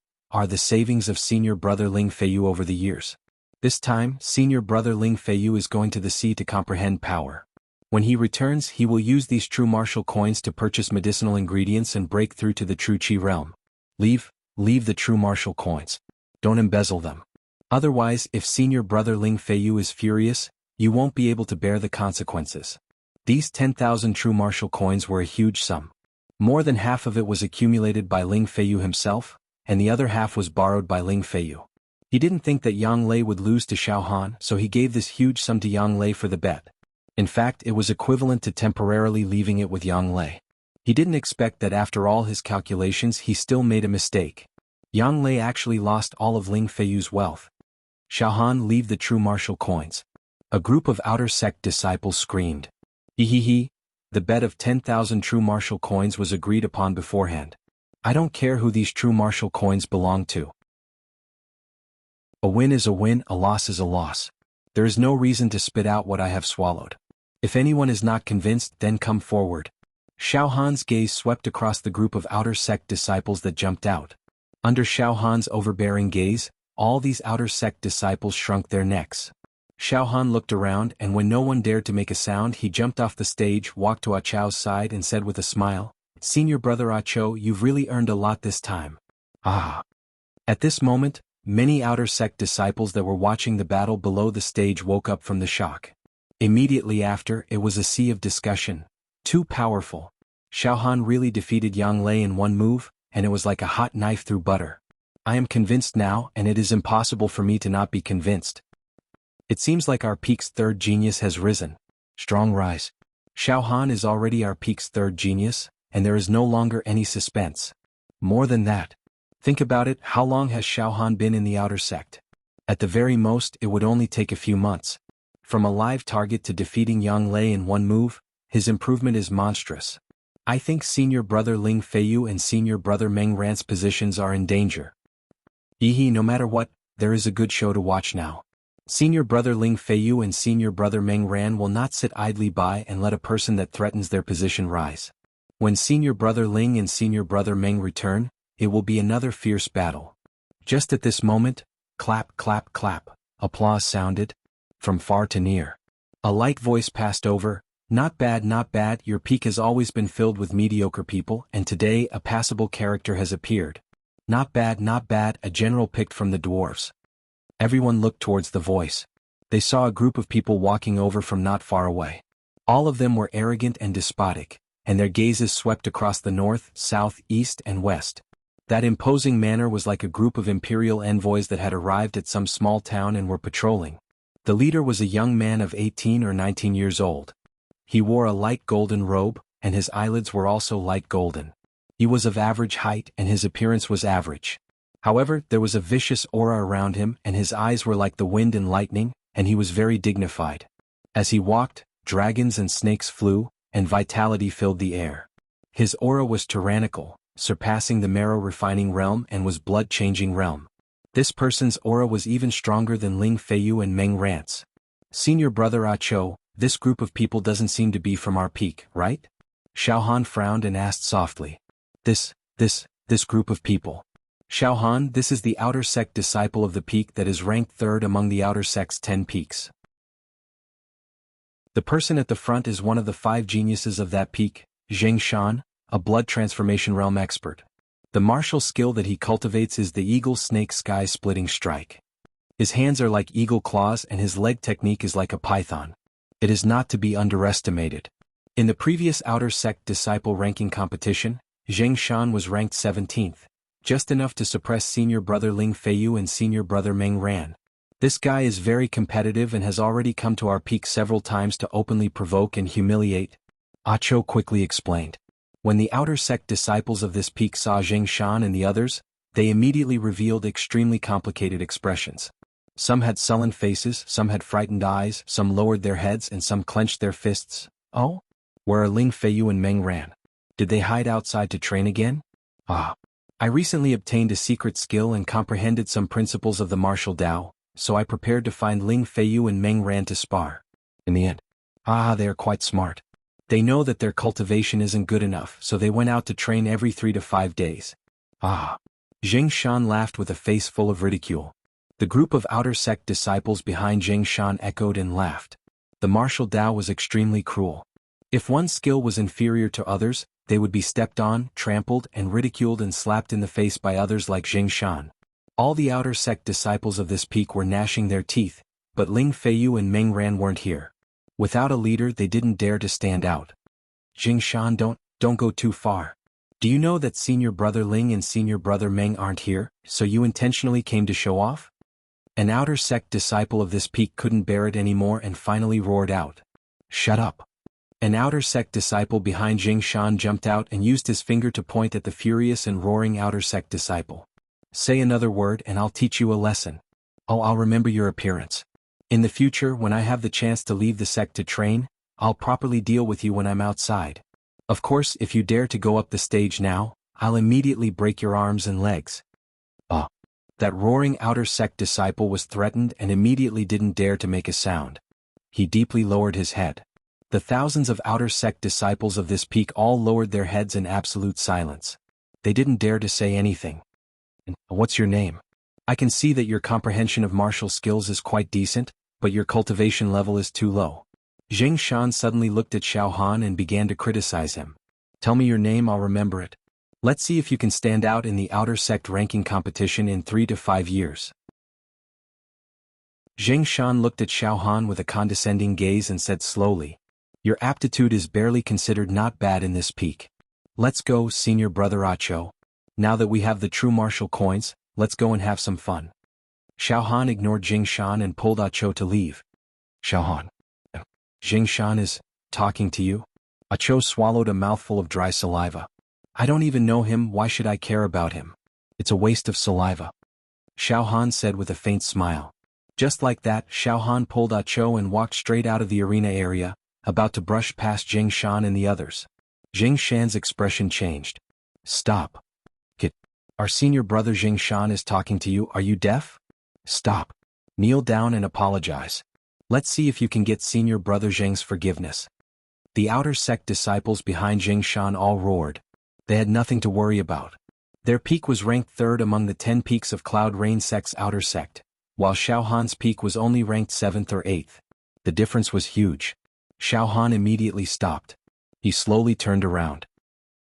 the savings of senior brother Ling Feiyu over the years. This time, senior brother Ling Feiyu is going to the sea to comprehend power. When he returns, he will use these true martial coins to purchase medicinal ingredients and break through to the true Qi realm. Leave the true martial coins. Don't embezzle them. Otherwise, if senior brother Ling Feiyu is furious, you won't be able to bear the consequences. These 10,000 true martial coins were a huge sum. More than half of it was accumulated by Ling Feiyu himself, and the other half was borrowed by Ling Feiyu. He didn't think that Yang Lei would lose to Xiao Han, so he gave this huge sum to Yang Lei for the bet. In fact, it was equivalent to temporarily leaving it with Yang Lei. He didn't expect that after all his calculations he still made a mistake. Yang Lei actually lost all of Ling Feiyu's wealth. Xiao Han, leave the true martial coins. A group of outer sect disciples screamed. Hehehe, the bet of 10,000 true martial coins was agreed upon beforehand. I don't care who these true martial coins belong to. A win is a win, a loss is a loss. There is no reason to spit out what I have swallowed. If anyone is not convinced, then come forward. Xiao Han's gaze swept across the group of outer sect disciples that jumped out. Under Xiao Han's overbearing gaze, all these outer sect disciples shrunk their necks. Xiao Han looked around, and when no one dared to make a sound, he jumped off the stage, walked to Ah Chou's side and said with a smile, "Senior brother Ah Chou, you've really earned a lot this time." Ah. At this moment, many outer sect disciples that were watching the battle below the stage woke up from the shock. Immediately after, it was a sea of discussion. Too powerful. Xiao Han really defeated Yang Lei in one move, and it was like a hot knife through butter. I am convinced now, and it is impossible for me to not be convinced. It seems like our peak's third genius has risen. Strong rise. Xiao Han is already our peak's third genius, and there is no longer any suspense. More than that. Think about it, how long has Xiao Han been in the outer sect? At the very most, it would only take a few months. From a live target to defeating Yang Lei in one move, his improvement is monstrous. I think senior brother Ling Feiyu and senior brother Meng Ran's positions are in danger. No matter what, there is a good show to watch now. Senior brother Ling Feiyu and senior brother Meng Ran will not sit idly by and let a person that threatens their position rise. When senior brother Ling and senior brother Meng return, it will be another fierce battle. Just at this moment, clap, clap, clap, applause sounded. From far to near. A light voice passed over. Not bad, not bad, your peak has always been filled with mediocre people, and today a passable character has appeared. Not bad, a general picked from the dwarves. Everyone looked towards the voice. They saw a group of people walking over from not far away. All of them were arrogant and despotic, and their gazes swept across the north, south, east, and west. That imposing manner was like a group of imperial envoys that had arrived at some small town and were patrolling. The leader was a young man of 18 or 19 years old. He wore a light golden robe, and his eyelids were also light golden. He was of average height and his appearance was average. However, there was a vicious aura around him and his eyes were like the wind and lightning, and he was very dignified. As he walked, dragons and snakes flew, and vitality filled the air. His aura was tyrannical, surpassing the marrow-refining realm and was blood-changing realm. This person's aura was even stronger than Ling Feiyu and Meng Ran's. Senior brother Ah Cho, this group of people doesn't seem to be from our peak, right? Xiao Han frowned and asked softly. This group of people. Xiao Han, this is the outer sect disciple of the peak that is ranked third among the outer sect's 10 peaks. The person at the front is one of the 5 geniuses of that peak, Zheng Shan, a blood transformation realm expert. The martial skill that he cultivates is the eagle snake sky-splitting strike. His hands are like eagle claws and his leg technique is like a python. It is not to be underestimated. In the previous outer sect disciple ranking competition, Zheng Shan was ranked 17th, just enough to suppress senior brother Ling Feiyu and senior brother Meng Ran. This guy is very competitive and has already come to our peak several times to openly provoke and humiliate. Ah Cho quickly explained. When the outer sect disciples of this peak saw Zheng Shan and the others, they immediately revealed extremely complicated expressions. Some had sullen faces, some had frightened eyes, some lowered their heads and some clenched their fists. Oh? Where are Ling Feiyu and Meng Ran? Did they hide outside to train again? I recently obtained a secret skill and comprehended some principles of the martial Tao, so I prepared to find Ling Feiyu and Meng Ran to spar. In the end, they are quite smart. They know that their cultivation isn't good enough, so they went out to train every 3 to 5 days. Zheng Shan laughed with a face full of ridicule. The group of outer sect disciples behind Zheng Shan echoed and laughed. The martial Tao was extremely cruel. If one skill was inferior to others, they would be stepped on, trampled, and ridiculed and slapped in the face by others like Zheng Shan. All the outer sect disciples of this peak were gnashing their teeth, but Ling Feiyu and Meng Ran weren't here. Without a leader, they didn't dare to stand out. Zheng Shan, don't go too far. Do you know that senior brother Ling and senior brother Meng aren't here, so you intentionally came to show off? An outer sect disciple of this peak couldn't bear it anymore and finally roared out. Shut up. An outer sect disciple behind Zheng Shan jumped out and used his finger to point at the furious and roaring outer sect disciple. Say another word and I'll teach you a lesson. I'll remember your appearance. In the future, when I have the chance to leave the sect to train, I'll properly deal with you when I'm outside. Of course, if you dare to go up the stage now, I'll immediately break your arms and legs. That roaring outer sect disciple was threatened and immediately didn't dare to make a sound. He deeply lowered his head. The thousands of outer sect disciples of this peak all lowered their heads in absolute silence. They didn't dare to say anything. What's your name? I can see that your comprehension of martial skills is quite decent, but your cultivation level is too low. Zheng Shan suddenly looked at Xiao Han and began to criticize him. Tell me your name, I'll remember it. Let's see if you can stand out in the outer sect ranking competition in 3 to 5 years. Zheng Shan looked at Xiao Han with a condescending gaze and said slowly, your aptitude is barely considered not bad in this peak. Let's go, senior brother Ah Cho. Now that we have the true martial coins, let's go and have some fun. Xiao Han ignored Zheng Shan and pulled Ah Cho to leave. Xiao Han. Zheng Shan is talking to you? Ah Cho swallowed a mouthful of dry saliva. I don't even know him, why should I care about him? It's a waste of saliva. Xiao Han said with a faint smile. Just like that, Xiao Han pulled Ah Cho and walked straight out of the arena area, about to brush past Zheng Shan and the others. Zheng Shan's expression changed. Stop. Kid. Our senior brother Zheng Shan is talking to you, are you deaf? Stop. Kneel down and apologize. Let's see if you can get senior brother Zheng's forgiveness. The outer sect disciples behind Zheng Shan all roared. They had nothing to worry about. Their peak was ranked third among the 10 peaks of Cloud Rain sect's outer sect, while Xiao Han's peak was only ranked 7th or 8th. The difference was huge. Xiao Han immediately stopped. He slowly turned around.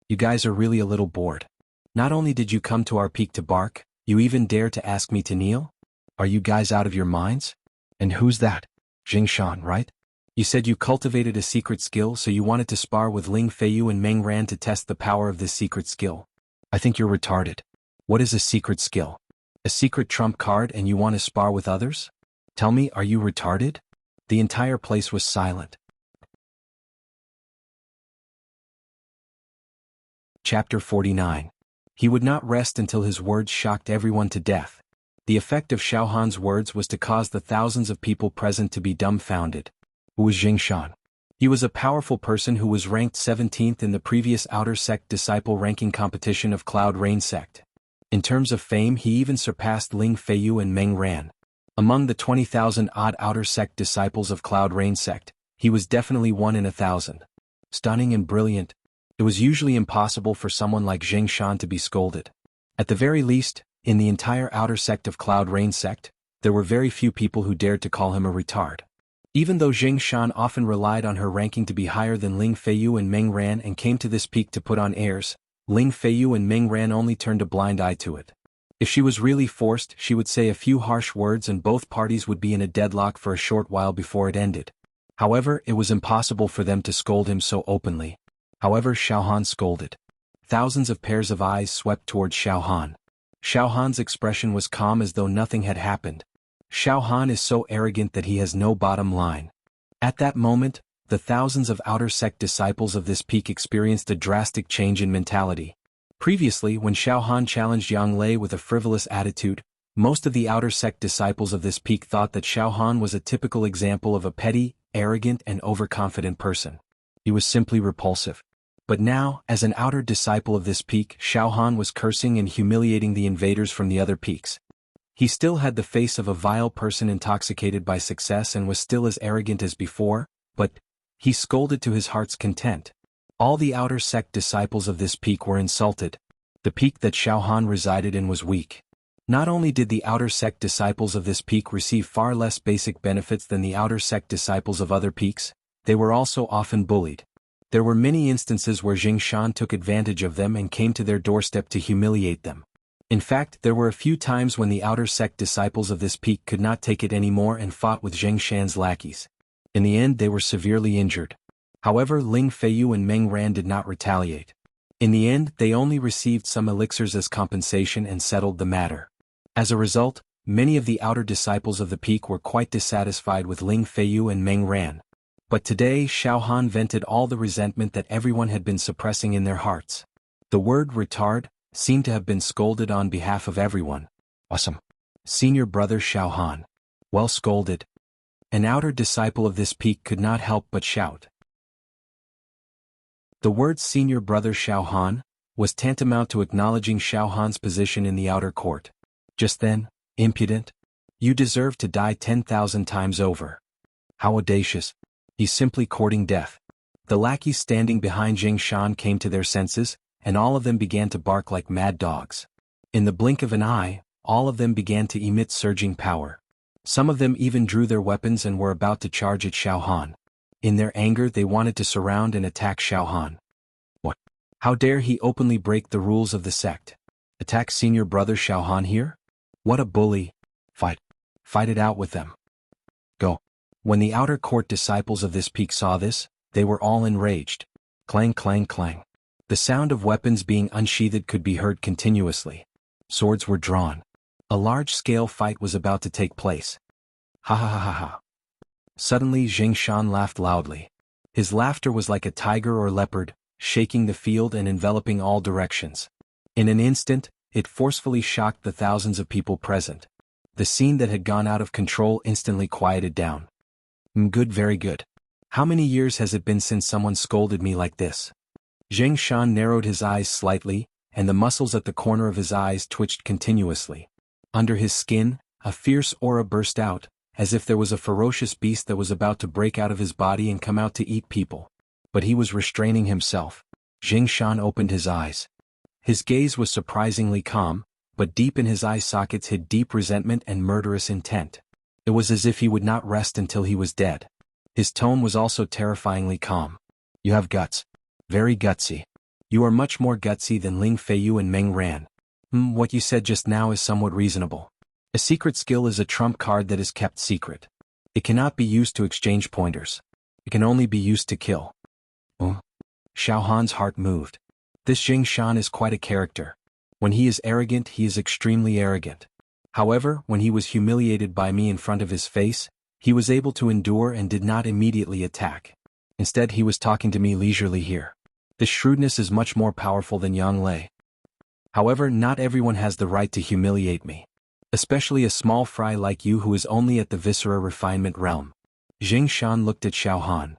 You guys are really a little bored. Not only did you come to our peak to bark, you even dare to ask me to kneel? Are you guys out of your minds? And who's that? Zheng Shan, right? You said you cultivated a secret skill, so you wanted to spar with Ling Feiyu and Meng Ran to test the power of this secret skill. I think you're retarded. What is a secret skill? A secret trump card and you want to spar with others? Tell me, are you retarded? The entire place was silent. Chapter 49. He would not rest until his words shocked everyone to death. The effect of Xiao Han's words was to cause the thousands of people present to be dumbfounded. Who was Zheng Shan? He was a powerful person who was ranked 17th in the previous Outer Sect Disciple ranking competition of Cloud Rain Sect. In terms of fame, he even surpassed Ling Feiyu and Meng Ran. Among the 20,000-odd Outer Sect disciples of Cloud Rain Sect, he was definitely one in 1,000. Stunning and brilliant, it was usually impossible for someone like Zheng Shan to be scolded. At the very least, in the entire Outer Sect of Cloud Rain Sect, there were very few people who dared to call him a retard. Even though Zheng Shan often relied on her ranking to be higher than Ling Feiyu and Meng Ran and came to this peak to put on airs, Ling Feiyu and Meng Ran only turned a blind eye to it. If she was really forced, she would say a few harsh words and both parties would be in a deadlock for a short while before it ended. However, it was impossible for them to scold him so openly. However, Xiao Han scolded. Thousands of pairs of eyes swept towards Xiao Han. Xiao Han's expression was calm as though nothing had happened. Xiao Han is so arrogant that he has no bottom line. At that moment, the thousands of Outer Sect disciples of this peak experienced a drastic change in mentality. Previously, when Xiao Han challenged Yang Lei with a frivolous attitude, most of the Outer Sect disciples of this peak thought that Xiao Han was a typical example of a petty, arrogant and overconfident person. He was simply repulsive. But now, as an outer disciple of this peak, Xiao Han was cursing and humiliating the invaders from the other peaks. He still had the face of a vile person intoxicated by success and was still as arrogant as before, but he scolded to his heart's content. All the Outer Sect disciples of this peak were insulted. The peak that Xiao Han resided in was weak. Not only did the Outer Sect disciples of this peak receive far less basic benefits than the Outer Sect disciples of other peaks, they were also often bullied. There were many instances where Zheng Shan took advantage of them and came to their doorstep to humiliate them. In fact, there were a few times when the Outer Sect disciples of this peak could not take it anymore and fought with Zheng Shan's lackeys. In the end, they were severely injured. However, Ling Feiyu and Meng Ran did not retaliate. In the end, they only received some elixirs as compensation and settled the matter. As a result, many of the outer disciples of the peak were quite dissatisfied with Ling Feiyu and Meng Ran. But today, Xiao Han vented all the resentment that everyone had been suppressing in their hearts. The word retard seemed to have been scolded on behalf of everyone. Awesome. Senior brother Xiao Han. Well scolded. An outer disciple of this peak could not help but shout. The word senior brother Xiao Han was tantamount to acknowledging Xiao Han's position in the outer court. Just then, impudent. You deserve to die 10,000 times over. How audacious. He's simply courting death. The lackeys standing behind Zheng Shan came to their senses, and all of them began to bark like mad dogs. In the blink of an eye, all of them began to emit surging power. Some of them even drew their weapons and were about to charge at Xiao Han. In their anger, they wanted to surround and attack Xiao Han. What? How dare he openly break the rules of the sect? Attack senior brother Xiao Han here? What a bully. Fight. Fight it out with them. Go. When the outer court disciples of this peak saw this, they were all enraged. Clang, clang, clang. The sound of weapons being unsheathed could be heard continuously. Swords were drawn. A large-scale fight was about to take place. Ha ha ha ha ha. Suddenly Zheng Shan laughed loudly. His laughter was like a tiger or leopard, shaking the field and enveloping all directions. In an instant, it forcefully shocked the thousands of people present. The scene that had gone out of control instantly quieted down. Good, very good. How many years has it been since someone scolded me like this? Zheng Shan narrowed his eyes slightly, and the muscles at the corner of his eyes twitched continuously. Under his skin, a fierce aura burst out, as if there was a ferocious beast that was about to break out of his body and come out to eat people. But he was restraining himself. Zheng Shan opened his eyes. His gaze was surprisingly calm, but deep in his eye sockets hid deep resentment and murderous intent. It was as if he would not rest until he was dead. His tone was also terrifyingly calm. You have guts. Very gutsy. You are much more gutsy than Ling Feiyu and Meng Ran. What you said just now is somewhat reasonable. A secret skill is a trump card that is kept secret. It cannot be used to exchange pointers. It can only be used to kill. Xiao Han's heart moved. This Zheng Shan is quite a character. When he is arrogant, he is extremely arrogant. However, when he was humiliated by me in front of his face, he was able to endure and did not immediately attack. Instead, he was talking to me leisurely here. This shrewdness is much more powerful than Yang Lei. However, not everyone has the right to humiliate me. Especially a small fry like you who is only at the viscera refinement realm. Zheng Shan looked at Xiao Han.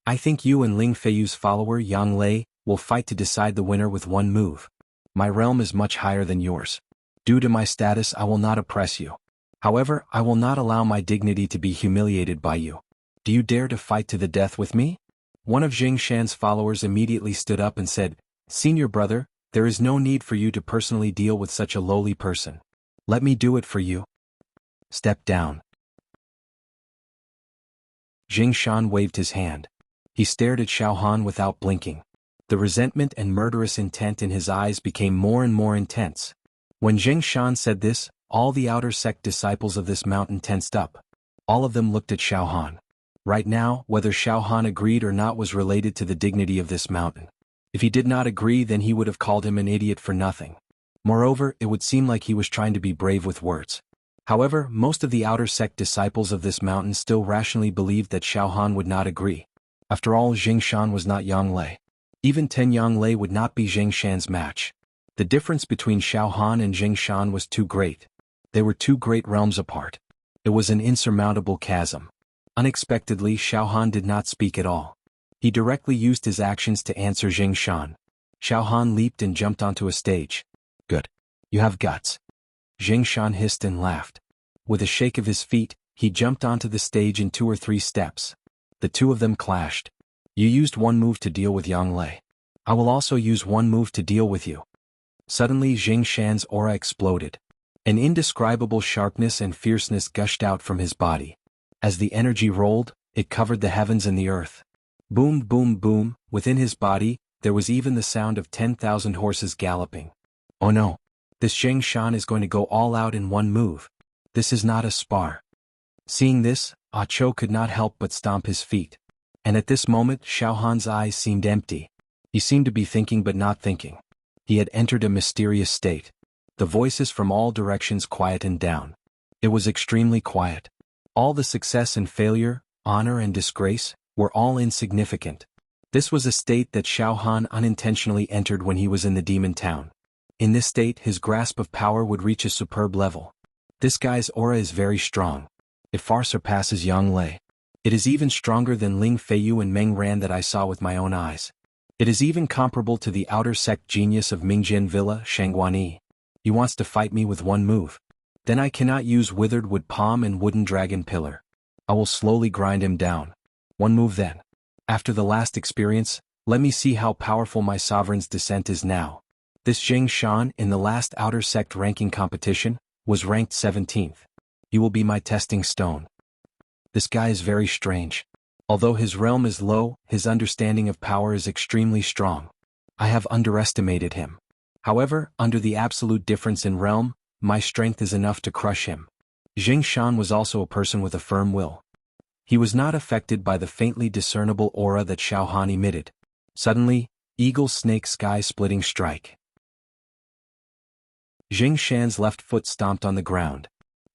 I think you and Ling Feiyu's follower Yang Lei will fight to decide the winner with one move. My realm is much higher than yours. Due to my status I will not oppress you. However, I will not allow my dignity to be humiliated by you. Do you dare to fight to the death with me? One of Jing Shan's followers immediately stood up and said, Senior brother, there is no need for you to personally deal with such a lowly person. Let me do it for you. Step down. Jing Shan waved his hand. He stared at Xiao Han without blinking. The resentment and murderous intent in his eyes became more and more intense. When Jing Shan said this, all the outer sect disciples of this mountain tensed up. All of them looked at Xiao Han. Right now, whether Xiao Han agreed or not was related to the dignity of this mountain. If he did not agree, then he would have called him an idiot for nothing. Moreover, it would seem like he was trying to be brave with words. However, most of the outer sect disciples of this mountain still rationally believed that Xiao Han would not agree. After all, Jing Shan was not Yang Lei. Even 10 Yang Lei would not be Jing Shan's match. The difference between Xiao Han and Jing Shan was too great. They were two great realms apart. It was an insurmountable chasm. Unexpectedly, Xiao Han did not speak at all. He directly used his actions to answer Jing Shan. Xiao Han leaped and jumped onto a stage. Good. You have guts. Jing Shan hissed and laughed. With a shake of his feet, he jumped onto the stage in 2 or 3 steps. The two of them clashed. You used one move to deal with Yang Lei. I will also use one move to deal with you. Suddenly Jing Shan's aura exploded. An indescribable sharpness and fierceness gushed out from his body. As the energy rolled, it covered the heavens and the earth. Boom, boom, boom, within his body, there was even the sound of 10,000 horses galloping. Oh no! This Jing Shan is going to go all out in one move. This is not a spar. Seeing this, Ah Cho could not help but stomp his feet. And at this moment Xiao Han's eyes seemed empty. He seemed to be thinking but not thinking. He had entered a mysterious state. The voices from all directions quietened down. It was extremely quiet. All the success and failure, honor and disgrace, were all insignificant. This was a state that Xiao Han unintentionally entered when he was in the demon town. In this state his grasp of power would reach a superb level. This guy's aura is very strong. It far surpasses Yang Lei. It is even stronger than Ling Feiyu and Meng Ran that I saw with my own eyes. It is even comparable to the outer sect genius of Mingjian Villa, Shangguani. He wants to fight me with one move. Then I cannot use withered wood palm and wooden dragon pillar. I will slowly grind him down. One move then. After the last experience, let me see how powerful my sovereign's descent is now. This Jing Shan, in the last outer sect ranking competition, was ranked 17th. He will be my testing stone. This guy is very strange. Although his realm is low, his understanding of power is extremely strong. I have underestimated him. However, under the absolute difference in realm, my strength is enough to crush him. Jing Shan was also a person with a firm will. He was not affected by the faintly discernible aura that Xiao Han emitted. Suddenly, eagle snake sky splitting strike. Jing Shan's left foot stomped on the ground.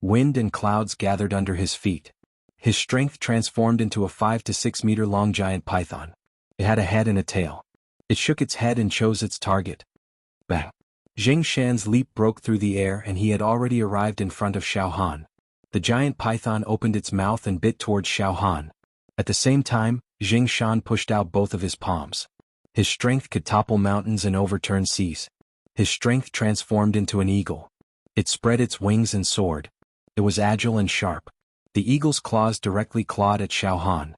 Wind and clouds gathered under his feet. His strength transformed into a 5 to 6 meter long giant python. It had a head and a tail. It shook its head and chose its target. Bang! Jing Shan's leap broke through the air and he had already arrived in front of Xiao Han. The giant python opened its mouth and bit towards Xiao Han. At the same time, Jing Shan pushed out both of his palms. His strength could topple mountains and overturn seas. His strength transformed into an eagle. It spread its wings and soared. It was agile and sharp. The eagle's claws directly clawed at Xiao Han.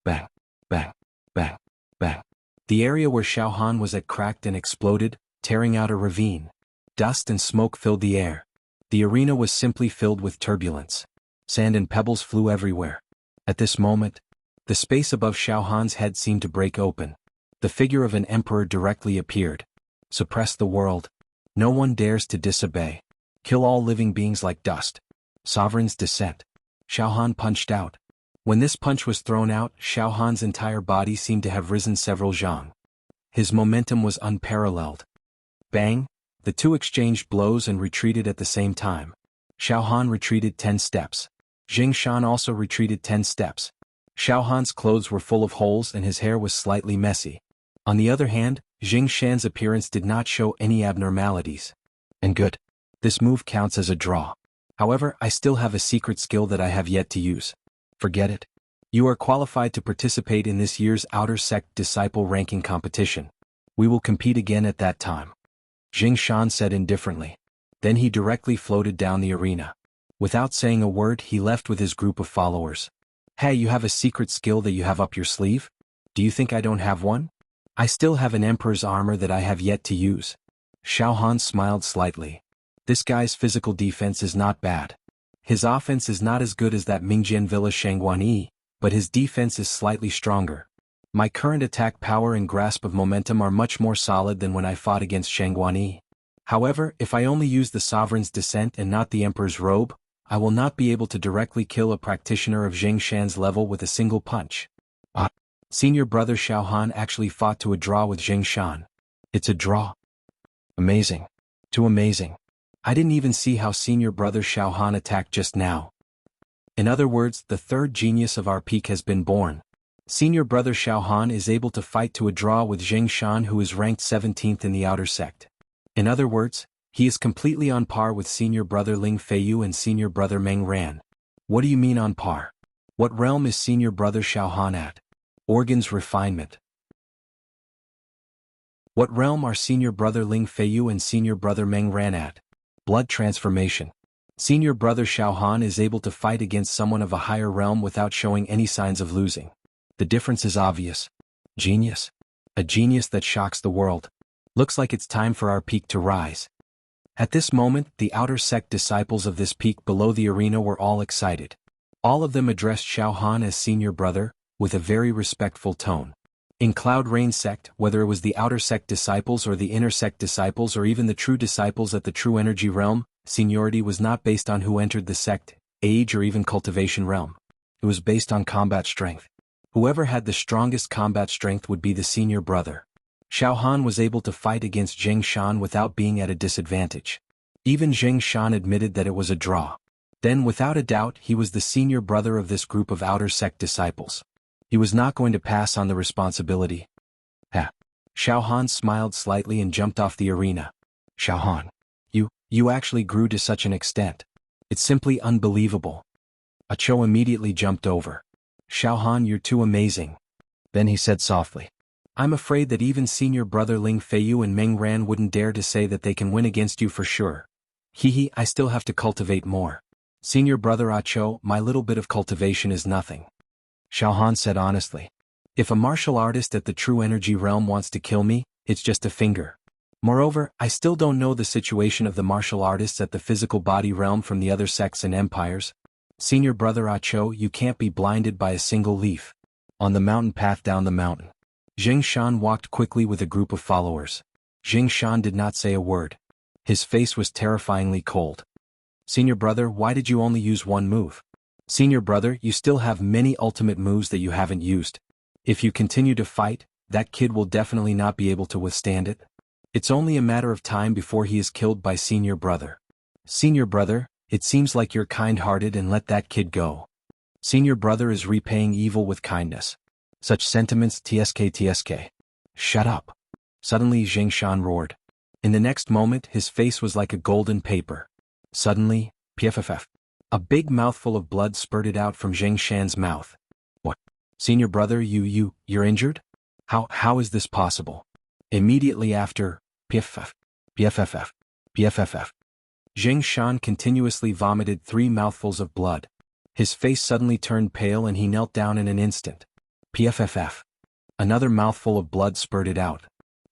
Bang! Bang! Bang! Bang! The area where Xiao Han was at cracked and exploded, tearing out a ravine. Dust and smoke filled the air. The arena was simply filled with turbulence. Sand and pebbles flew everywhere. At this moment, the space above Xiao Han's head seemed to break open. The figure of an emperor directly appeared. Suppress the world. No one dares to disobey. Kill all living beings like dust. Sovereign's descent. Xiao Han punched out. When this punch was thrown out, Xiao Han's entire body seemed to have risen several zhang. His momentum was unparalleled. Bang! The two exchanged blows and retreated at the same time. Xiao Han retreated 10 steps. Jing Shan also retreated 10 steps. Xiao Han's clothes were full of holes and his hair was slightly messy. On the other hand, Jing Shan's appearance did not show any abnormalities. And good. This move counts as a draw. However, I still have a secret skill that I have yet to use. Forget it. You are qualified to participate in this year's Outer Sect Disciple Ranking Competition. We will compete again at that time. Jing Shan said indifferently. Then he directly floated down the arena. Without saying a word, he left with his group of followers. Hey, you have a secret skill that you have up your sleeve? Do you think I don't have one? I still have an emperor's armor that I have yet to use. Xiao Han smiled slightly. This guy's physical defense is not bad. His offense is not as good as that Mingjian Villa Shangguan Yi, but his defense is slightly stronger. My current attack power and grasp of momentum are much more solid than when I fought against Shangguan Yi. However, if I only use the Sovereign's Descent and not the Emperor's Robe, I will not be able to directly kill a practitioner of Zheng Shan's level with a single punch. Senior brother Xiao Han actually fought to a draw with Zheng Shan. It's a draw. Amazing. Too amazing. I didn't even see how senior brother Xiao Han attacked just now. In other words, the third genius of our peak has been born. Senior brother Xiao Han is able to fight to a draw with Zheng Shan, who is ranked 17th in the Outer Sect. In other words, he is completely on par with senior brother Ling Feiyu and senior brother Meng Ran. What do you mean on par? What realm is senior brother Xiao Han at? Organs refinement. What realm are senior brother Ling Feiyu and senior brother Meng Ran at? Blood transformation. Senior brother Xiao Han is able to fight against someone of a higher realm without showing any signs of losing. The difference is obvious. Genius. A genius that shocks the world. Looks like it's time for our peak to rise. At this moment, the Outer Sect disciples of this peak below the arena were all excited. All of them addressed Xiao Han as senior brother, with a very respectful tone. In Cloud Rain Sect, whether it was the Outer Sect disciples or the Inner Sect disciples or even the true disciples at the True Energy realm, seniority was not based on who entered the sect, age or even cultivation realm. It was based on combat strength. Whoever had the strongest combat strength would be the senior brother. Xiao Han was able to fight against Zheng Shan without being at a disadvantage. Even Zheng Shan admitted that it was a draw. Then without a doubt he was the senior brother of this group of Outer Sect disciples. He was not going to pass on the responsibility. Xiao Han smiled slightly and jumped off the arena. Xiao Han. You actually grew to such an extent. It's simply unbelievable. Acho immediately jumped over. Xiao Han, you're too amazing. Then he said softly. I'm afraid that even senior brother Ling Feiyu and Meng Ran wouldn't dare to say that they can win against you for sure. Hehe, I still have to cultivate more. Senior brother Acho, my little bit of cultivation is nothing. Xiao Han said honestly. If a martial artist at the True Energy realm wants to kill me, it's just a finger. Moreover, I still don't know the situation of the martial artists at the physical body realm from the other sects and empires. Senior brother Acho, you can't be blinded by a single leaf. On the mountain path down the mountain, Zheng Shan walked quickly with a group of followers. Zheng Shan did not say a word. His face was terrifyingly cold. Senior brother, why did you only use one move? Senior brother, you still have many ultimate moves that you haven't used. If you continue to fight, that kid will definitely not be able to withstand it. It's only a matter of time before he is killed by senior brother. Senior brother, it seems like you're kind-hearted and let that kid go. Senior brother is repaying evil with kindness. Such sentiments tsk. Shut up. Suddenly Zheng Shan roared. In the next moment his face was like a golden paper. Suddenly, pff. A big mouthful of blood spurted out from Zheng Shan's mouth. What? Senior brother, you're injured? How is this possible? Immediately after, pff. Zheng Shan continuously vomited 3 mouthfuls of blood. His face suddenly turned pale and he knelt down in an instant. Pff. Another mouthful of blood spurted out.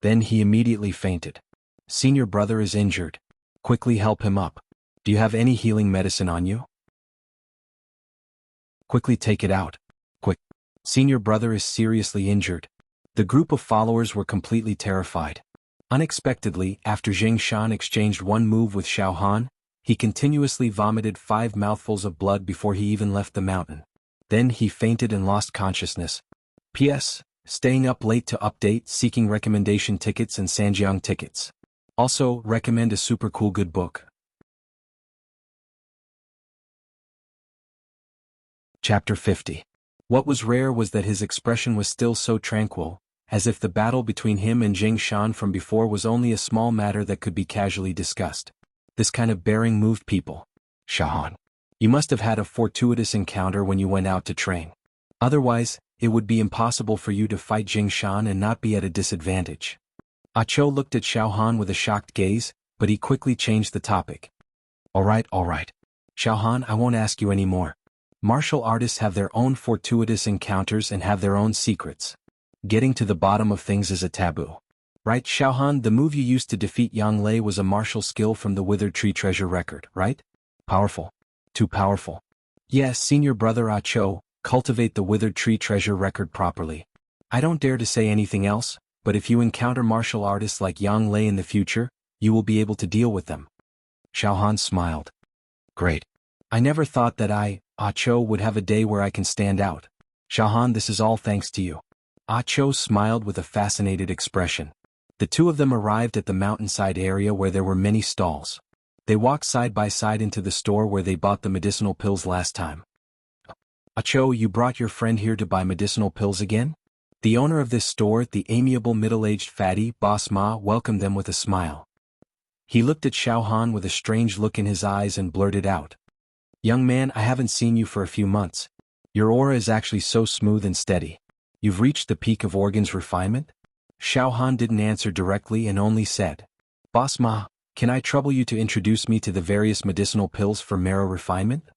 Then he immediately fainted. Senior brother is injured. Quickly help him up. Do you have any healing medicine on you? Quickly take it out. Quick. Senior brother is seriously injured. The group of followers were completely terrified. Unexpectedly, after Zheng Shan exchanged one move with Xiao Han, he continuously vomited 5 mouthfuls of blood before he even left the mountain. Then he fainted and lost consciousness. P.S. Staying up late to update, seeking recommendation tickets and Sanjiang tickets. Also, recommend a super cool good book. Chapter 50. What was rare was that his expression was still so tranquil, as if the battle between him and Zheng Shan from before was only a small matter that could be casually discussed. This kind of bearing moved people. Xiao Han. You must have had a fortuitous encounter when you went out to train. Otherwise, it would be impossible for you to fight Jing Shan and not be at a disadvantage. Ah Cho looked at Xiao Han with a shocked gaze, but he quickly changed the topic. All right. Xiao Han, I won't ask you any more. Martial artists have their own fortuitous encounters and have their own secrets. Getting to the bottom of things is a taboo. Right, Xiao Han, the move you used to defeat Yang Lei was a martial skill from the Withered Tree treasure record, right? Powerful. Too powerful. Yes, senior brother Ah Cho, cultivate the Withered Tree treasure record properly. I don't dare to say anything else, but if you encounter martial artists like Yang Lei in the future, you will be able to deal with them. Xiao Han smiled. Great. I never thought that Ah Cho, would have a day where I can stand out. Xiao Han, this is all thanks to you. Ah Cho smiled with a fascinated expression. The two of them arrived at the mountainside area where there were many stalls. They walked side by side into the store where they bought the medicinal pills last time. Ah Cho, you brought your friend here to buy medicinal pills again? The owner of this store, the amiable middle-aged fatty, Boss Ma, welcomed them with a smile. He looked at Xiao Han with a strange look in his eyes and blurted out. Young man, I haven't seen you for a few months. Your aura is actually so smooth and steady. You've reached the peak of organs refinement? Xiao Han didn't answer directly and only said, Boss Ma, can I trouble you to introduce me to the various medicinal pills for marrow refinement?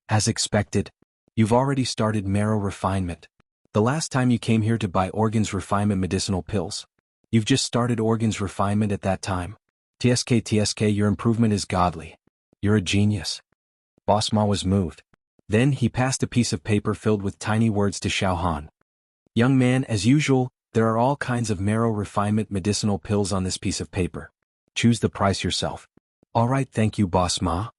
As expected, you've already started marrow refinement. The last time you came here to buy organs refinement medicinal pills. You've just started organs refinement at that time. TSK, your improvement is godly. You're a genius. Boss Ma was moved. Then he passed a piece of paper filled with tiny words to Xiao Han. Young man, as usual, there are all kinds of marrow refinement medicinal pills on this piece of paper. Choose the price yourself. All right, thank you, Boss Ma.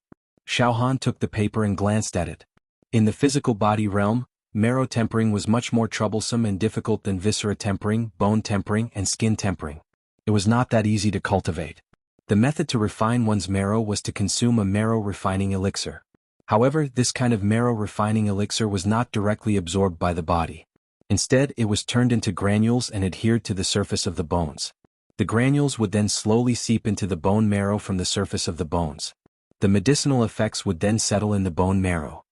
Xiao Han took the paper and glanced at it. In the physical body realm, marrow tempering was much more troublesome and difficult than viscera tempering, bone tempering, and skin tempering. It was not that easy to cultivate. The method to refine one's marrow was to consume a marrow refining elixir. However, this kind of marrow refining elixir was not directly absorbed by the body. Instead, it was turned into granules and adhered to the surface of the bones. The granules would then slowly seep into the bone marrow from the surface of the bones. The medicinal effects would then settle in the bone marrow.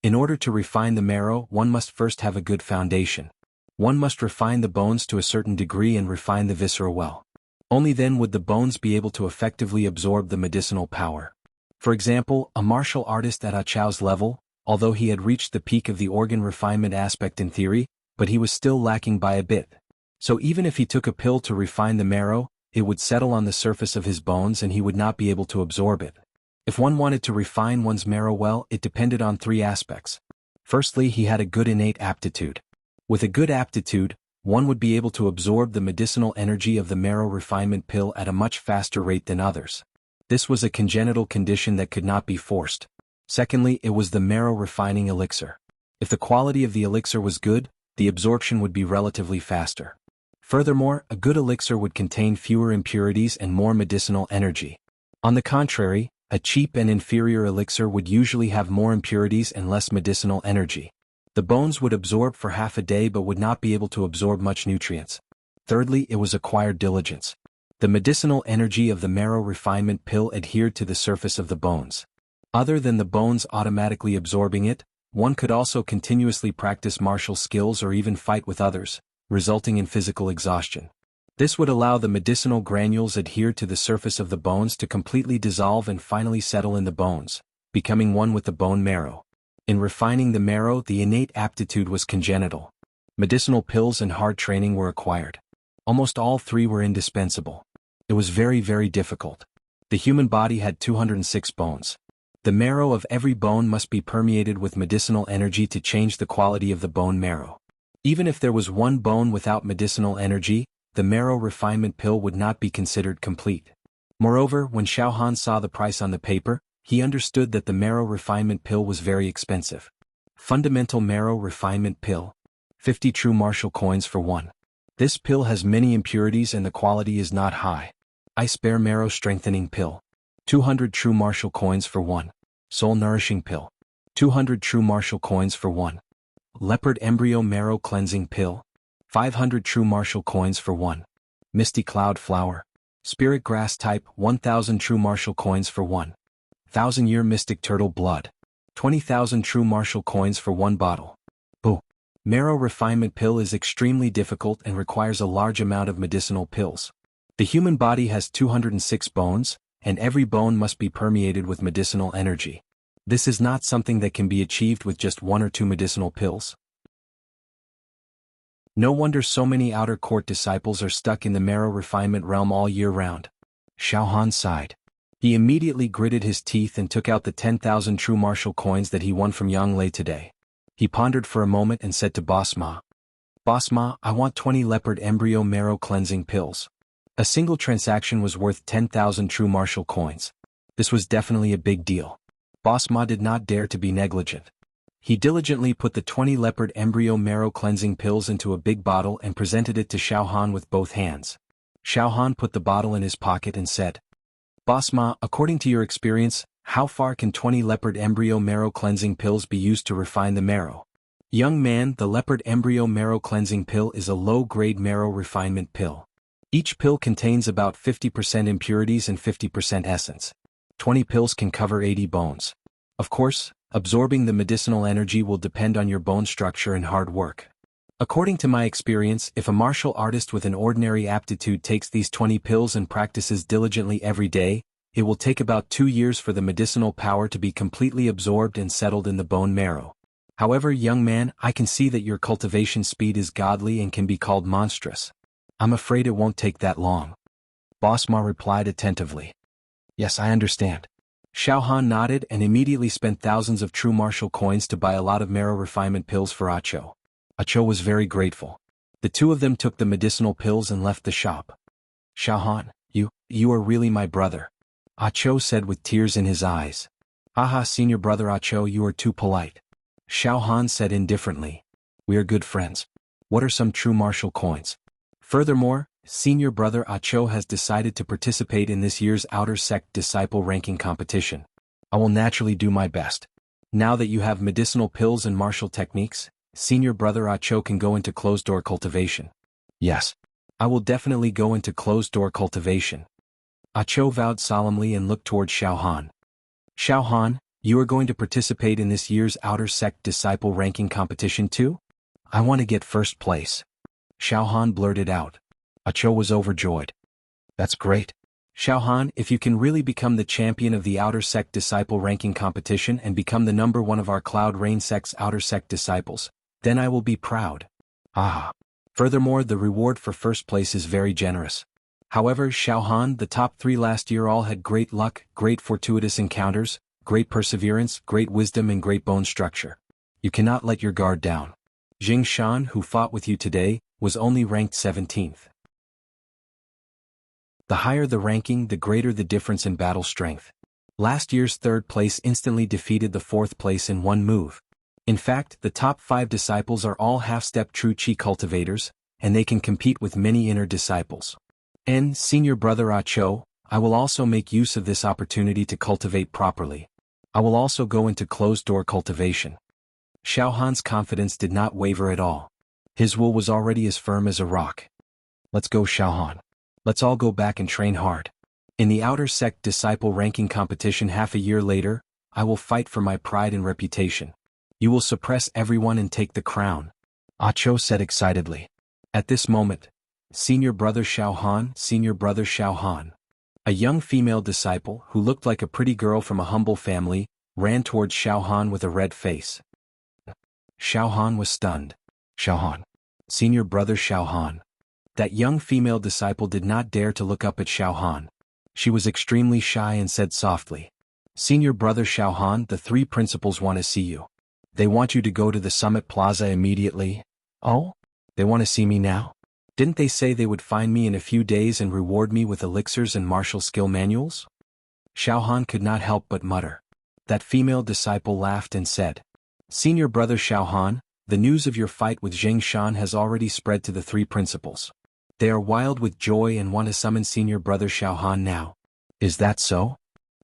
In order to refine the marrow, one must first have a good foundation. One must refine the bones to a certain degree and refine the viscera well. Only then would the bones be able to effectively absorb the medicinal power. For example, a martial artist at Ah Cho's level, although he had reached the peak of the organ refinement aspect in theory, but he was still lacking by a bit. So even if he took a pill to refine the marrow, it would settle on the surface of his bones and he would not be able to absorb it. If one wanted to refine one's marrow well, it depended on three aspects. Firstly, he had a good innate aptitude. With a good aptitude, one would be able to absorb the medicinal energy of the marrow refinement pill at a much faster rate than others. This was a congenital condition that could not be forced. Secondly, it was the marrow refining elixir. If the quality of the elixir was good, the absorption would be relatively faster. Furthermore, a good elixir would contain fewer impurities and more medicinal energy. On the contrary, a cheap and inferior elixir would usually have more impurities and less medicinal energy. The bones would absorb for half a day but would not be able to absorb much nutrients. Thirdly, it was acquired diligence. The medicinal energy of the marrow refinement pill adhered to the surface of the bones. Other than the bones automatically absorbing it, one could also continuously practice martial skills or even fight with others, resulting in physical exhaustion. This would allow the medicinal granules adhered to the surface of the bones to completely dissolve and finally settle in the bones, becoming one with the bone marrow. In refining the marrow, the innate aptitude was congenital. Medicinal pills and hard training were acquired. Almost all three were indispensable. It was very, very difficult. The human body had 206 bones. The marrow of every bone must be permeated with medicinal energy to change the quality of the bone marrow. Even if there was one bone without medicinal energy, the marrow refinement pill would not be considered complete. Moreover, when Xiao Han saw the price on the paper, he understood that the marrow refinement pill was very expensive. Fundamental marrow refinement pill. 50 true martial coins for one. This pill has many impurities and the quality is not high. Ice bear marrow strengthening pill. 200 true martial coins for one. Soul nourishing pill. 200 true martial coins for one. Leopard embryo marrow cleansing pill. 500 true martial coins for one. Misty cloud flower. Spirit grass type 1000 true martial coins for one. 1000-year mystic turtle blood. 20,000 true martial coins for one bottle. Oh. Marrow refinement pill is extremely difficult and requires a large amount of medicinal pills. The human body has 206 bones, and every bone must be permeated with medicinal energy. This is not something that can be achieved with just 1 or 2 medicinal pills. No wonder so many outer court disciples are stuck in the marrow refinement realm all year round. Xiao Han sighed. He immediately gritted his teeth and took out the 10,000 true martial coins that he won from Yang Lei today. He pondered for a moment and said to Boss Ma, "Boss Ma, I want 20 leopard embryo marrow cleansing pills." A single transaction was worth 10,000 true martial coins. This was definitely a big deal. Boss Ma did not dare to be negligent. He diligently put the 20 leopard embryo marrow cleansing pills into a big bottle and presented it to Xiao Han with both hands. Xiao Han put the bottle in his pocket and said, "Boss Ma, according to your experience, how far can 20 leopard embryo marrow cleansing pills be used to refine the marrow?" Young man, the leopard embryo marrow cleansing pill is a low-grade marrow refinement pill. Each pill contains about 50% impurities and 50% essence. 20 pills can cover 80 bones. Of course, absorbing the medicinal energy will depend on your bone structure and hard work. According to my experience, if a martial artist with an ordinary aptitude takes these 20 pills and practices diligently every day, it will take about 2 years for the medicinal power to be completely absorbed and settled in the bone marrow. However, young man, I can see that your cultivation speed is godly and can be called monstrous. I'm afraid it won't take that long. Boss Ma replied attentively. Yes, I understand. Xiao Han nodded and immediately spent thousands of true martial coins to buy a lot of marrow refinement pills for Acho. Acho was very grateful. The two of them took the medicinal pills and left the shop. Xiao Han, you are really my brother. Acho said with tears in his eyes. Aha, senior brother Acho, you are too polite. Xiao Han said indifferently. We are good friends. What are some true martial coins? Furthermore, senior brother Acho has decided to participate in this year's Outer Sect Disciple Ranking Competition. I will naturally do my best. Now that you have medicinal pills and martial techniques, senior brother Acho can go into closed-door cultivation. Yes. I will definitely go into closed-door cultivation. Acho vowed solemnly and looked toward Xiao Han. Xiao Han, you are going to participate in this year's Outer Sect Disciple Ranking Competition too? I want to get first place. Xiao Han blurted out. Acho was overjoyed. That's great. Xiao Han, if you can really become the champion of the Outer Sect Disciple Ranking Competition and become the number 1 of our Cloud Rain Sect's Outer Sect disciples, then I will be proud. Ah. Furthermore, the reward for first place is very generous. However, Xiao Han, the top 3 last year all had great luck, great fortuitous encounters, great perseverance, great wisdom and great bone structure. You cannot let your guard down. Jing Shan, who fought with you today, was only ranked 17th. The higher the ranking, the greater the difference in battle strength. Last year's 3rd place instantly defeated the 4th place in one move. In fact, the top 5 disciples are all half-step true Qi cultivators, and they can compete with many inner disciples. And, senior brother Acho, I will also make use of this opportunity to cultivate properly. I will also go into closed-door cultivation. Xiao Han's confidence did not waver at all. His will was already as firm as a rock. Let's go, Xiao Han. Let's all go back and train hard. In the Outer Sect Disciple Ranking Competition half a year later, I will fight for my pride and reputation. You will suppress everyone and take the crown. Acho said excitedly. At this moment, senior brother Xiao Han, a young female disciple who looked like a pretty girl from a humble family, ran towards Xiao Han with a red face. Xiao Han was stunned. Xiao Han. Senior brother Xiao Han. That young female disciple did not dare to look up at Xiao Han. She was extremely shy and said softly, Senior brother Xiao Han, the 3 principals want to see you. They want you to go to the Summit Plaza immediately. Oh? They want to see me now? Didn't they say they would find me in a few days and reward me with elixirs and martial skill manuals? Xiao Han could not help but mutter. That female disciple laughed and said, Senior brother Xiao Han, the news of your fight with Zheng Shan has already spread to the 3 principals. They are wild with joy and want to summon senior brother Xiao Han now. Is that so?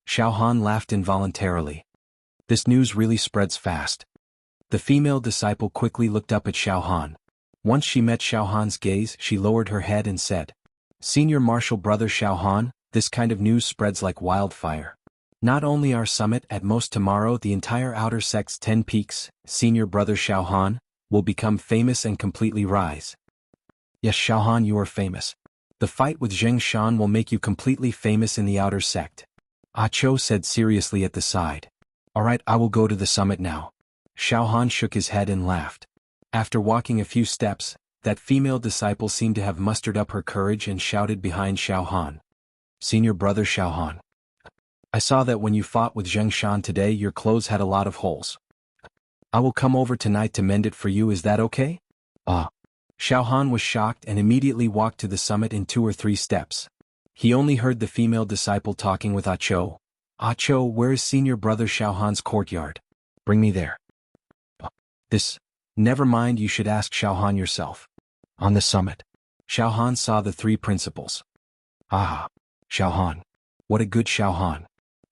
Xiao Han laughed involuntarily. This news really spreads fast. The female disciple quickly looked up at Xiao Han. Once she met Xiao Han's gaze, she lowered her head and said, Senior martial brother Xiao Han, this kind of news spreads like wildfire. Not only our summit, at most tomorrow the entire outer sect's 10 peaks, senior brother Xiaohan, will become famous and completely rise. Yes, Xiaohan, you are famous. The fight with Zheng Shan will make you completely famous in the outer sect. Ah Cho said seriously at the side. Alright, I will go to the summit now. Xiaohan shook his head and laughed. After walking a few steps, that female disciple seemed to have mustered up her courage and shouted behind Xiaohan. Senior brother Xiaohan. I saw that when you fought with Zheng Shan today your clothes had a lot of holes. I will come over tonight to mend it for you, is that okay? Xiaohan was shocked and immediately walked to the summit in 2 or 3 steps. He only heard the female disciple talking with Ah Cho. Ah Cho, where is senior brother Xiaohan's courtyard? Bring me there. Never mind, you should ask Xiaohan yourself. On the summit. Xiaohan saw the 3 principals. Ah, Xiaohan. What a good Xiaohan.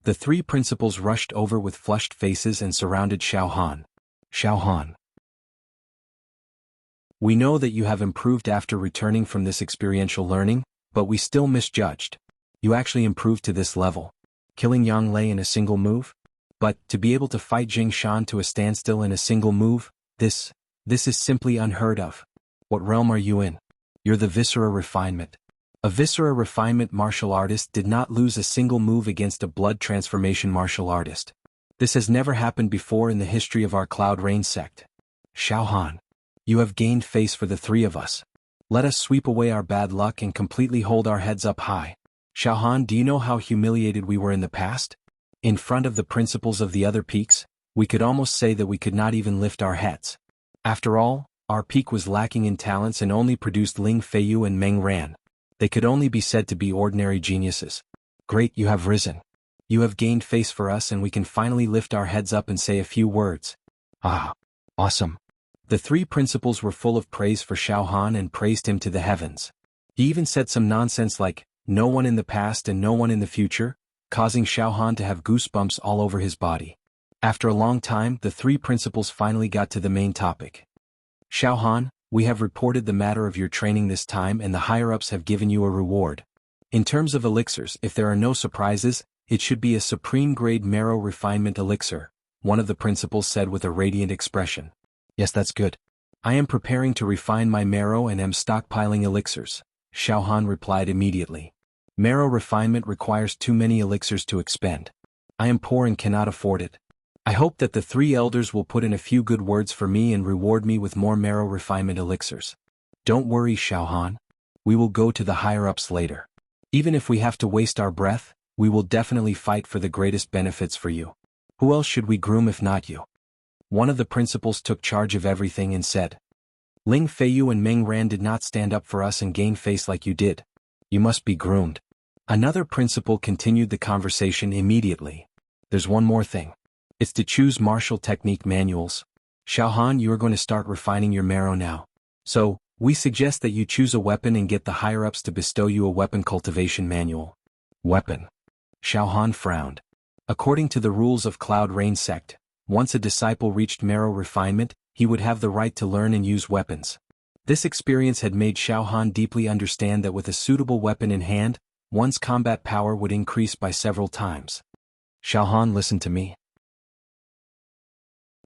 The 3 principals rushed over with flushed faces and surrounded Xiaohan. Xiaohan. We know that you have improved after returning from this experiential learning, but we still misjudged. You actually improved to this level. Killing Yang Lei in a single move? But, to be able to fight Zheng Shan to a standstill in a single move, this is simply unheard of. What realm are you in? You're the Viscera Refinement. A Viscera Refinement martial artist did not lose a single move against a blood transformation martial artist. This has never happened before in the history of our Cloud Rain sect. Xiaohan. You have gained face for the 3 of us. Let us sweep away our bad luck and completely hold our heads up high. Xiaohan, do you know how humiliated we were in the past? In front of the principals of the other peaks, we could almost say that we could not even lift our heads. After all, our peak was lacking in talents and only produced Ling Feiyu and Meng Ran. They could only be said to be ordinary geniuses. Great, you have risen. You have gained face for us and we can finally lift our heads up and say a few words. Ah, awesome. The 3 principals were full of praise for Xiaohan and praised him to the heavens. He even said some nonsense like, no one in the past and no one in the future, causing Xiaohan to have goosebumps all over his body. After a long time, the 3 principals finally got to the main topic. Xiaohan, we have reported the matter of your training this time and the higher-ups have given you a reward. In terms of elixirs, if there are no surprises, it should be a supreme-grade marrow refinement elixir, one of the principals said with a radiant expression. Yes, that's good. I am preparing to refine my marrow and am stockpiling elixirs, Xiaohan replied immediately. Marrow refinement requires too many elixirs to expend. I am poor and cannot afford it. I hope that the 3 elders will put in a few good words for me and reward me with more marrow refinement elixirs. Don't worry, Xiaohan. We will go to the higher-ups later. Even if we have to waste our breath, we will definitely fight for the greatest benefits for you. Who else should we groom if not you? One of the principals took charge of everything and said, Ling Feiyu and Meng Ran did not stand up for us and gain face like you did. You must be groomed. Another principal continued the conversation immediately. There's one more thing. It's to choose martial technique manuals. Xiaohan, you are going to start refining your marrow now. So, we suggest that you choose a weapon and get the higher-ups to bestow you a weapon cultivation manual. Weapon. Xiaohan frowned. According to the rules of Cloud Rain sect, once a disciple reached marrow refinement, he would have the right to learn and use weapons. This experience had made Xiaohan deeply understand that with a suitable weapon in hand, one's combat power would increase by several times. Xiaohan, listen to me.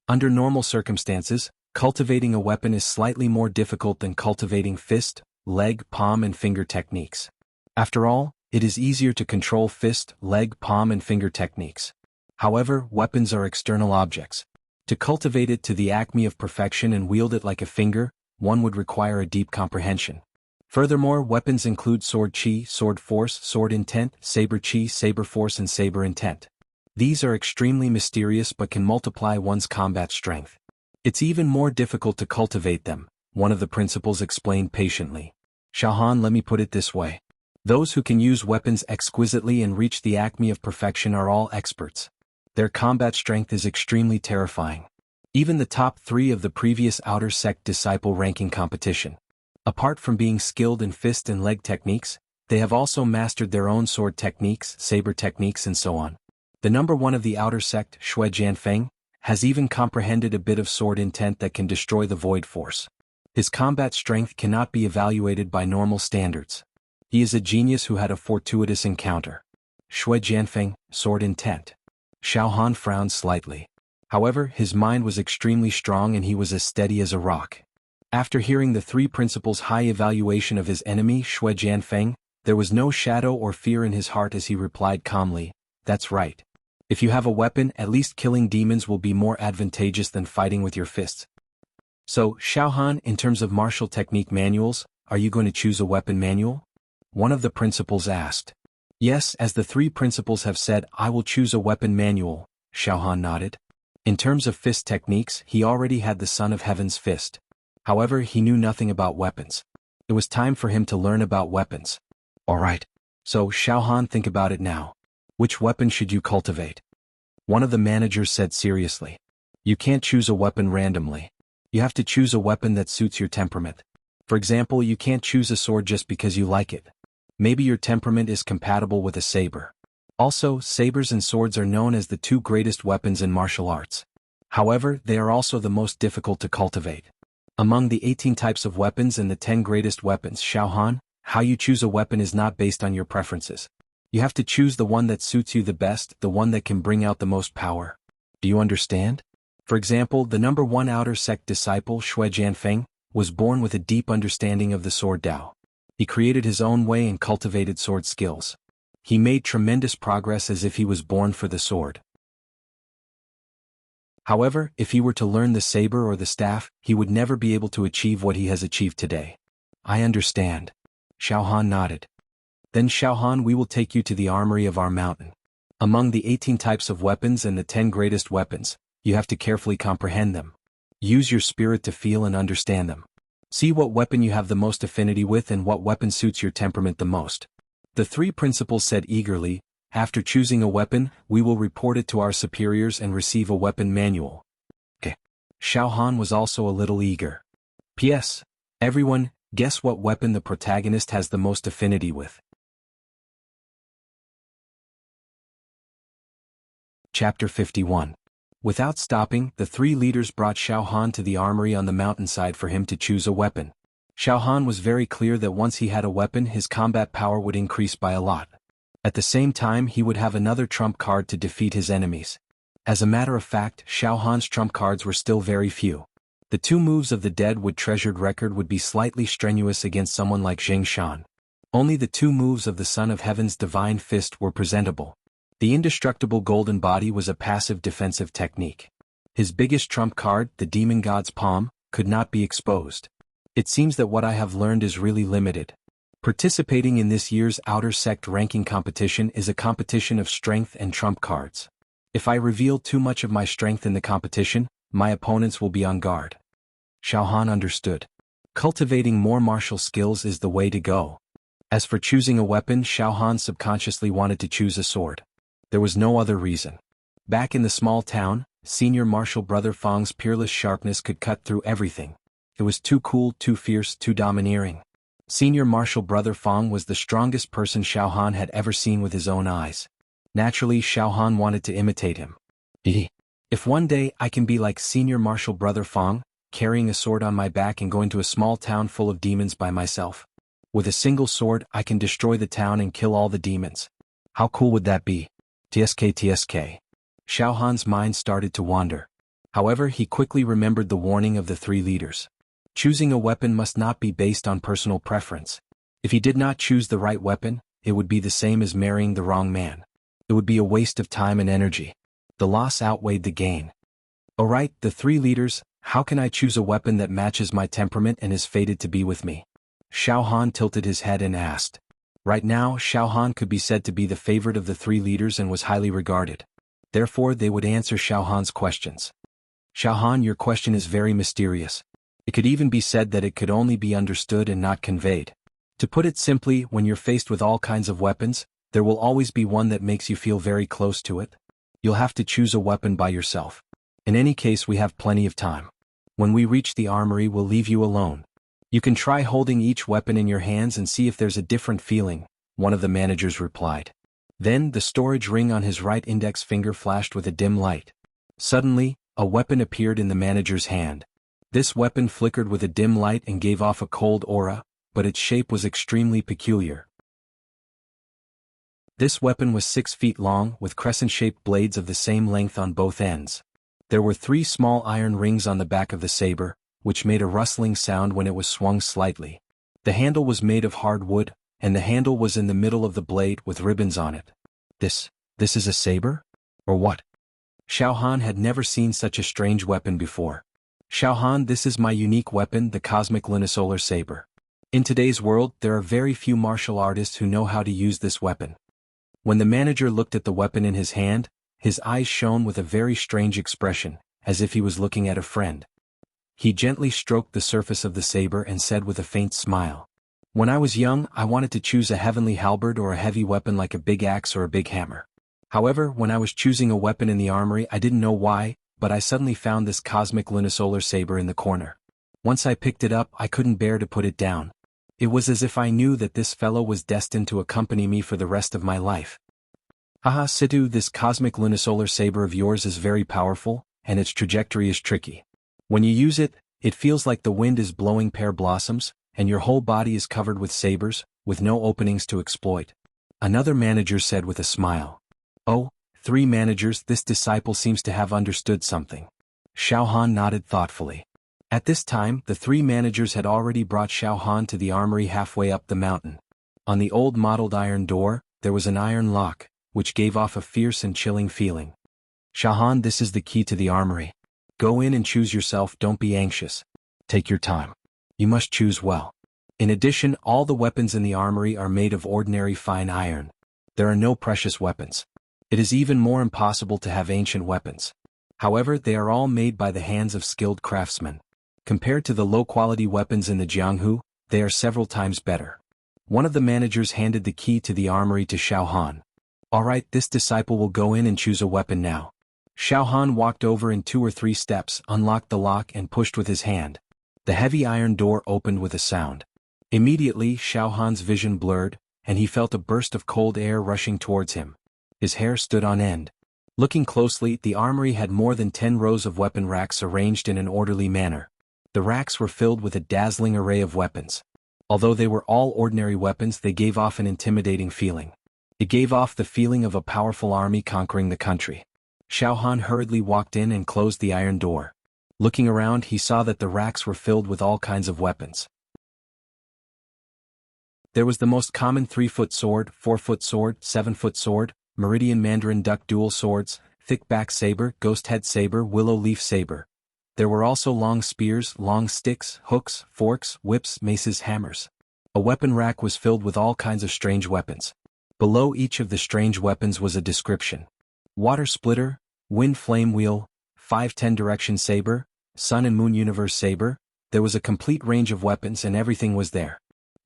Under normal circumstances, cultivating a weapon is slightly more difficult than cultivating fist, leg, palm and finger techniques. After all, it is easier to control fist, leg, palm and finger techniques. However, weapons are external objects. To cultivate it to the acme of perfection and wield it like a finger, one would require a deep comprehension. Furthermore, weapons include sword chi, sword force, sword intent, saber chi, saber force and saber intent. These are extremely mysterious but can multiply one's combat strength. It's even more difficult to cultivate them, one of the principals explained patiently. Xiaohan, let me put it this way. Those who can use weapons exquisitely and reach the acme of perfection are all experts. Their combat strength is extremely terrifying. Even the top 3 of the previous outer sect disciple ranking competition. Apart from being skilled in fist and leg techniques, they have also mastered their own sword techniques, saber techniques and so on. The number 1 of the outer sect, Shui Jianfeng, has even comprehended a bit of sword intent that can destroy the void force. His combat strength cannot be evaluated by normal standards. He is a genius who had a fortuitous encounter. Shui Jianfeng, sword intent. Xiao Han frowned slightly. However, his mind was extremely strong and he was as steady as a rock. After hearing the three principles' high evaluation of his enemy Shui Jianfeng, there was no shadow or fear in his heart as he replied calmly, "That's right. If you have a weapon, at least killing demons will be more advantageous than fighting with your fists." "So, Xiao Han, in terms of martial technique manuals, are you going to choose a weapon manual?" one of the principals asked. "Yes, as the three principals have said, I will choose a weapon manual," Xiao Han nodded. In terms of fist techniques, he already had the Son of Heaven's fist. However, he knew nothing about weapons. It was time for him to learn about weapons. "Alright. So, Xiao Han, think about it now. Which weapon should you cultivate?" one of the managers said seriously. "You can't choose a weapon randomly. You have to choose a weapon that suits your temperament. For example, you can't choose a sword just because you like it. Maybe your temperament is compatible with a saber. Also, sabers and swords are known as the two greatest weapons in martial arts. However, they are also the most difficult to cultivate. Among the 18 types of weapons and the 10 greatest weapons, Xiao Han, how you choose a weapon is not based on your preferences. You have to choose the one that suits you the best, the one that can bring out the most power. Do you understand? For example, the number 1 outer sect disciple, Shui Jianfeng, was born with a deep understanding of the sword Tao. He created his own way and cultivated sword skills. He made tremendous progress as if he was born for the sword. However, if he were to learn the saber or the staff, he would never be able to achieve what he has achieved today. "I understand." Xiao Han nodded. "Then Xiao Han, we will take you to the armory of our mountain. Among the 18 types of weapons and the 10 greatest weapons, you have to carefully comprehend them. Use your spirit to feel and understand them. See what weapon you have the most affinity with and what weapon suits your temperament the most." The three principals said eagerly, "After choosing a weapon, we will report it to our superiors and receive a weapon manual." Okay. Xiao Han was also a little eager. "P.S. Everyone, guess what weapon the protagonist has the most affinity with." Chapter 51. Without stopping, the three leaders brought Xiao Han to the armory on the mountainside for him to choose a weapon. Xiao Han was very clear that once he had a weapon, his combat power would increase by a lot. At the same time, he would have another trump card to defeat his enemies. As a matter of fact, Xiao Han's trump cards were still very few. The 2 moves of the Deadwood Treasured Record would be slightly strenuous against someone like Zheng Shan. Only the 2 moves of the Son of Heaven's Divine Fist were presentable. The Indestructible Golden Body was a passive defensive technique. His biggest trump card, the Demon God's Palm, could not be exposed. It seems that what I have learned is really limited. Participating in this year's Outer Sect ranking competition is a competition of strength and trump cards. If I reveal too much of my strength in the competition, my opponents will be on guard. Xiao Han understood. Cultivating more martial skills is the way to go. As for choosing a weapon, Xiao Han subconsciously wanted to choose a sword. There was no other reason. Back in the small town, Senior Martial Brother Fang's peerless sharpness could cut through everything. It was too cool, too fierce, too domineering. Senior Martial Brother Fang was the strongest person Xiao Han had ever seen with his own eyes. Naturally, Xiao Han wanted to imitate him. If one day I can be like Senior Martial Brother Fang, carrying a sword on my back and going to a small town full of demons by myself. With a single sword, I can destroy the town and kill all the demons. How cool would that be? TSK. Xiao Han's mind started to wander. However, he quickly remembered the warning of the 3 leaders. Choosing a weapon must not be based on personal preference. If he did not choose the right weapon, it would be the same as marrying the wrong man. It would be a waste of time and energy. The loss outweighed the gain. Alright, the 3 leaders, how can I choose a weapon that matches my temperament and is fated to be with me? Xiao Han tilted his head and asked. Right now, Xiao Han could be said to be the favorite of the 3 leaders and was highly regarded. Therefore, they would answer Xiao Han's questions. Xiao Han, your question is very mysterious. It could even be said that it could only be understood and not conveyed. To put it simply, when you're faced with all kinds of weapons, there will always be one that makes you feel very close to it. You'll have to choose a weapon by yourself. In any case, we have plenty of time. When we reach the armory, we'll leave you alone. You can try holding each weapon in your hands and see if there's a different feeling, one of the managers replied. Then, the storage ring on his right index finger flashed with a dim light. Suddenly, a weapon appeared in the manager's hand. This weapon flickered with a dim light and gave off a cold aura, but its shape was extremely peculiar. This weapon was 6 feet long with crescent-shaped blades of the same length on both ends. There were 3 small iron rings on the back of the saber, which made a rustling sound when it was swung slightly. The handle was made of hard wood, and the handle was in the middle of the blade with ribbons on it. This is a saber? Or what? Xiao Han had never seen such a strange weapon before. Xiao Han, this is my unique weapon, the cosmic lunisolar saber. In today's world, there are very few martial artists who know how to use this weapon. When the manager looked at the weapon in his hand, his eyes shone with a very strange expression, as if he was looking at a friend. He gently stroked the surface of the saber and said with a faint smile, "When I was young, I wanted to choose a heavenly halberd or a heavy weapon like a big axe or a big hammer. However, when I was choosing a weapon in the armory, I didn't know why, but I suddenly found this cosmic lunisolar saber in the corner. Once I picked it up, I couldn't bear to put it down. It was as if I knew that this fellow was destined to accompany me for the rest of my life. Haha, Situ, this cosmic lunisolar saber of yours is very powerful, and its trajectory is tricky. When you use it, it feels like the wind is blowing pear blossoms, and your whole body is covered with sabers, with no openings to exploit." Another manager said with a smile. "Oh, 3 managers, this disciple seems to have understood something." Xiao Han nodded thoughtfully. At this time, the 3 managers had already brought Xiao Han to the armory halfway up the mountain. On the old modeled iron door, there was an iron lock, which gave off a fierce and chilling feeling. "Xiao Han, this is the key to the armory. Go in and choose yourself, don't be anxious. Take your time. You must choose well. In addition, all the weapons in the armory are made of ordinary fine iron. There are no precious weapons. It is even more impossible to have ancient weapons. However, they are all made by the hands of skilled craftsmen. Compared to the low-quality weapons in the Jianghu, they are several times better." One of the managers handed the key to the armory to Xiao Han. "All right, this disciple will go in and choose a weapon now." Xiao Han walked over in 2 or 3 steps, unlocked the lock and pushed with his hand. The heavy iron door opened with a sound. Immediately, Xiao Han's vision blurred, and he felt a burst of cold air rushing towards him. His hair stood on end. Looking closely, the armory had more than 10 rows of weapon racks arranged in an orderly manner. The racks were filled with a dazzling array of weapons. Although they were all ordinary weapons, they gave off an intimidating feeling. It gave off the feeling of a powerful army conquering the country. Xiao Han hurriedly walked in and closed the iron door. Looking around, he saw that the racks were filled with all kinds of weapons. There was the most common 3-foot sword, 4-foot sword, 7-foot sword, Meridian Mandarin duck dual swords, thick back saber, ghost head saber, willow leaf saber. There were also long spears, long sticks, hooks, forks, whips, maces, hammers. A weapon rack was filled with all kinds of strange weapons. Below each of the strange weapons was a description. Water splitter, wind flame wheel, 5-10 direction saber, sun and moon universe saber. There was a complete range of weapons and everything was there.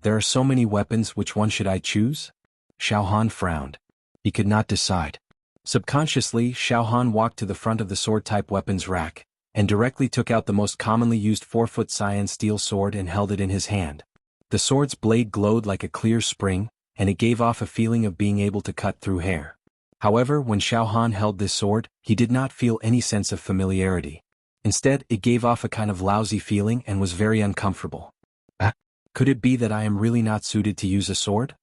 "There are so many weapons, which one should I choose?" Xiao Han frowned. He could not decide. Subconsciously, Xiao Han walked to the front of the sword-type weapons rack, and directly took out the most commonly used 4-foot cyan steel sword and held it in his hand. The sword's blade glowed like a clear spring, and it gave off a feeling of being able to cut through hair. However, when Xiao Han held this sword, he did not feel any sense of familiarity. Instead, it gave off a kind of lousy feeling and was very uncomfortable. Could it be that I am really not suited to use a sword?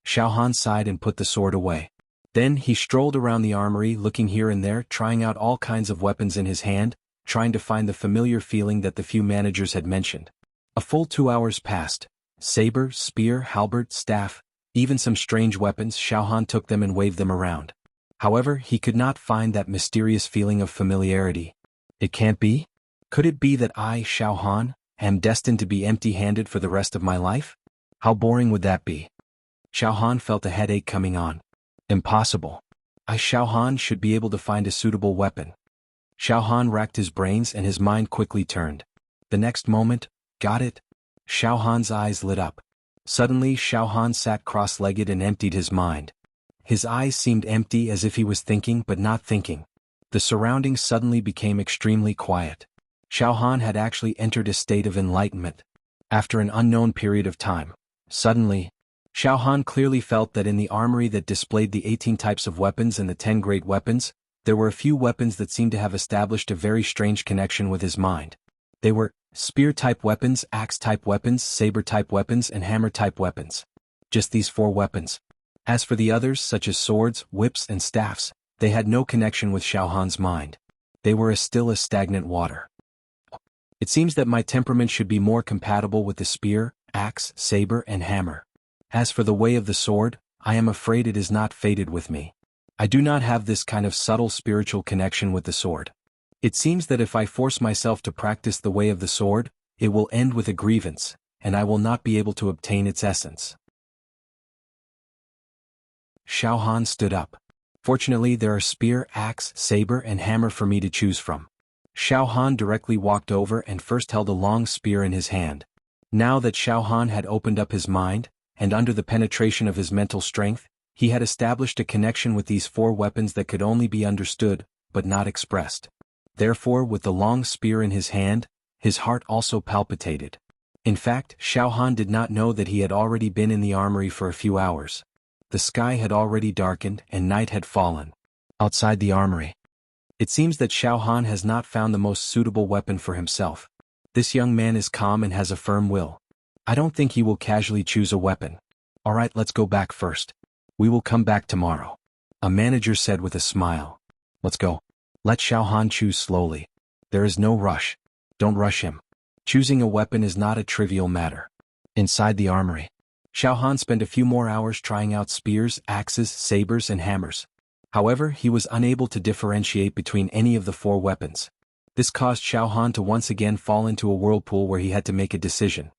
Xiao Han sighed and put the sword away. Then he strolled around the armory, looking here and there, trying out all kinds of weapons in his hand, trying to find the familiar feeling that the few managers had mentioned. A full 2 hours passed. Saber, spear, halberd, staff, even some strange weapons, Xiao Han took them and waved them around. However, he could not find that mysterious feeling of familiarity. It can't be? Could it be that I, Xiao Han, am destined to be empty-handed for the rest of my life? How boring would that be? Xiao Han felt a headache coming on. Impossible. I, Xiao Han, should be able to find a suitable weapon. Xiao Han racked his brains and his mind quickly turned. The next moment, got it? Xiao Han's eyes lit up. Suddenly, Xiao Han sat cross-legged and emptied his mind. His eyes seemed empty, as if he was thinking but not thinking. The surroundings suddenly became extremely quiet. Xiao Han had actually entered a state of enlightenment. After an unknown period of time, suddenly, Xiao Han clearly felt that in the armory that displayed the 18 types of weapons and the 10 great weapons, there were a few weapons that seemed to have established a very strange connection with his mind. They were spear-type weapons, axe-type weapons, saber-type weapons, and hammer-type weapons. Just these 4 weapons. As for the others, such as swords, whips, and staffs, they had no connection with Xiao Han's mind. They were as still as stagnant water. It seems that my temperament should be more compatible with the spear, axe, saber, and hammer. As for the way of the sword, I am afraid it is not fated with me. I do not have this kind of subtle spiritual connection with the sword. It seems that if I force myself to practice the way of the sword, it will end with a grievance, and I will not be able to obtain its essence. Xiao Han stood up. Fortunately, there are spear, axe, saber, and hammer for me to choose from. Xiao Han directly walked over and first held a long spear in his hand. Now that Xiao Han had opened up his mind, and under the penetration of his mental strength, he had established a connection with these 4 weapons that could only be understood, but not expressed. Therefore, with the long spear in his hand, his heart also palpitated. In fact, Xiao Han did not know that he had already been in the armory for a few hours. The sky had already darkened and night had fallen. Outside the armory, it seems that Xiao Han has not found the most suitable weapon for himself. This young man is calm and has a firm will. I don't think he will casually choose a weapon. Alright, let's go back first. We will come back tomorrow. A manager said with a smile. Let's go. Let Xiao Han choose slowly. There is no rush. Don't rush him. Choosing a weapon is not a trivial matter. Inside the armory, Xiao Han spent a few more hours trying out spears, axes, sabers, and hammers. However, he was unable to differentiate between any of the 4 weapons. This caused Xiao Han to once again fall into a whirlpool where he had to make a decision.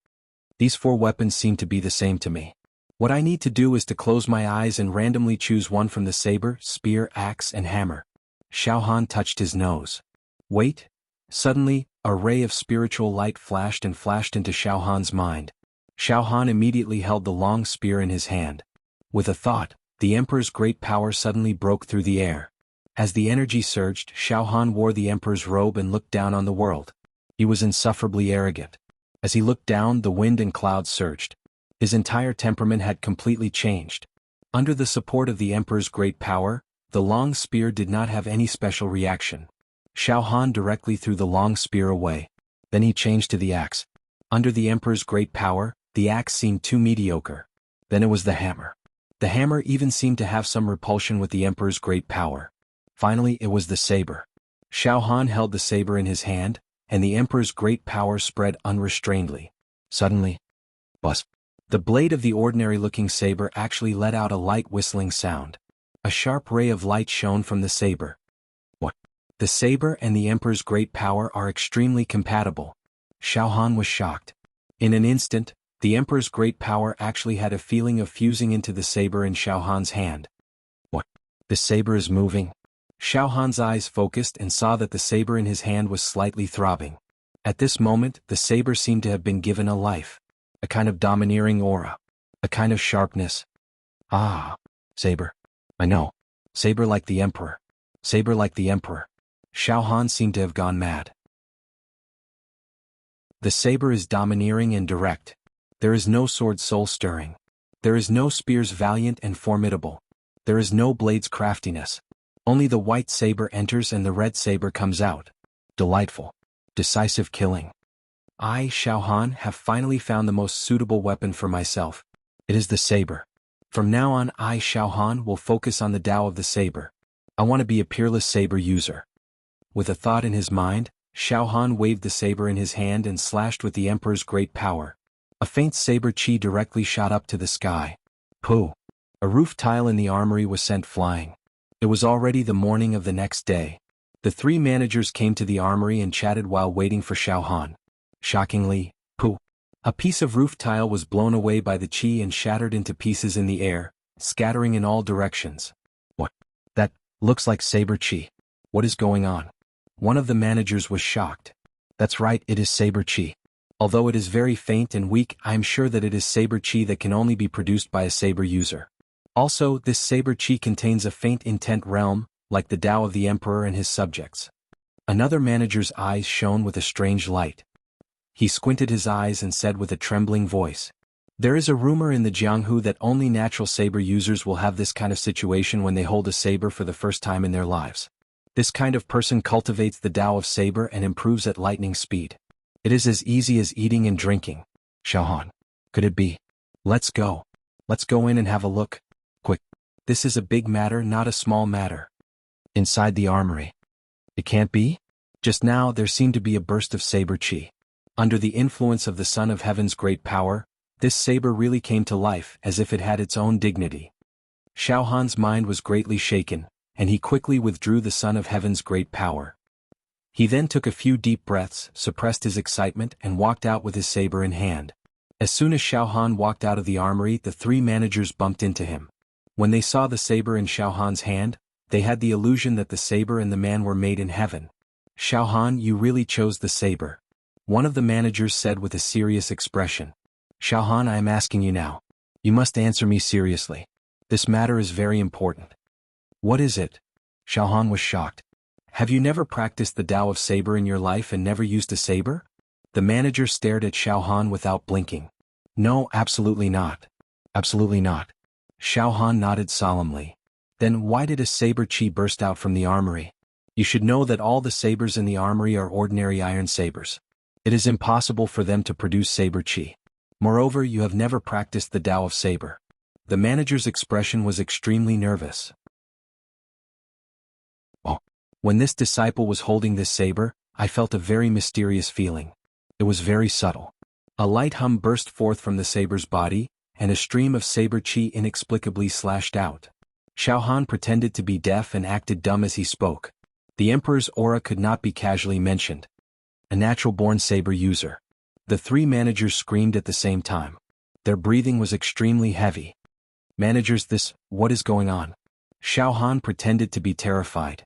These 4 weapons seem to be the same to me. What I need to do is to close my eyes and randomly choose one from the saber, spear, axe, and hammer. Xiao Han touched his nose. Wait! Suddenly, a ray of spiritual light flashed into Xiao Han's mind. Xiao Han immediately held the long spear in his hand. With a thought, the Emperor's great power suddenly broke through the air. As the energy surged, Xiao Han wore the Emperor's robe and looked down on the world. He was insufferably arrogant. As he looked down, the wind and clouds surged. His entire temperament had completely changed. Under the support of the Emperor's great power, the long spear did not have any special reaction. Xiao Han directly threw the long spear away. Then he changed to the axe. Under the Emperor's great power, the axe seemed too mediocre. Then it was the hammer. The hammer even seemed to have some repulsion with the Emperor's great power. Finally, it was the saber. Xiao Han held the saber in his hand, and the Emperor's great power spread unrestrainedly. Suddenly, buzz! The blade of the ordinary-looking saber actually let out a light whistling sound. A sharp ray of light shone from the saber. What? The saber and the Emperor's great power are extremely compatible. Xiao Han was shocked. In an instant, the Emperor's great power actually had a feeling of fusing into the saber in Xiao Han's hand. What? The saber is moving. Xiao Han's eyes focused and saw that the saber in his hand was slightly throbbing. At this moment, the saber seemed to have been given a life. A kind of domineering aura. A kind of sharpness. Ah, saber. I know. Saber like the Emperor. Saber like the Emperor. Xiao Han seemed to have gone mad. The saber is domineering and direct. There is no sword soul-stirring. There is no spears valiant and formidable. There is no blade's craftiness. Only the white saber enters and the red saber comes out. Delightful. Decisive killing. I, Xiao Han, have finally found the most suitable weapon for myself. It is the saber. From now on, I, Xiao Han, will focus on the Tao of the saber. I want to be a peerless saber user. With a thought in his mind, Xiao Han waved the saber in his hand and slashed with the Emperor's great power. A faint saber chi directly shot up to the sky. Pooh! A roof tile in the armory was sent flying. It was already the morning of the next day. The 3 managers came to the armory and chatted while waiting for Xiao Han. Shockingly, pooh! A piece of roof tile was blown away by the chi and shattered into pieces in the air, scattering in all directions. What? That looks like saber chi. What is going on? One of the managers was shocked. That's right, it is saber chi. Although it is very faint and weak, I am sure that it is saber chi that can only be produced by a saber user. Also, this saber chi contains a faint intent realm, like the Tao of the Emperor and his subjects. Another manager's eyes shone with a strange light. He squinted his eyes and said with a trembling voice, "There is a rumor in the Jianghu that only natural saber users will have this kind of situation when they hold a saber for the first time in their lives. This kind of person cultivates the Tao of saber and improves at lightning speed. It is as easy as eating and drinking." Xiao Han. Could it be? Let's go. Let's go in and have a look. Quick. This is a big matter, not a small matter. Inside the armory. It can't be? Just now there seemed to be a burst of saber chi. Under the influence of the Son of Heaven's great power, this saber really came to life as if it had its own dignity. Xiao Han's mind was greatly shaken, and he quickly withdrew the Son of Heaven's great power. He then took a few deep breaths, suppressed his excitement, and walked out with his saber in hand. As soon as Xiao Han walked out of the armory, the three managers bumped into him. When they saw the saber in Xiao Han's hand, they had the illusion that the saber and the man were made in heaven. Xiao Han, you really chose the saber. One of the managers said with a serious expression. Xiao Han, I am asking you now. You must answer me seriously. This matter is very important. What is it? Xiao Han was shocked. Have you never practiced the Tao of Saber in your life and never used a saber? The manager stared at Xiao Han without blinking. No, absolutely not. Absolutely not. Xiao Han nodded solemnly. Then why did a saber chi burst out from the armory? You should know that all the sabers in the armory are ordinary iron sabers. It is impossible for them to produce saber chi. Moreover, you have never practiced the Tao of Saber. The manager's expression was extremely nervous. Oh. When this disciple was holding this saber, I felt a very mysterious feeling. It was very subtle. A light hum burst forth from the saber's body, and a stream of saber chi inexplicably slashed out. Xiao Han pretended to be deaf and acted dumb as he spoke. The emperor's aura could not be casually mentioned. A natural-born saber user. The three managers screamed at the same time. Their breathing was extremely heavy. Managers, what is going on? Xiao Han pretended to be terrified.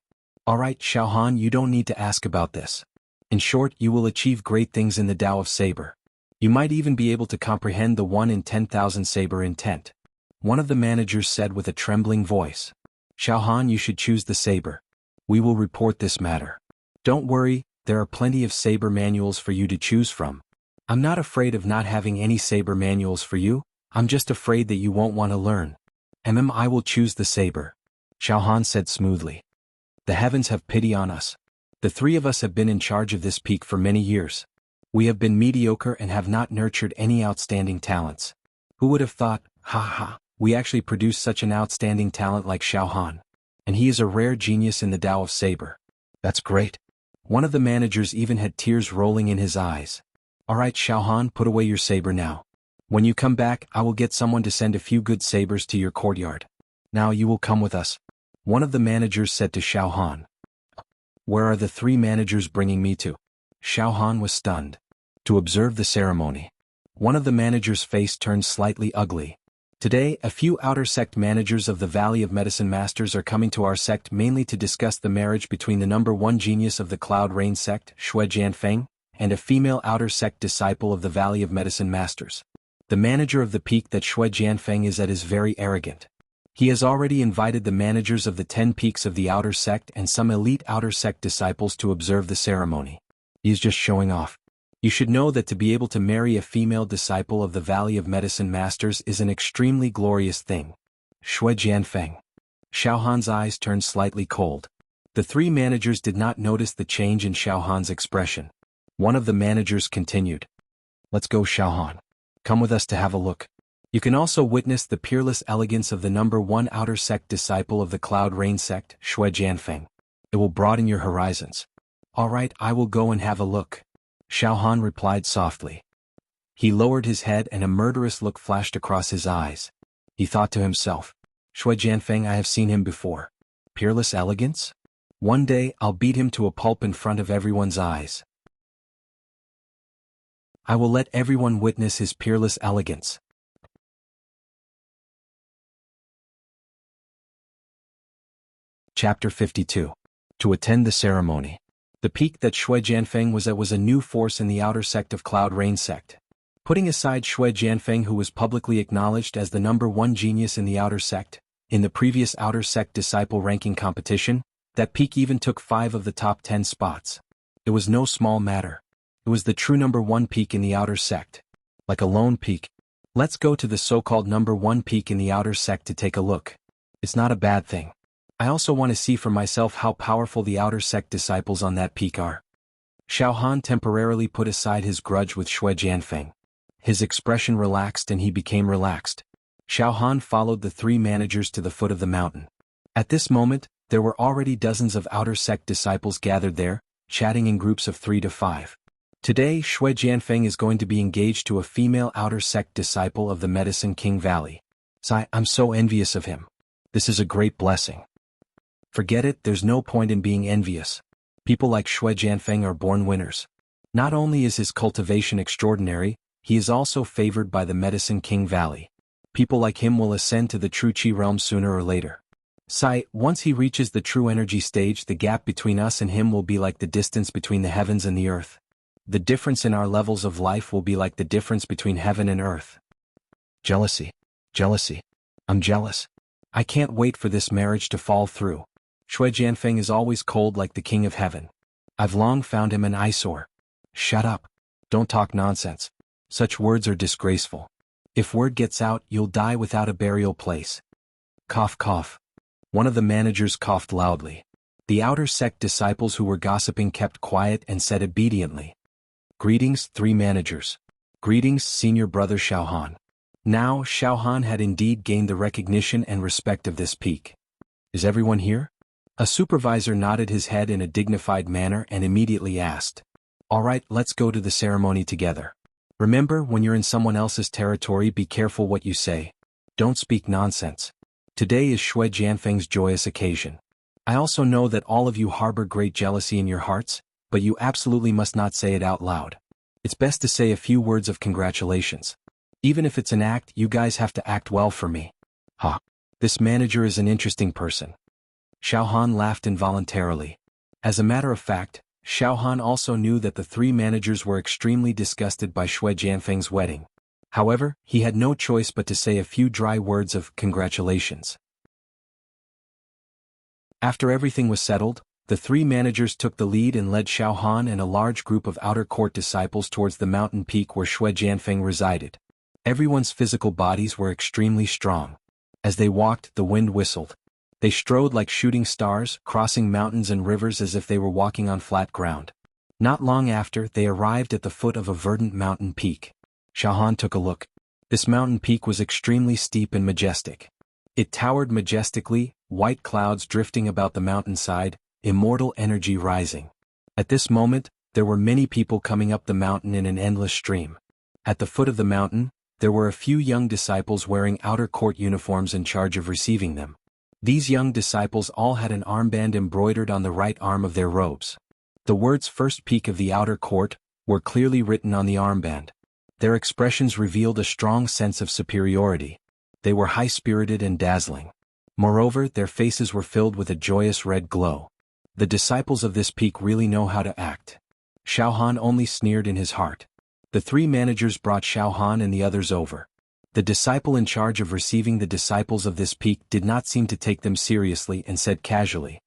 Alright, Xiao Han, you don't need to ask about this. In short, you will achieve great things in the Tao of Saber. You might even be able to comprehend the 1 in 10,000 saber intent. One of the managers said with a trembling voice. Xiao Han, you should choose the saber. We will report this matter. Don't worry, there are plenty of saber manuals for you to choose from. I'm not afraid of not having any saber manuals for you, I'm just afraid that you won't want to learn. I will choose the saber. Xiao Han said smoothly. The heavens have pity on us. The three of us have been in charge of this peak for many years. We have been mediocre and have not nurtured any outstanding talents. Who would have thought, we actually produced such an outstanding talent like Xiao Han. And he is a rare genius in the Tao of Saber. That's great. One of the managers even had tears rolling in his eyes. Alright Xiao Han, put away your saber now. When you come back, I will get someone to send a few good sabers to your courtyard. Now you will come with us. One of the managers said to Xiao Han. Where are the three managers bringing me to? Xiao Han was stunned. To observe the ceremony. One of the managers' face turned slightly ugly. Today, a few outer sect managers of the Valley of Medicine Masters are coming to our sect mainly to discuss the marriage between the number 1 genius of the Cloud Rain sect, Shui Jianfeng, and a female outer sect disciple of the Valley of Medicine Masters. The manager of the peak that Shui Jianfeng is at is very arrogant. He has already invited the managers of the 10 peaks of the outer sect and some elite outer sect disciples to observe the ceremony. He is just showing off. You should know that to be able to marry a female disciple of the Valley of Medicine Masters is an extremely glorious thing. Shui Jianfeng. Xiao Han's eyes turned slightly cold. The three managers did not notice the change in Xiao Han's expression. One of the managers continued. Let's go Xiao Han. Come with us to have a look. You can also witness the peerless elegance of the number 1 outer sect disciple of the Cloud Rain sect, Shui Jianfeng. It will broaden your horizons. Alright, I will go and have a look. Xiao Han replied softly. He lowered his head and a murderous look flashed across his eyes. He thought to himself, Shui Jianfeng, I have seen him before. Peerless elegance? One day I'll beat him to a pulp in front of everyone's eyes. I will let everyone witness his peerless elegance. Chapter 52. To attend the ceremony. The peak that Shui Jianfeng was at was a new force in the outer sect of Cloud Rain sect. Putting aside Shui Jianfeng, who was publicly acknowledged as the number 1 genius in the outer sect, in the previous outer sect disciple ranking competition, that peak even took 5 of the top 10 spots. It was no small matter. It was the true number 1 peak in the outer sect. Like a lone peak. Let's go to the so-called number 1 peak in the outer sect to take a look. It's not a bad thing. I also want to see for myself how powerful the outer sect disciples on that peak are. Xiao Han temporarily put aside his grudge with Shui Jianfeng. His expression relaxed and he became relaxed. Han followed the three managers to the foot of the mountain. At this moment, there were already dozens of outer sect disciples gathered there, chatting in groups of 3 to 5. Today, Shui Jianfeng is going to be engaged to a female outer sect disciple of the Medicine King Valley. I'm so envious of him. This is a great blessing. Forget it, there's no point in being envious. People like Shui Jianfeng are born winners. Not only is his cultivation extraordinary, he is also favored by the Medicine King Valley. People like him will ascend to the true Qi realm sooner or later. Once he reaches the true energy stage, the gap between us and him will be like the distance between the heavens and the earth. The difference in our levels of life will be like the difference between heaven and earth. Jealousy. I'm jealous. I can't wait for this marriage to fall through. Shui Jianfeng is always cold like the king of heaven. I've long found him an eyesore. Shut up. Don't talk nonsense. Such words are disgraceful. If word gets out, you'll die without a burial place. Cough cough. One of the managers coughed loudly. The outer sect disciples who were gossiping kept quiet and said obediently. Greetings, three managers. Greetings, senior brother Han. Now, Han had indeed gained the recognition and respect of this peak. Is everyone here? A supervisor nodded his head in a dignified manner and immediately asked. All right, let's go to the ceremony together. Remember, when you're in someone else's territory, be careful what you say. Don't speak nonsense. Today is Shui Jianfeng's joyous occasion. I also know that all of you harbor great jealousy in your hearts, but you absolutely must not say it out loud. It's best to say a few words of congratulations. Even if it's an act, you guys have to act well for me. This manager is an interesting person. Han laughed involuntarily. As a matter of fact, Han also knew that the three managers were extremely disgusted by Shui Jianfeng's wedding. However, he had no choice but to say a few dry words of congratulations. After everything was settled, the three managers took the lead and led Han and a large group of outer court disciples towards the mountain peak where Shui Jianfeng resided. Everyone's physical bodies were extremely strong. As they walked, the wind whistled. They strode like shooting stars, crossing mountains and rivers as if they were walking on flat ground. Not long after, they arrived at the foot of a verdant mountain peak. Han took a look. This mountain peak was extremely steep and majestic. It towered majestically, white clouds drifting about the mountainside, immortal energy rising. At this moment, there were many people coming up the mountain in an endless stream. At the foot of the mountain, there were a few young disciples wearing outer court uniforms in charge of receiving them. These young disciples all had an armband embroidered on the right arm of their robes. The words "First Peak of the Outer Court" were clearly written on the armband. Their expressions revealed a strong sense of superiority. They were high-spirited and dazzling. Moreover, their faces were filled with a joyous red glow. The disciples of this peak really know how to act. Han only sneered in his heart. The three managers brought Han and the others over. The disciple in charge of receiving the disciples of this peak did not seem to take them seriously and said casually,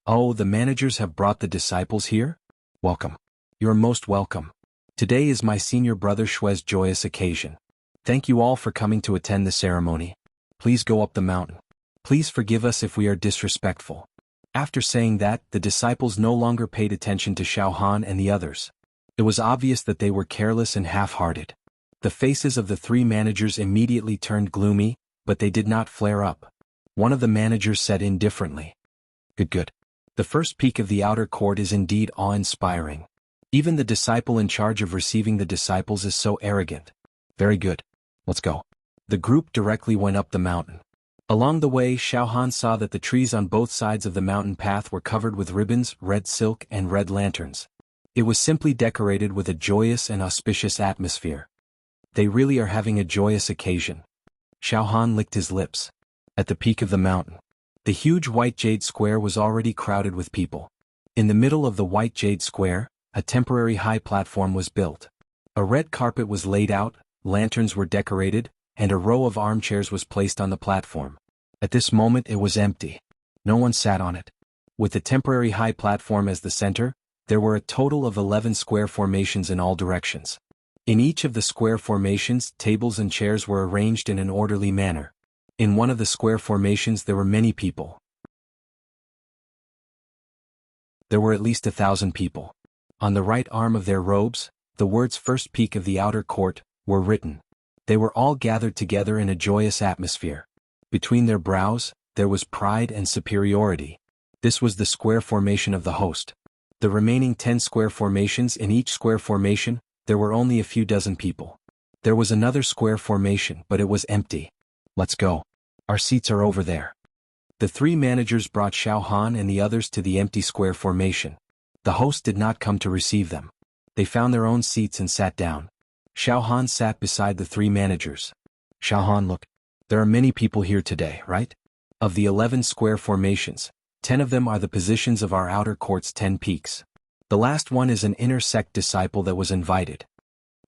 "Oh, the managers have brought the disciples here? Welcome. You're most welcome. Today is my senior brother Shui's joyous occasion. Thank you all for coming to attend the ceremony. Please go up the mountain. Please forgive us if we are disrespectful." After saying that, the disciples no longer paid attention to Han and the others. It was obvious that they were careless and half-hearted. The faces of the three managers immediately turned gloomy, but they did not flare up. One of the managers said indifferently, Good. The first peak of the outer court is indeed awe-inspiring. Even the disciple in charge of receiving the disciples is so arrogant. Very good. Let's go." The group directly went up the mountain. Along the way, Han saw that the trees on both sides of the mountain path were covered with ribbons, red silk, and red lanterns. It was simply decorated with a joyous and auspicious atmosphere. They really are having a joyous occasion. Han licked his lips. At the peak of the mountain, the huge white jade square was already crowded with people. In the middle of the white jade square, a temporary high platform was built. A red carpet was laid out, lanterns were decorated, and a row of armchairs was placed on the platform. At this moment it was empty. No one sat on it. With the temporary high platform as the center, there were a total of 11 square formations in all directions. In each of the square formations, tables and chairs were arranged in an orderly manner. In one of the square formations there were many people. There were at least 1,000 people. On the right arm of their robes, the words "First Peak of the Outer Court" were written. They were all gathered together in a joyous atmosphere. Between their brows, there was pride and superiority. This was the square formation of the host. The remaining 10 square formations, in each square formation, there were only a few dozen people. There was another square formation, but it was empty. Let's go. Our seats are over there. The 3 managers brought Xiao Han and the others to the empty square formation. The host did not come to receive them. They found their own seats and sat down. Xiao Han sat beside the 3 managers. Xiao Han, look. There are many people here today, right? Of the 11 square formations, 10 of them are the positions of our outer court's 10 peaks. The last one is an inner sect disciple that was invited.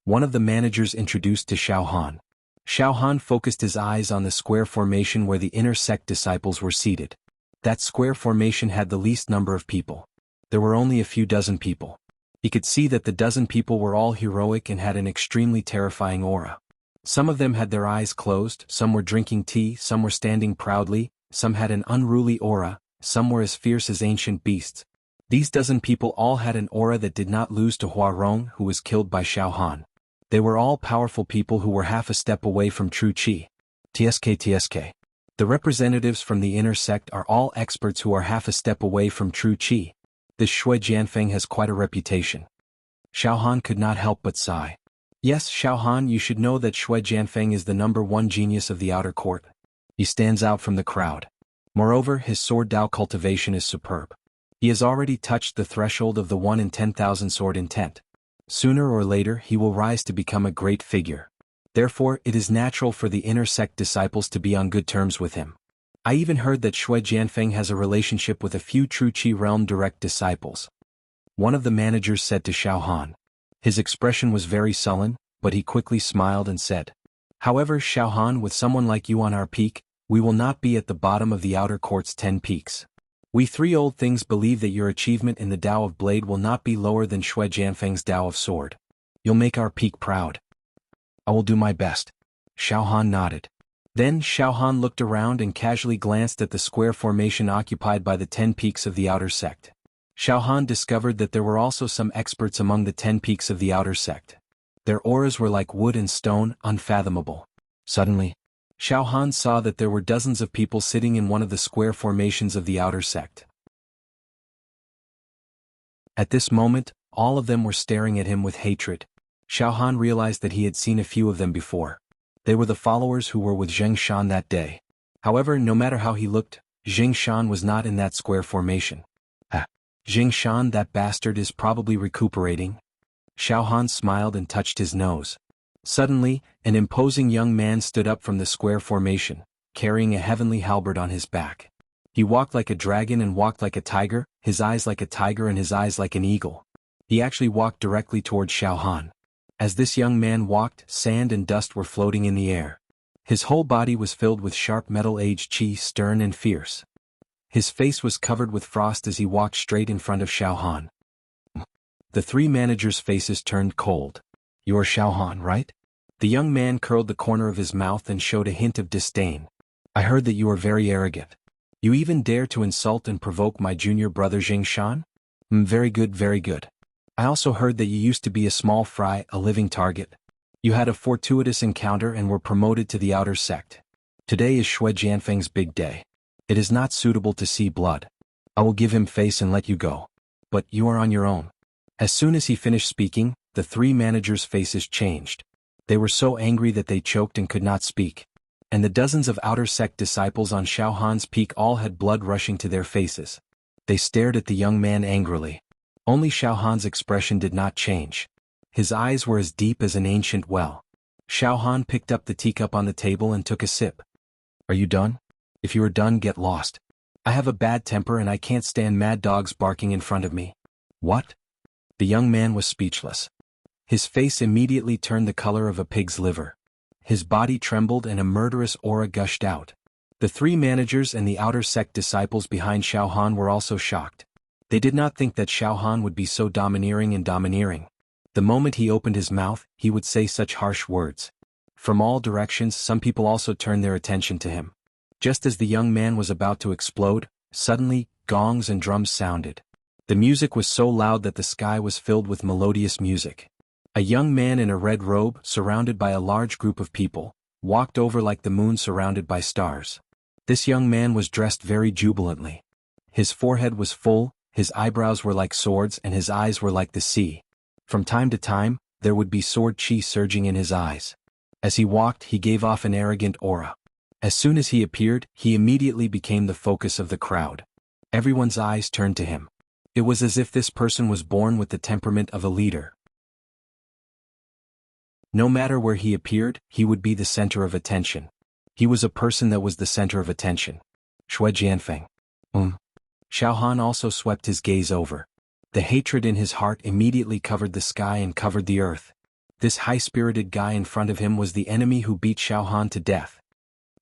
One of the managers introduced to Xiao Han. Xiao Han focused his eyes on the square formation where the inner sect disciples were seated. That square formation had the least number of people. There were only a few dozen people. He could see that the dozen people were all heroic and had an extremely terrifying aura. Some of them had their eyes closed, some were drinking tea, some were standing proudly, some had an unruly aura, some were as fierce as ancient beasts. These dozen people all had an aura that did not lose to Hua Rong, who was killed by Xiao Han. They were all powerful people who were half a step away from true Qi. TSK. The representatives from the inner sect are all experts who are half a step away from true Qi. This Shui Jianfeng has quite a reputation. Xiao Han could not help but sigh. Yes, Xiao Han, you should know that Shui Jianfeng is the #1 genius of the outer court. He stands out from the crowd. Moreover, his sword Dao cultivation is superb. He has already touched the threshold of the 1 in 10,000 sword intent. Sooner or later he will rise to become a great figure. Therefore, it is natural for the inner sect disciples to be on good terms with him. I even heard that Shui Jianfeng has a relationship with a few true Qi realm direct disciples. One of the managers said to Xiao Han. His expression was very sullen, but he quickly smiled and said, However, Xiao Han, with someone like you on our peak, we will not be at the bottom of the outer court's 10 peaks. We 3 old things believe that your achievement in the Tao of Blade will not be lower than Shui Jianfeng's Tao of Sword. You'll make our peak proud. I will do my best. Xiao Han nodded. Then Xiao Han looked around and casually glanced at the square formation occupied by the 10 peaks of the outer sect. Xiao Han discovered that there were also some experts among the 10 peaks of the outer sect. Their auras were like wood and stone, unfathomable. Suddenly, Xiao Han saw that there were dozens of people sitting in one of the square formations of the outer sect. At this moment, all of them were staring at him with hatred. Xiao Han realized that he had seen a few of them before. They were the followers who were with Zheng Shan that day. However, no matter how he looked, Zheng Shan was not in that square formation. Zheng Shan, that bastard, is probably recuperating. Xiao Han smiled and touched his nose. Suddenly, an imposing young man stood up from the square formation, carrying a heavenly halberd on his back. He walked like a dragon and walked like a tiger, his eyes like a tiger and his eyes like an eagle. He actually walked directly toward Xiao Han. As this young man walked, sand and dust were floating in the air. His whole body was filled with sharp metal-aged qi, stern and fierce. His face was covered with frost as he walked straight in front of Xiao Han. The 3 managers' faces turned cold. You're Xiao Han, right? The young man curled the corner of his mouth and showed a hint of disdain. I heard that you are very arrogant. You even dare to insult and provoke my junior brother Zheng Shan? Very good, very good. I also heard that you used to be a small fry, a living target. You had a fortuitous encounter and were promoted to the outer sect. Today is Shui Jianfeng's big day. It is not suitable to see blood. I will give him face and let you go. But you are on your own. As soon as he finished speaking, the 3 managers' faces changed. They were so angry that they choked and could not speak. And the dozens of outer sect disciples on Xiao Han's peak all had blood rushing to their faces. They stared at the young man angrily. Only Xiao Han's expression did not change. His eyes were as deep as an ancient well. Xiao Han picked up the teacup on the table and took a sip. Are you done? If you are done, get lost. I have a bad temper and I can't stand mad dogs barking in front of me. What? The young man was speechless. His face immediately turned the color of a pig's liver. His body trembled and a murderous aura gushed out. The 3 managers and the outer sect disciples behind Xiao Han were also shocked. They did not think that Xiao Han would be so domineering. The moment he opened his mouth, he would say such harsh words. From all directions, some people also turned their attention to him. Just as the young man was about to explode, suddenly, gongs and drums sounded. The music was so loud that the sky was filled with melodious music. A young man in a red robe, surrounded by a large group of people, walked over like the moon surrounded by stars. This young man was dressed very jubilantly. His forehead was full, his eyebrows were like swords and his eyes were like the sea. From time to time, there would be sword chi surging in his eyes. As he walked, he gave off an arrogant aura. As soon as he appeared, he immediately became the focus of the crowd. Everyone's eyes turned to him. It was as if this person was born with the temperament of a leader. No matter where he appeared, he would be the center of attention. He was a person that was the center of attention. Shui Jianfeng. Xiao Han also swept his gaze over. The hatred in his heart immediately covered the sky and covered the earth. This high-spirited guy in front of him was the enemy who beat Xiao Han to death.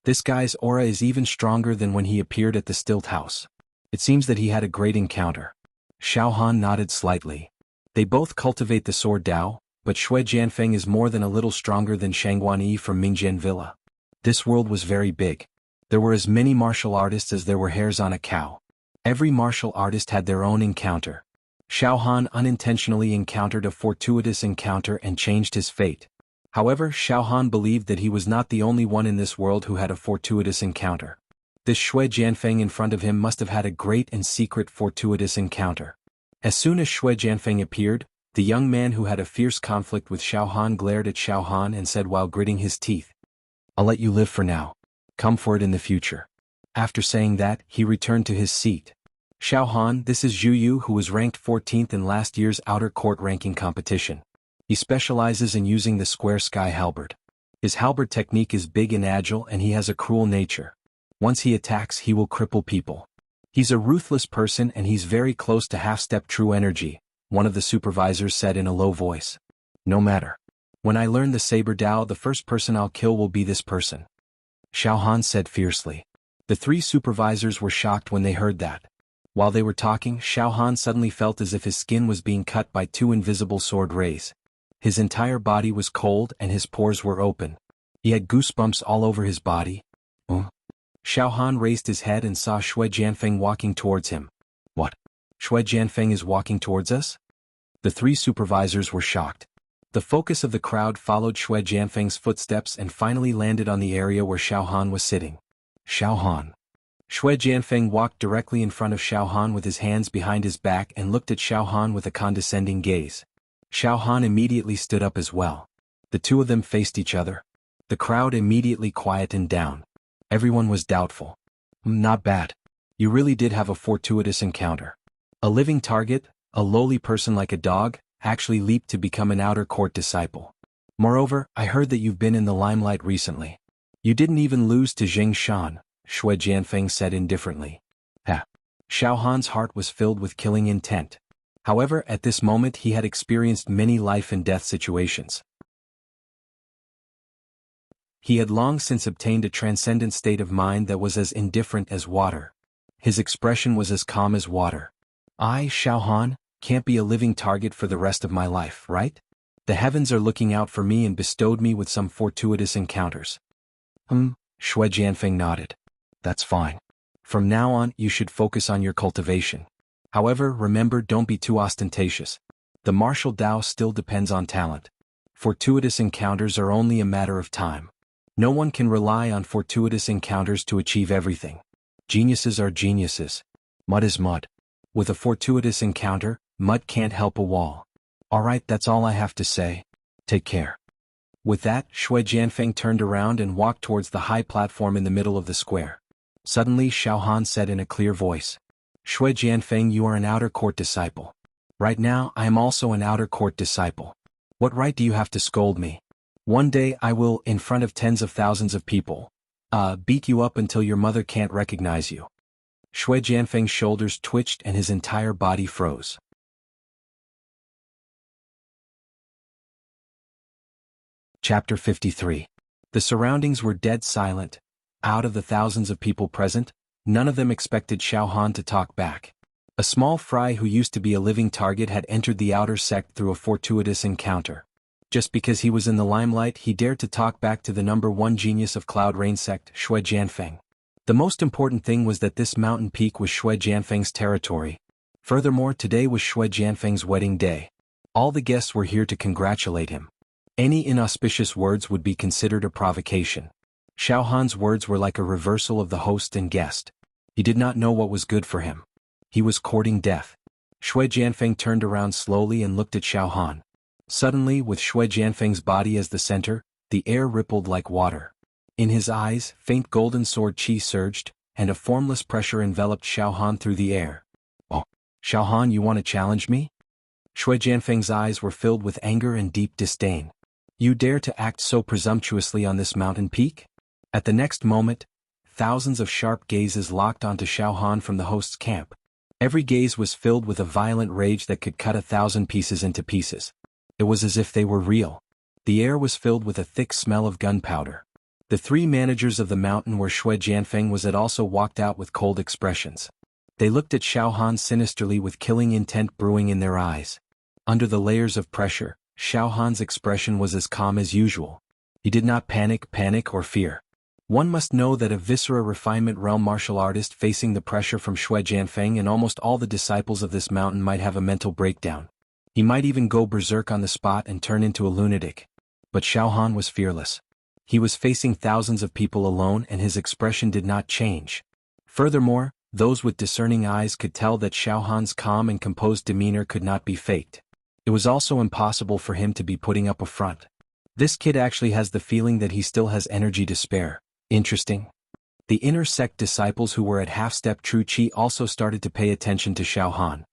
This guy's aura is even stronger than when he appeared at the Stilt House. It seems that he had a great encounter. Xiao Han nodded slightly. They both cultivate the sword Dao, but Shui Jianfeng is more than a little stronger than Shangguan Yi from Mingjian Villa. This world was very big. There were as many martial artists as there were hairs on a cow. Every martial artist had their own encounter. Xiao Han unintentionally encountered a fortuitous encounter and changed his fate. However, Xiao Han believed that he was not the only one in this world who had a fortuitous encounter. This Shui Jianfeng in front of him must have had a great and secret fortuitous encounter. As soon as Shui Jianfeng appeared, the young man who had a fierce conflict with Xiao Han glared at Xiao Han and said while gritting his teeth, "I'll let you live for now. Come for it in the future." After saying that, he returned to his seat. Xiao Han, this is Zhu Yu who was ranked 14th in last year's outer court ranking competition. He specializes in using the square sky halberd. His halberd technique is big and agile and he has a cruel nature. Once he attacks, he will cripple people. He's a ruthless person and he's very close to half-step true energy, one of the supervisors said in a low voice. No matter. When I learn the Saber Dao, the first person I'll kill will be this person. Xiao Han said fiercely. The three supervisors were shocked when they heard that. While they were talking, Xiao Han suddenly felt as if his skin was being cut by two invisible sword rays. His entire body was cold and his pores were open. He had goosebumps all over his body. Xiao Han raised his head and saw Shui Jianfeng walking towards him. What? Shui Jianfeng is walking towards us? The three supervisors were shocked. The focus of the crowd followed Shui Jianfeng's footsteps and finally landed on the area where Xiao Han was sitting. Xiao Han. Shui Jianfeng walked directly in front of Xiao Han with his hands behind his back and looked at Xiao Han with a condescending gaze. Xiao Han immediately stood up as well. The two of them faced each other. The crowd immediately quietened down. Everyone was doubtful. Not bad. You really did have a fortuitous encounter. A living target, a lowly person like a dog, actually leaped to become an outer court disciple. Moreover, I heard that you've been in the limelight recently. You didn't even lose to Jing Shan, Shui Jianfeng said indifferently. Xiao Han's heart was filled with killing intent. However, at this moment he had experienced many life and death situations. He had long since obtained a transcendent state of mind that was as indifferent as water. His expression was as calm as water. I, Xiao Han, can't be a living target for the rest of my life, right? The heavens are looking out for me and bestowed me with some fortuitous encounters. Shui Jianfeng nodded. That's fine. From now on, you should focus on your cultivation. However, remember, don't be too ostentatious. The martial Dao still depends on talent. Fortuitous encounters are only a matter of time. No one can rely on fortuitous encounters to achieve everything. Geniuses are geniuses. Mud is mud. With a fortuitous encounter, mud can't help a wall. Alright, that's all I have to say. Take care. With that, Shui Jianfeng turned around and walked towards the high platform in the middle of the square. Suddenly Xiao Han said in a clear voice. Shui Jianfeng, you are an outer court disciple. Right now, I am also an outer court disciple. What right do you have to scold me? One day I will, in front of tens of thousands of people, beat you up until your mother can't recognize you. Shui Jianfeng's shoulders twitched and his entire body froze. Chapter 53. The surroundings were dead silent. Out of the thousands of people present, none of them expected Xiao Han to talk back. A small fry who used to be a living target had entered the outer sect through a fortuitous encounter. Just because he was in the limelight, he dared to talk back to the number one genius of Cloud Rain sect, Shui Jianfeng. The most important thing was that this mountain peak was Shui Jianfeng's territory. Furthermore, today was Shui Jianfeng's wedding day. All the guests were here to congratulate him. Any inauspicious words would be considered a provocation. Xiao Han's words were like a reversal of the host and guest. He did not know what was good for him. He was courting death. Shui Jianfeng turned around slowly and looked at Xiao Han. Suddenly, with Shui Jianfeng's body as the center, the air rippled like water. In his eyes, faint golden sword qi surged, and a formless pressure enveloped Xiao Han through the air. "Oh, Xiao Han, you want to challenge me?" Shui Jianfeng's eyes were filled with anger and deep disdain. "You dare to act so presumptuously on this mountain peak?" At the next moment, thousands of sharp gazes locked onto Xiao Han from the host's camp. Every gaze was filled with a violent rage that could cut 1,000 pieces into pieces. It was as if they were real. The air was filled with a thick smell of gunpowder. The three managers of the mountain where Shui Jianfeng was at also walked out with cold expressions. They looked at Xiao Han sinisterly with killing intent brewing in their eyes. Under the layers of pressure, Xiao Han's expression was as calm as usual. He did not panic, or fear. One must know that a viscera refinement realm martial artist facing the pressure from Shui Jianfeng and almost all the disciples of this mountain might have a mental breakdown. He might even go berserk on the spot and turn into a lunatic. But Xiao Han was fearless. He was facing thousands of people alone and his expression did not change. Furthermore, those with discerning eyes could tell that Xiao Han's calm and composed demeanor could not be faked. It was also impossible for him to be putting up a front. This kid actually has the feeling that he still has energy to spare. Interesting. The inner sect disciples who were at half-step true qi also started to pay attention to Xiao Han.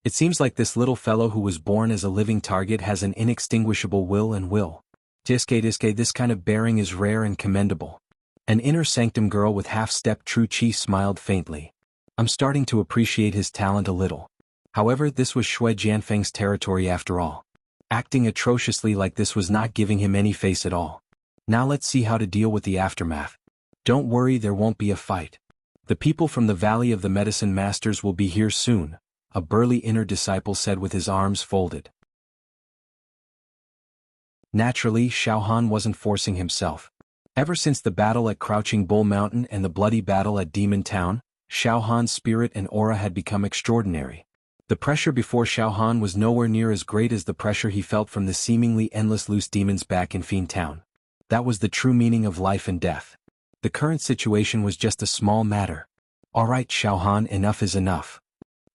It seems like this little fellow who was born as a living target has an inextinguishable will. Diske, this kind of bearing is rare and commendable. An inner sanctum girl with half-step true qi smiled faintly. I'm starting to appreciate his talent a little. However, this was Shui Jianfeng's territory after all. Acting atrociously like this was not giving him any face at all. Now let's see how to deal with the aftermath. Don't worry, there won't be a fight. The people from the Valley of the Medicine Masters will be here soon, a burly inner disciple said with his arms folded. Naturally, Xiao Han wasn't forcing himself. Ever since the battle at Crouching Bull Mountain and the bloody battle at Demon Town, Xiao Han's spirit and aura had become extraordinary. The pressure before Xiao Han was nowhere near as great as the pressure he felt from the seemingly endless loose demons back in Fiend Town. That was the true meaning of life and death. The current situation was just a small matter. Alright Xiao Han, enough is enough.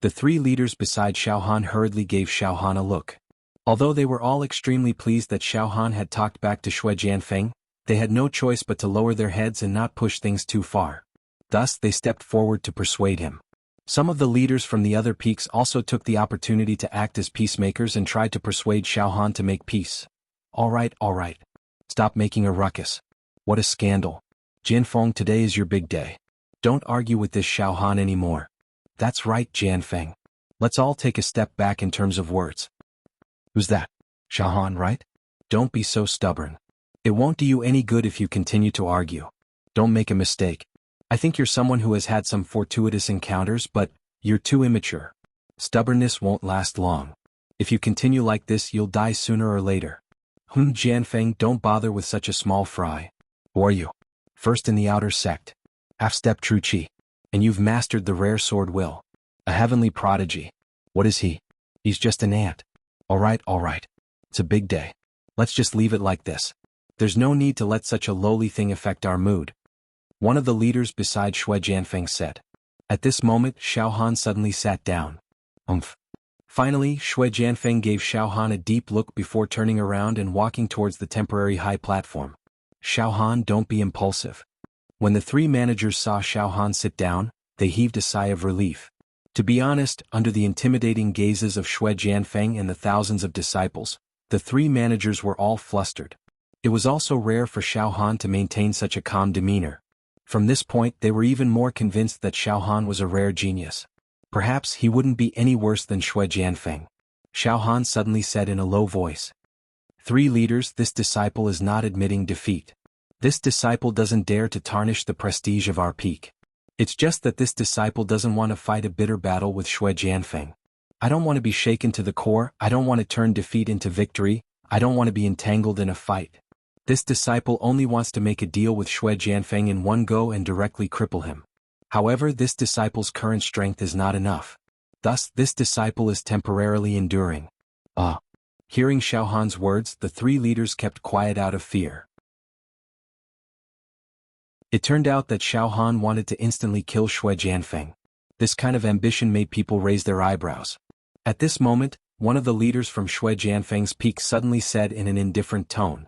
The three leaders beside Xiao Han hurriedly gave Xiao Han a look. Although they were all extremely pleased that Xiao Han had talked back to Shui Jianfeng, they had no choice but to lower their heads and not push things too far. Thus they stepped forward to persuade him. Some of the leaders from the other peaks also took the opportunity to act as peacemakers and tried to persuade Xiao Han to make peace. Alright. Stop making a ruckus. What a scandal. Jianfeng, today is your big day. Don't argue with this Xiao Han anymore. That's right, Jianfeng. Let's all take a step back in terms of words. Who's that? Xiao Han, right? Don't be so stubborn. It won't do you any good if you continue to argue. Don't make a mistake. I think you're someone who has had some fortuitous encounters, but you're too immature. Stubbornness won't last long. If you continue like this, you'll die sooner or later. Jianfeng, don't bother with such a small fry. Who are you? First in the outer sect. Half-step true qi. And you've mastered the rare sword will. A heavenly prodigy. What is he? He's just an ant. Alright. It's a big day. Let's just leave it like this. There's no need to let such a lowly thing affect our mood. One of the leaders beside Shui Jianfeng said. At this moment, Xiao Han suddenly sat down. Finally, Shui Jianfeng gave Xiao Han a deep look before turning around and walking towards the temporary high platform. Xiao Han, don't be impulsive. When the three managers saw Xiao Han sit down, they heaved a sigh of relief. To be honest, under the intimidating gazes of Shui Jianfeng and the thousands of disciples, the three managers were all flustered. It was also rare for Xiao Han to maintain such a calm demeanor. From this point, they were even more convinced that Xiao Han was a rare genius. Perhaps he wouldn't be any worse than Shui Jianfeng. Xiao Han suddenly said in a low voice. Three leaders, this disciple is not admitting defeat. This disciple doesn't dare to tarnish the prestige of our peak. It's just that this disciple doesn't want to fight a bitter battle with Shui Jianfeng. I don't want to be shaken to the core, I don't want to turn defeat into victory, I don't want to be entangled in a fight. This disciple only wants to make a deal with Shui Jianfeng in one go and directly cripple him. However, this disciple's current strength is not enough. Thus, this disciple is temporarily enduring. Ah. Hearing Xiaohan's words, the three leaders kept quiet out of fear. It turned out that Xiaohan wanted to instantly kill Xue Jianfeng. This kind of ambition made people raise their eyebrows. At this moment, one of the leaders from Xue Jianfeng's peak suddenly said in an indifferent tone,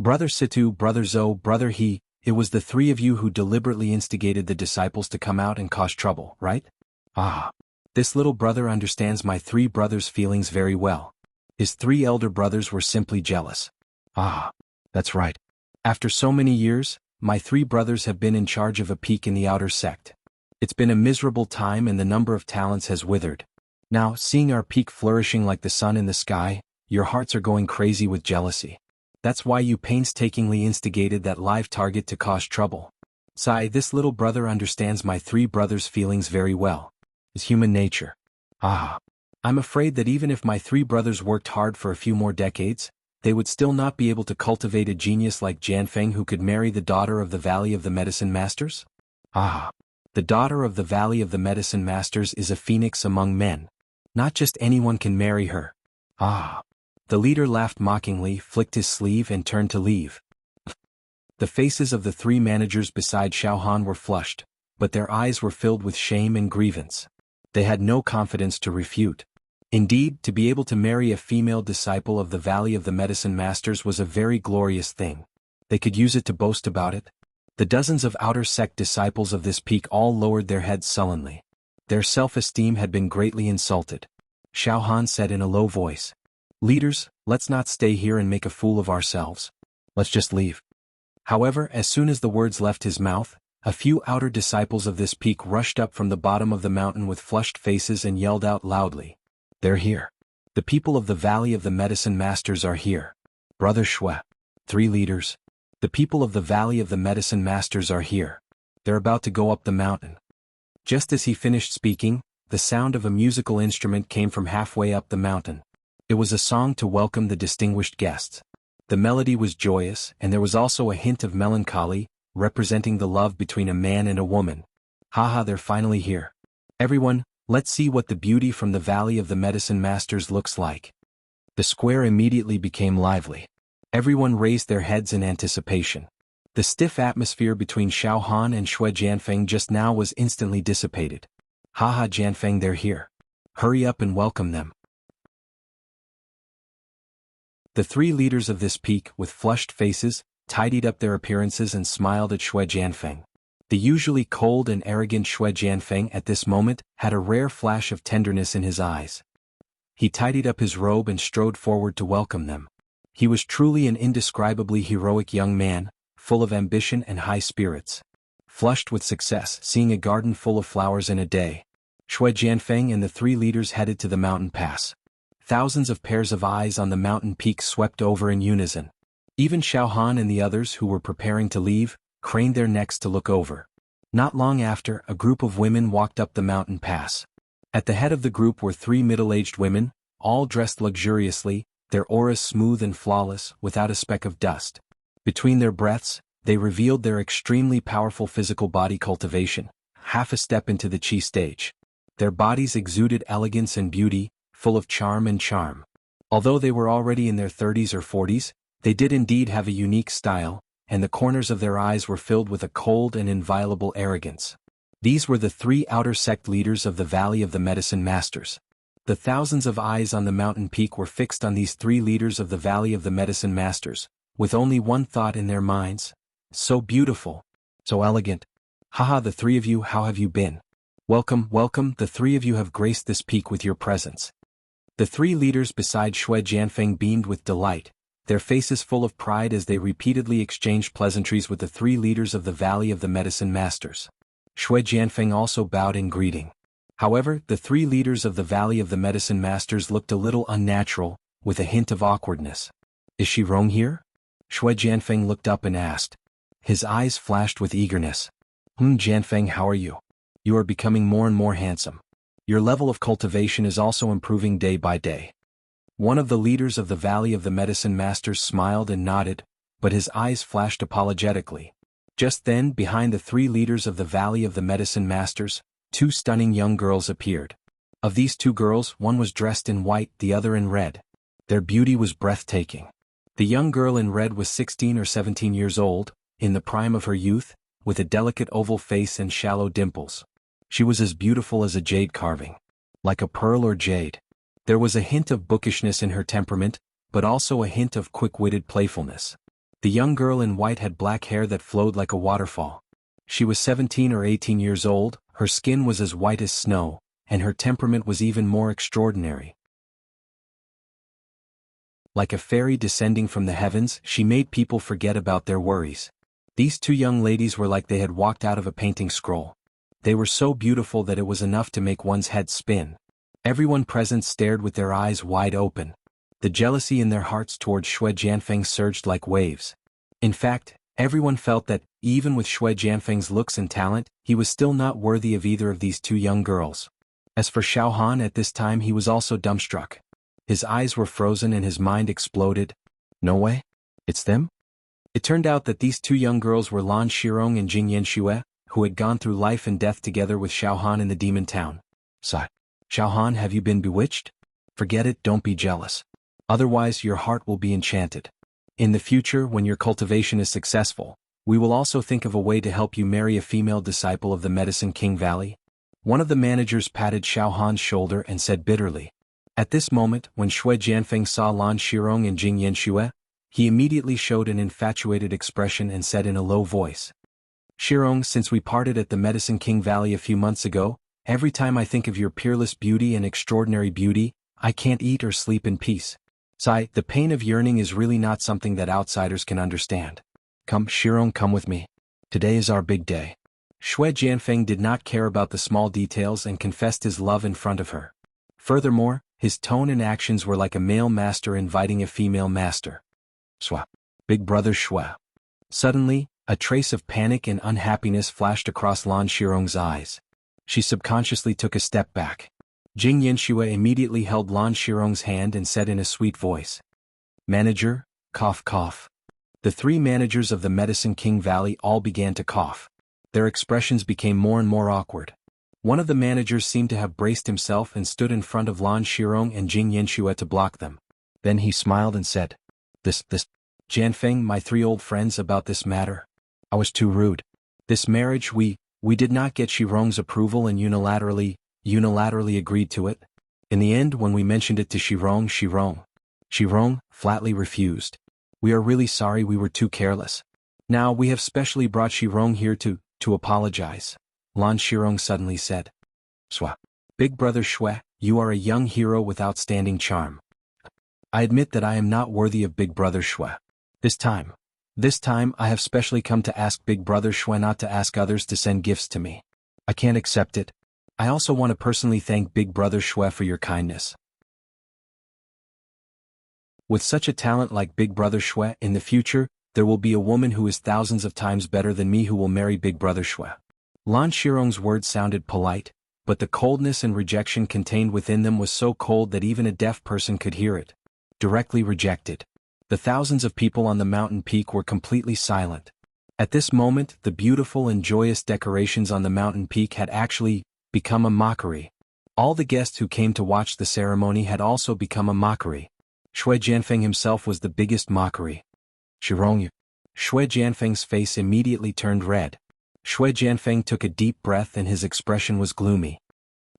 "Brother Situ, Brother Zhou, Brother He, it was the three of you who deliberately instigated the disciples to come out and cause trouble, right? Ah. This little brother understands my three brothers' feelings very well. His three elder brothers were simply jealous. Ah. That's right. After so many years, my three brothers have been in charge of a peak in the outer sect. It's been a miserable time and the number of talents has withered. Now, seeing our peak flourishing like the sun in the sky, your hearts are going crazy with jealousy. That's why you painstakingly instigated that live target to cause trouble. Sai, this little brother understands my three brothers' feelings very well. It's human nature. Ah. I'm afraid that even if my three brothers worked hard for a few more decades, they would still not be able to cultivate a genius like Jianfeng who could marry the daughter of the Valley of the Medicine Masters? Ah. The daughter of the Valley of the Medicine Masters is a phoenix among men. Not just anyone can marry her. Ah. The leader laughed mockingly, flicked his sleeve and turned to leave. The faces of the three managers beside Xiaohan were flushed, but their eyes were filled with shame and grievance. They had no confidence to refute. Indeed, to be able to marry a female disciple of the Valley of the Medicine Masters was a very glorious thing. They could use it to boast about it. The dozens of outer sect disciples of this peak all lowered their heads sullenly. Their self-esteem had been greatly insulted. Xiaohan said in a low voice, "Leaders, let's not stay here and make a fool of ourselves. Let's just leave." However, as soon as the words left his mouth, a few outer disciples of this peak rushed up from the bottom of the mountain with flushed faces and yelled out loudly, "They're here. The people of the Valley of the Medicine Masters are here. Brother Xue. Three leaders. The people of the Valley of the Medicine Masters are here. They're about to go up the mountain." Just as he finished speaking, the sound of a musical instrument came from halfway up the mountain. It was a song to welcome the distinguished guests. The melody was joyous, and there was also a hint of melancholy, representing the love between a man and a woman. Haha, they're finally here. Everyone, let's see what the beauty from the Valley of the Medicine Masters looks like. The square immediately became lively. Everyone raised their heads in anticipation. The stiff atmosphere between Xiaohan and Xue Jianfeng just now was instantly dissipated. Haha, Jianfeng, they're here. Hurry up and welcome them. The three leaders of this peak, with flushed faces, tidied up their appearances and smiled at Xue Jianfeng. The usually cold and arrogant Xue Jianfeng at this moment had a rare flash of tenderness in his eyes. He tidied up his robe and strode forward to welcome them. He was truly an indescribably heroic young man, full of ambition and high spirits. Flushed with success, seeing a garden full of flowers in a day, Xue Jianfeng and the three leaders headed to the mountain pass. Thousands of pairs of eyes on the mountain peak swept over in unison. Even Xiaohan and the others who were preparing to leave, craned their necks to look over. Not long after, a group of women walked up the mountain pass. At the head of the group were three middle-aged women, all dressed luxuriously, their auras smooth and flawless, without a speck of dust. Between their breaths, they revealed their extremely powerful physical body cultivation, half a step into the Qi stage. Their bodies exuded elegance and beauty, full of charm and charm. Although they were already in their 30s or 40s, they did indeed have a unique style, and the corners of their eyes were filled with a cold and inviolable arrogance. These were the three outer sect leaders of the Valley of the Medicine Masters. The thousands of eyes on the mountain peak were fixed on these three leaders of the Valley of the Medicine Masters, with only one thought in their minds. So beautiful. So elegant. Haha, the three of you, how have you been? Welcome, welcome, the three of you have graced this peak with your presence. The three leaders beside Xue Jianfeng beamed with delight, their faces full of pride as they repeatedly exchanged pleasantries with the three leaders of the Valley of the Medicine Masters. Xue Jianfeng also bowed in greeting. However, the three leaders of the Valley of the Medicine Masters looked a little unnatural, with a hint of awkwardness. Is she wrong here? Xue Jianfeng looked up and asked. His eyes flashed with eagerness. Jianfeng, how are you? You are becoming more and more handsome. Your level of cultivation is also improving day by day. One of the leaders of the Valley of the Medicine Masters smiled and nodded, but his eyes flashed apologetically. Just then, behind the three leaders of the Valley of the Medicine Masters, two stunning young girls appeared. Of these two girls, one was dressed in white, the other in red. Their beauty was breathtaking. The young girl in red was 16 or 17 years old, in the prime of her youth, with a delicate oval face and shallow dimples. She was as beautiful as a jade carving. Like a pearl or jade. There was a hint of bookishness in her temperament, but also a hint of quick-witted playfulness. The young girl in white had black hair that flowed like a waterfall. She was 17 or 18 years old, her skin was as white as snow, and her temperament was even more extraordinary. Like a fairy descending from the heavens, she made people forget about their worries. These two young ladies were like they had walked out of a painting scroll. They were so beautiful that it was enough to make one's head spin. Everyone present stared with their eyes wide open. The jealousy in their hearts toward Xue Jianfeng surged like waves. In fact, everyone felt that, even with Xue Jianfeng's looks and talent, he was still not worthy of either of these two young girls. As for Xiao Han, at this time he was also dumbstruck. His eyes were frozen and his mind exploded. No way? It's them? It turned out that these two young girls were Lan Shirong and Jing Yanxue, who had gone through life and death together with Xiao Han in the demon town. Sigh. Xiao Han, have you been bewitched? Forget it, don't be jealous. Otherwise your heart will be enchanted. In the future, when your cultivation is successful, we will also think of a way to help you marry a female disciple of the Medicine King Valley. One of the managers patted Xiao Han's shoulder and said bitterly. At this moment, when Xue Jianfeng saw Lan Shirong and Jing Yanxue, he immediately showed an infatuated expression and said in a low voice. Shirong, since we parted at the Medicine King Valley a few months ago, every time I think of your peerless beauty and extraordinary beauty, I can't eat or sleep in peace. Sigh, the pain of yearning is really not something that outsiders can understand. Come, Shirong, come with me. Today is our big day. Xue Jianfeng did not care about the small details and confessed his love in front of her. Furthermore, his tone and actions were like a male master inviting a female master. Swap. Big brother Xue. Suddenly, a trace of panic and unhappiness flashed across Lan Shirong's eyes. She subconsciously took a step back. Jing Yanxue immediately held Lan Shirong's hand and said in a sweet voice. Manager, cough cough. The three managers of the Medicine King Valley all began to cough. Their expressions became more and more awkward. One of the managers seemed to have braced himself and stood in front of Lan Shirong and Jing Yanxue to block them. Then he smiled and said, This, Jianfeng, my three old friends, about this matter. I was too rude. This marriage, we did not get Shirong's approval and unilaterally agreed to it. In the end, when we mentioned it to Shirong flatly refused. We are really sorry, we were too careless. Now we have specially brought Shirong here to apologize. Lan Shirong suddenly said. Swap. Big brother Xue, you are a young hero with outstanding charm. I admit that I am not worthy of big brother Xue. This time I have specially come to ask big brother Xue not to ask others to send gifts to me. I can't accept it. I also want to personally thank big brother Xue for your kindness. With such a talent like big brother Xue, in the future, there will be a woman who is thousands of times better than me who will marry big brother Xue. Lan Shirong's words sounded polite, but the coldness and rejection contained within them was so cold that even a deaf person could hear it. Directly rejected. The thousands of people on the mountain peak were completely silent. At this moment, the beautiful and joyous decorations on the mountain peak had actually become a mockery. All the guests who came to watch the ceremony had also become a mockery. Xue Jianfeng himself was the biggest mockery. Shirong. Xue Jianfeng's face immediately turned red. Xue Jianfeng took a deep breath and his expression was gloomy.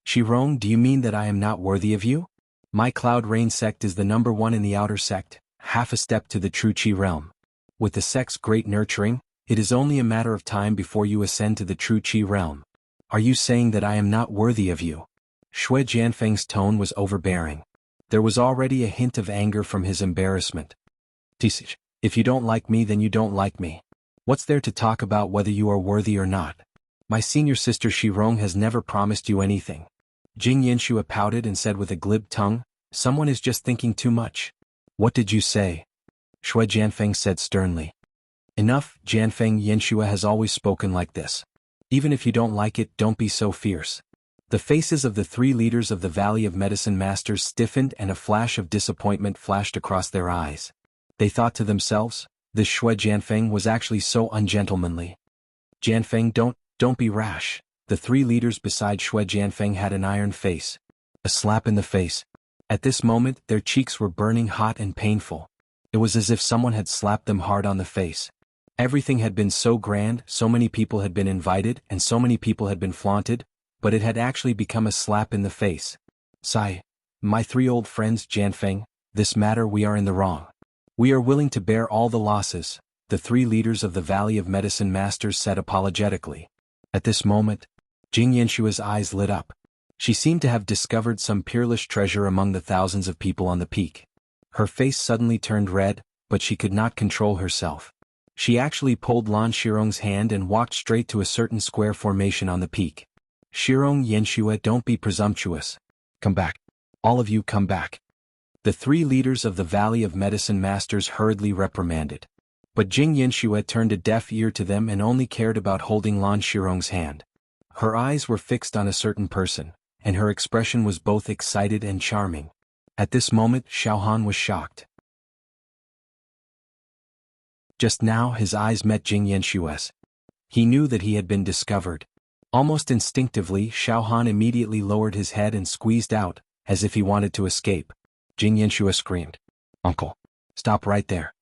Shirong, do you mean that I am not worthy of you? My Cloud Rain sect is the number one in the outer sect, half a step to the true Qi realm. With the sect's great nurturing, it is only a matter of time before you ascend to the true Qi realm. Are you saying that I am not worthy of you? Xue Jianfeng's tone was overbearing. There was already a hint of anger from his embarrassment. Tisich, if you don't like me, then you don't like me. What's there to talk about whether you are worthy or not? My senior sister Shirong has never promised you anything. Jing Yanxue pouted and said with a glib tongue, someone is just thinking too much. What did you say? Xue Jianfeng said sternly. Enough, Jianfeng. Yanxue has always spoken like this. Even if you don't like it, don't be so fierce. The faces of the three leaders of the Valley of Medicine Masters stiffened and a flash of disappointment flashed across their eyes. They thought to themselves, this Xue Jianfeng was actually so ungentlemanly. Jianfeng, don't be rash. The three leaders beside Xue Jianfeng had an iron face. A slap in the face. At this moment, their cheeks were burning hot and painful. It was as if someone had slapped them hard on the face. Everything had been so grand, so many people had been invited, and so many people had been flaunted, but it had actually become a slap in the face. Sigh. My 3 old friends Jianfeng, this matter we are in the wrong. We are willing to bear all the losses, the 3 leaders of the Valley of Medicine Masters said apologetically. At this moment, Jing Yanshua's eyes lit up. She seemed to have discovered some peerless treasure among the thousands of people on the peak. Her face suddenly turned red, but she could not control herself. She actually pulled Lan Shirong's hand and walked straight to a certain square formation on the peak. Shirong Yanshua, don't be presumptuous. Come back. All of you come back. The 3 leaders of the Valley of Medicine Masters hurriedly reprimanded. But Jing Yanshua turned a deaf ear to them and only cared about holding Lan Shirong's hand. Her eyes were fixed on a certain person, and her expression was both excited and charming. At this moment, Xiaohan was shocked. Just now his eyes met Jing Yanshua's. He knew that he had been discovered. Almost instinctively, Xiaohan immediately lowered his head and squeezed out, as if he wanted to escape. Jing Yanshua screamed, "Uncle! Stop right there!"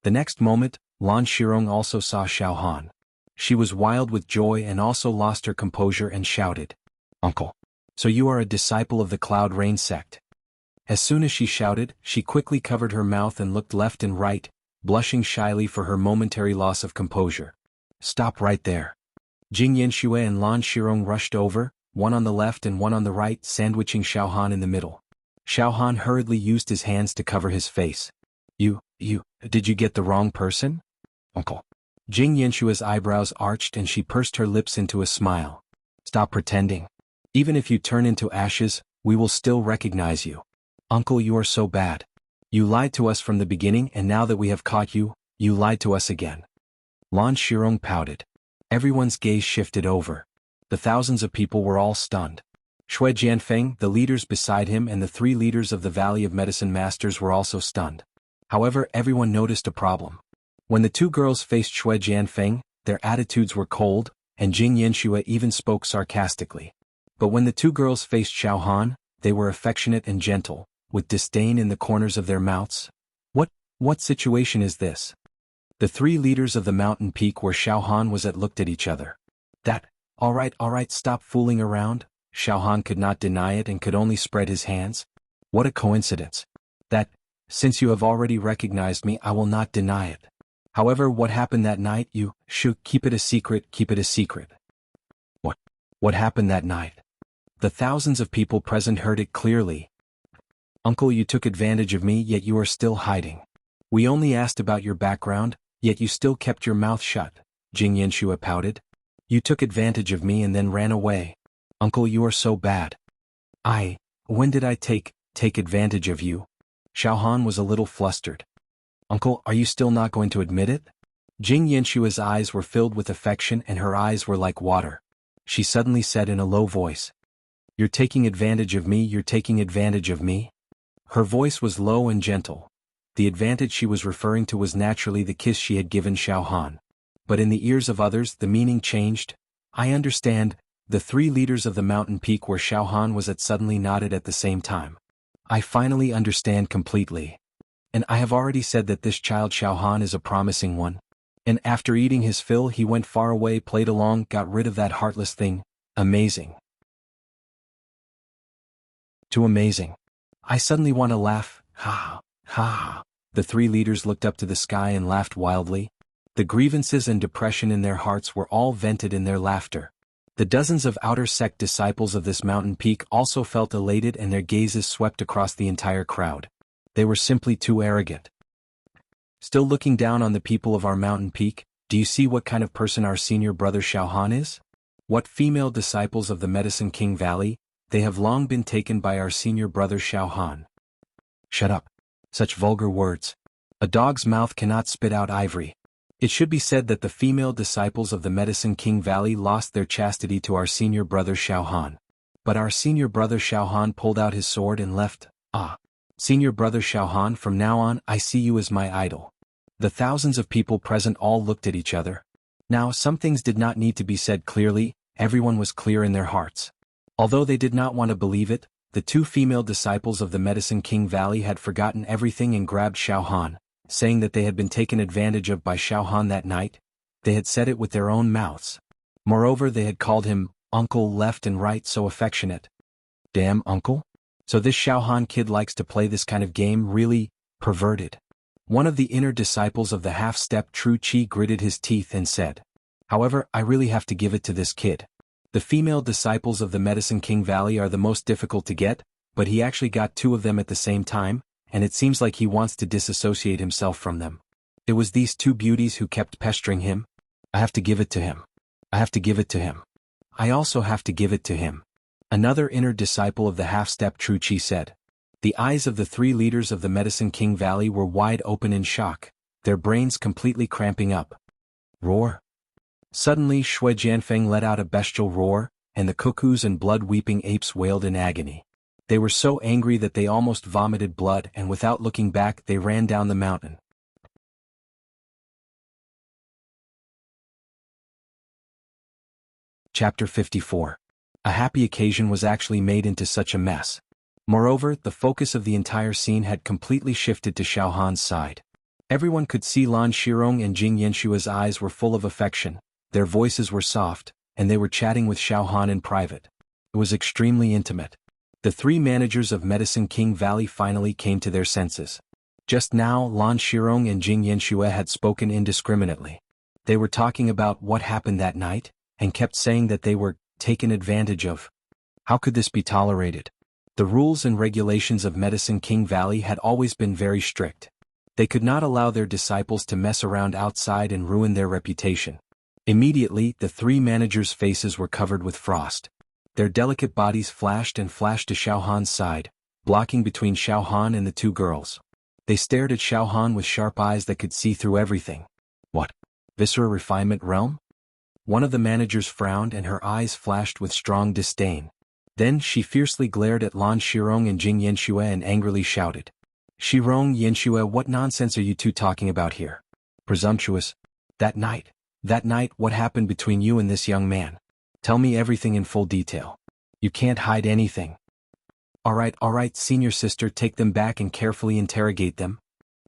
The next moment, Lan Shirong also saw Xiaohan. She was wild with joy and also lost her composure and shouted, "Uncle! So you are a disciple of the Cloud Rain sect." As soon as she shouted, she quickly covered her mouth and looked left and right, blushing shyly for her momentary loss of composure. "Stop right there." Jing Yanshua and Lan Shirong rushed over, one on the left and one on the right, sandwiching Xiaohan in the middle. Xiaohan hurriedly used his hands to cover his face. Did you get the wrong person? Uncle. Jing Yanshua's eyebrows arched and she pursed her lips into a smile. "Stop pretending. Even if you turn into ashes, we will still recognize you. Uncle, you are so bad. You lied to us from the beginning, and now that we have caught you, you lied to us again." Lan Shirong pouted. Everyone's gaze shifted over. The thousands of people were all stunned. Shui Jianfeng, the leaders beside him and the 3 leaders of the Valley of Medicine Masters were also stunned. However, everyone noticed a problem. When the 2 girls faced Shui Jianfeng, their attitudes were cold, and Jing Yanshua even spoke sarcastically. But when the 2 girls faced Xiaohan, they were affectionate and gentle, with disdain in the corners of their mouths. What situation is this? The 3 leaders of the mountain peak where Xiaohan was at looked at each other. All right, stop fooling around. Xiaohan could not deny it and could only spread his hands. What a coincidence. Since you have already recognized me, I will not deny it. However, what happened that night, you should keep it a secret, What happened that night? The thousands of people present heard it clearly. Uncle, you took advantage of me, yet you are still hiding. We only asked about your background, yet you still kept your mouth shut. Jing Yanshua pouted. You took advantage of me and then ran away. Uncle, you are so bad. When did I take advantage of you? Xiaohan was a little flustered. Uncle, are you still not going to admit it? Jing Yanshua's eyes were filled with affection and her eyes were like water. She suddenly said in a low voice, You're taking advantage of me? Her voice was low and gentle. The advantage she was referring to was naturally the kiss she had given Xiaohan. But in the ears of others the meaning changed. I understand. The 3 leaders of the mountain peak where Xiaohan was at suddenly nodded at the same time. I finally understand completely. And I have already said that this child Xiaohan is a promising one. And after eating his fill he went far away, played along, got rid of that heartless thing. Amazing. Too amazing. I suddenly want to laugh. Ha, ha. The 3 leaders looked up to the sky and laughed wildly. The grievances and depression in their hearts were all vented in their laughter. The dozens of outer sect disciples of this mountain peak also felt elated and their gazes swept across the entire crowd. They were simply too arrogant. Still looking down on the people of our mountain peak, do you see what kind of person our senior brother Xiaohan is? What female disciples of the Medicine King Valley? They have long been taken by our senior brother Xiaohan. Shut up. Such vulgar words. A dog's mouth cannot spit out ivory. It should be said that the female disciples of the Medicine King Valley lost their chastity to our senior brother Xiaohan. But our senior brother Xiaohan pulled out his sword and left. Senior brother Xiaohan, from now on I see you as my idol. The thousands of people present all looked at each other. Now some things did not need to be said clearly, everyone was clear in their hearts. Although they did not want to believe it, the two female disciples of the Medicine King Valley had forgotten everything and grabbed Xiao Han, saying that they had been taken advantage of by Xiao Han that night. They had said it with their own mouths. Moreover, they had called him uncle left and right, so affectionate. Damn uncle? So this Xiao Han kid likes to play this kind of game, really? Perverted. One of the inner disciples of the half-step True Chi gritted his teeth and said, "However, I really have to give it to this kid. The female disciples of the Medicine King Valley are the most difficult to get, but he actually got two of them at the same time, and it seems like he wants to disassociate himself from them. It was these two beauties who kept pestering him. I have to give it to him. I have to give it to him. I also have to give it to him." Another inner disciple of the half-step True Chi said. The eyes of the three leaders of the Medicine King Valley were wide open in shock, their brains completely cramping up. Roar. Suddenly Shui Jianfeng let out a bestial roar, and the cuckoos and blood-weeping apes wailed in agony. They were so angry that they almost vomited blood, and without looking back they ran down the mountain. Chapter 54. A happy occasion was actually made into such a mess. Moreover, the focus of the entire scene had completely shifted to Xiao Han's side. Everyone could see Lan Shirong and Jing Yanshua's eyes were full of affection, their voices were soft, and they were chatting with Xiao Han in private. It was extremely intimate. The three managers of Medicine King Valley finally came to their senses. Just now Lan Shirong and Jing Yanshua had spoken indiscriminately. They were talking about what happened that night, and kept saying that they were taken advantage of. How could this be tolerated? The rules and regulations of Medicine King Valley had always been very strict. They could not allow their disciples to mess around outside and ruin their reputation. Immediately, the three managers' faces were covered with frost. Their delicate bodies flashed and flashed to Xiao Han's side, blocking between Xiao Han and the two girls. They stared at Xiao Han with sharp eyes that could see through everything. What? Viscera refinement realm? One of the managers frowned and her eyes flashed with strong disdain. Then she fiercely glared at Lan Shirong and Jing Yanshua and angrily shouted, "Shirong, Yanshua, what nonsense are you two talking about here? Presumptuous. That night, what happened between you and this young man? Tell me everything in full detail. You can't hide anything." All right, senior sister, take them back and carefully interrogate them."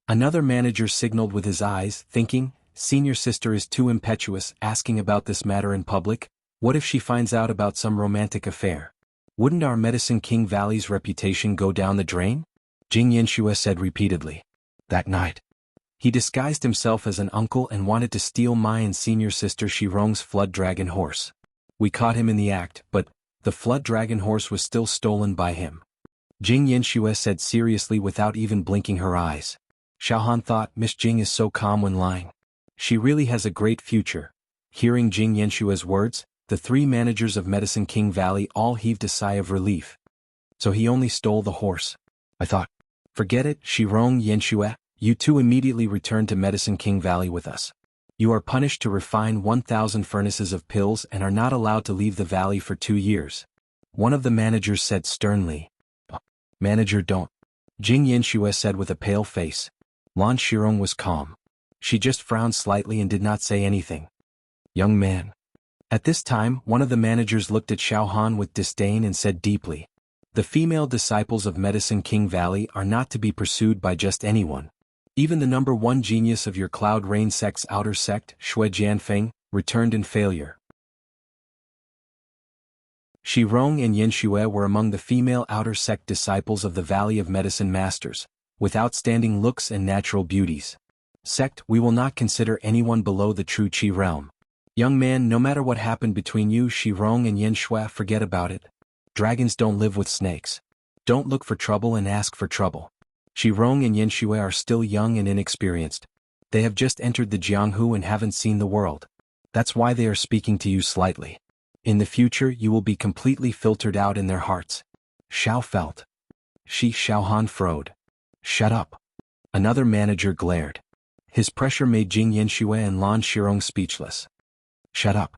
Another manager signaled with his eyes, thinking, senior sister is too impetuous, asking about this matter in public. What if she finds out about some romantic affair? Wouldn't our Medicine King Valley's reputation go down the drain? Jing Yanshua said repeatedly. That night, he disguised himself as an uncle and wanted to steal my and senior sister Shirong's flood dragon horse. We caught him in the act, but the flood dragon horse was still stolen by him. Jing Yanshua said seriously without even blinking her eyes. Xiao Han thought Miss Jing is so calm when lying. She really has a great future. Hearing Jing Yanshua's words, the three managers of Medicine King Valley all heaved a sigh of relief. So he only stole the horse. I thought. Forget it, Shirong, Yanshua, you two immediately return to Medicine King Valley with us. You are punished to refine 1,000 furnaces of pills and are not allowed to leave the valley for 2 years. One of the managers said sternly. Manager, don't. Jing Yanshua said with a pale face. Lan Shirong was calm. She just frowned slightly and did not say anything. Young man. At this time, one of the managers looked at Xiao Han with disdain and said deeply, the female disciples of Medicine King Valley are not to be pursued by just anyone. Even the number one genius of your Cloud Rain sect's outer sect, Shui Jianfeng, returned in failure. Shirong and Yanshua were among the female outer sect disciples of the Valley of Medicine Masters, with outstanding looks and natural beauties. Sect, we will not consider anyone below the True Chi realm. Young man, no matter what happened between you, Shirong and Yanshua, forget about it. Dragons don't live with snakes. Don't look for trouble and ask for trouble. Shirong and Yanshua are still young and inexperienced. They have just entered the Jianghu and haven't seen the world. That's why they are speaking to you slightly. In the future you will be completely filtered out in their hearts. Xiao felt. Xiao Han frowned. Shut up. Another manager glared. His pressure made Jing Yanshua and Lan Shirong speechless. Shut up.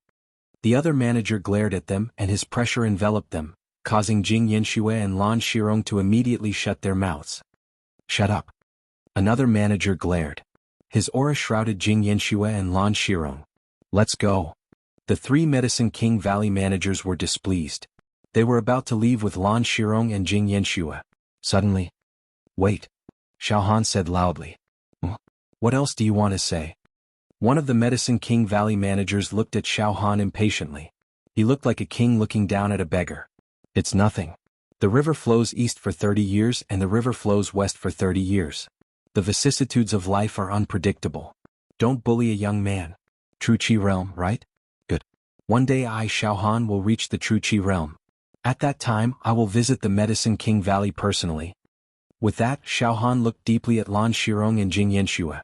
The other manager glared at them and his pressure enveloped them, causing Jing Yanshua and Lan Shirong to immediately shut their mouths. Shut up. Another manager glared. His aura shrouded Jing Yanshua and Lan Shirong. Let's go. The three Medicine King Valley managers were displeased. They were about to leave with Lan Shirong and Jing Yanxue. Suddenly, "Wait," Xiaohan said loudly. "What else do you want to say?" One of the Medicine King Valley managers looked at Xiaohan impatiently. He looked like a king looking down at a beggar. "It's nothing. The river flows east for 30 years and the river flows west for 30 years. The vicissitudes of life are unpredictable. Don't bully a young man. True Qi realm, right? Good. One day I, Xiaohan, will reach the True Qi realm. At that time, I will visit the Medicine King Valley personally." With that, Xiaohan looked deeply at Lan Shirong and Jing Yanxue.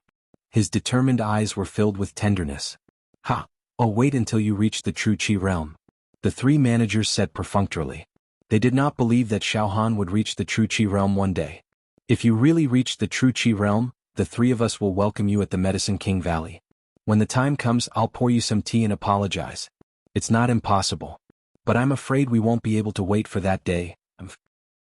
His determined eyes were filled with tenderness. "Ha! Oh, wait until you reach the True Qi realm," the three managers said perfunctorily. They did not believe that Xiaohan would reach the True Qi realm one day. "If you really reach the True Qi realm, the three of us will welcome you at the Medicine King Valley. When the time comes, I'll pour you some tea and apologize. It's not impossible. But I'm afraid we won't be able to wait for that day."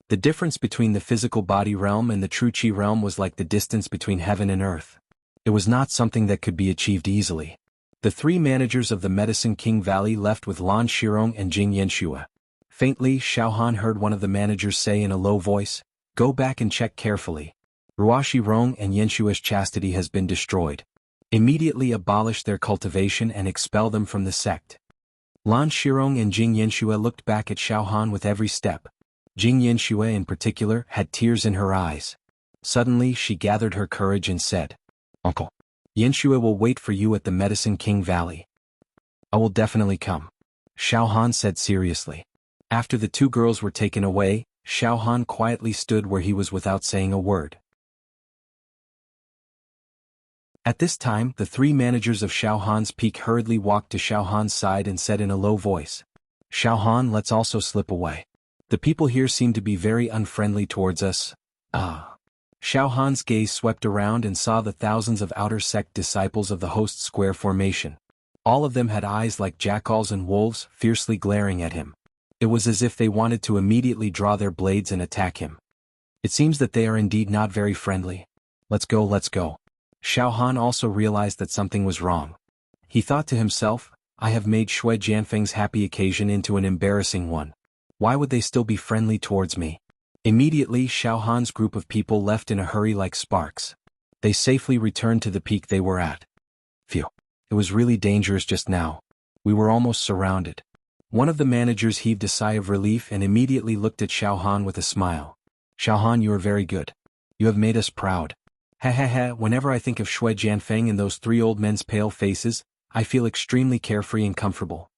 The difference between the physical body realm and the True Qi realm was like the distance between heaven and earth. It was not something that could be achieved easily. The three managers of the Medicine King Valley left with Lan Shirong and Jing Yanxue. Faintly, Xiaohan heard one of the managers say in a low voice, "Go back and check carefully. Ruoxi Rong and Yanshue's chastity has been destroyed. Immediately abolish their cultivation and expel them from the sect." Lan Shirong and Jing Yanxue looked back at Xiaohan with every step. Jing Yanxue in particular had tears in her eyes. Suddenly she gathered her courage and said, "Uncle, Yanxue will wait for you at the Medicine King Valley." "I will definitely come," Xiaohan said seriously. After the two girls were taken away, Xiaohan quietly stood where he was without saying a word. At this time, the three managers of Xiaohan's peak hurriedly walked to Xiaohan's side and said in a low voice, "Xiaohan, let's also slip away. The people here seem to be very unfriendly towards us." Xiaohan's gaze swept around and saw the thousands of outer sect disciples of the host square formation. All of them had eyes like jackals and wolves, fiercely glaring at him. It was as if they wanted to immediately draw their blades and attack him. "It seems that they are indeed not very friendly. Let's go, let's go." Xiaohan also realized that something was wrong. He thought to himself, "I have made Shui Jianfeng's happy occasion into an embarrassing one. Why would they still be friendly towards me?" Immediately, Xiaohan's group of people left in a hurry like sparks. They safely returned to the peak they were at. Phew. It was really dangerous just now. We were almost surrounded. One of the managers heaved a sigh of relief and immediately looked at Xiaohan with a smile. "Xiaohan, you are very good. You have made us proud. Ha ha ha, whenever I think of Shui Jianfeng and those three old men's pale faces, I feel extremely carefree and comfortable."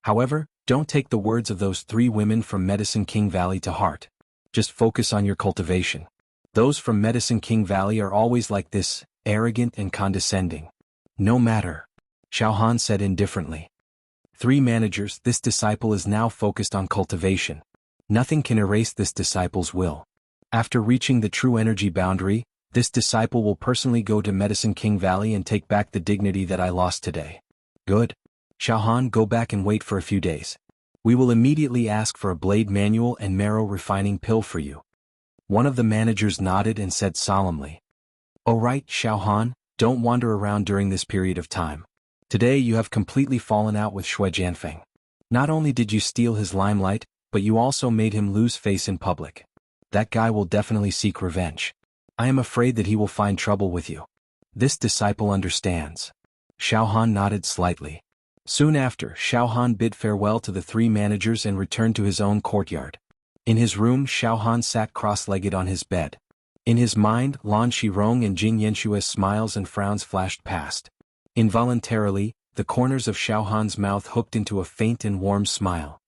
However, don't take the words of those three women from Medicine King Valley to heart. Just focus on your cultivation. Those from Medicine King Valley are always like this, arrogant and condescending. "No matter," Xiaohan said indifferently. "Three managers, this disciple is now focused on cultivation. Nothing can erase this disciple's will. After reaching the true energy boundary, this disciple will personally go to Medicine King Valley and take back the dignity that I lost today." "Good. Xiaohan, go back and wait for a few days. We will immediately ask for a blade manual and marrow refining pill for you." One of the managers nodded and said solemnly, "All right, Xiaohan, don't wander around during this period of time. Today you have completely fallen out with Shui Jianfeng. Not only did you steal his limelight, but you also made him lose face in public. That guy will definitely seek revenge. I am afraid that he will find trouble with you. This disciple understands." Xiaohan nodded slightly. Soon after, Xiaohan bid farewell to the three managers and returned to his own courtyard. In his room, Xiaohan sat cross-legged on his bed. In his mind, Lan Shirong and Jing Yanshue's smiles and frowns flashed past. Involuntarily, the corners of Xiaohan's mouth hooked into a faint and warm smile.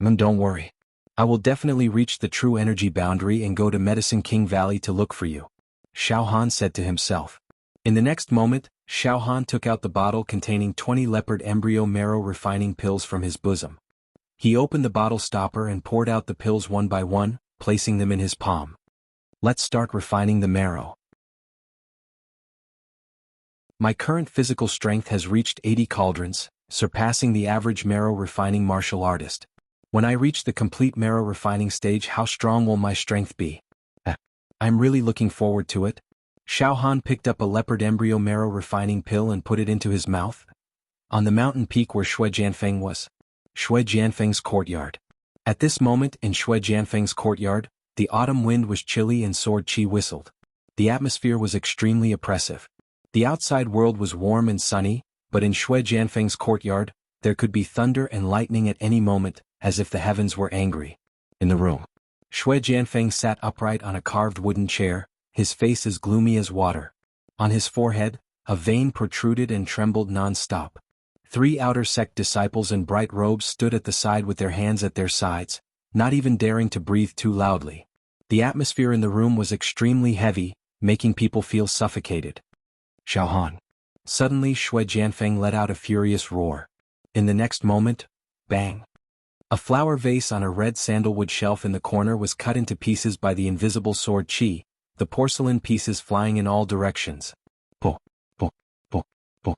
Don't worry. I will definitely reach the true energy boundary and go to Medicine King Valley to look for you," Xiaohan said to himself. In the next moment, Xiaohan took out the bottle containing 20 leopard embryo marrow refining pills from his bosom. He opened the bottle stopper and poured out the pills one by one, placing them in his palm. "Let's start refining the marrow. My current physical strength has reached 80 cauldrons, surpassing the average marrow refining martial artist. When I reach the complete marrow refining stage, how strong will my strength be? I'm really looking forward to it." Xiaohan picked up a leopard embryo marrow refining pill and put it into his mouth. On the mountain peak where Shui Jianfeng was, Shui Jianfeng's courtyard, At this moment in Shui Jianfeng's courtyard, the autumn wind was chilly and sword qi whistled. The atmosphere was extremely oppressive. The outside world was warm and sunny, but in Shui Jianfeng's courtyard, there could be thunder and lightning at any moment, as if the heavens were angry. In the room, Shui Jianfeng sat upright on a carved wooden chair, his face as gloomy as water. On his forehead, a vein protruded and trembled non-stop. 3 outer sect disciples in bright robes stood at the side with their hands at their sides, not even daring to breathe too loudly. The atmosphere in the room was extremely heavy, making people feel suffocated. Xiaohan. Suddenly Shui Jianfeng let out a furious roar. In the next moment, bang! A flower vase on a red sandalwood shelf in the corner was cut into pieces by the invisible sword qi, the porcelain pieces flying in all directions. Po, po, po, po.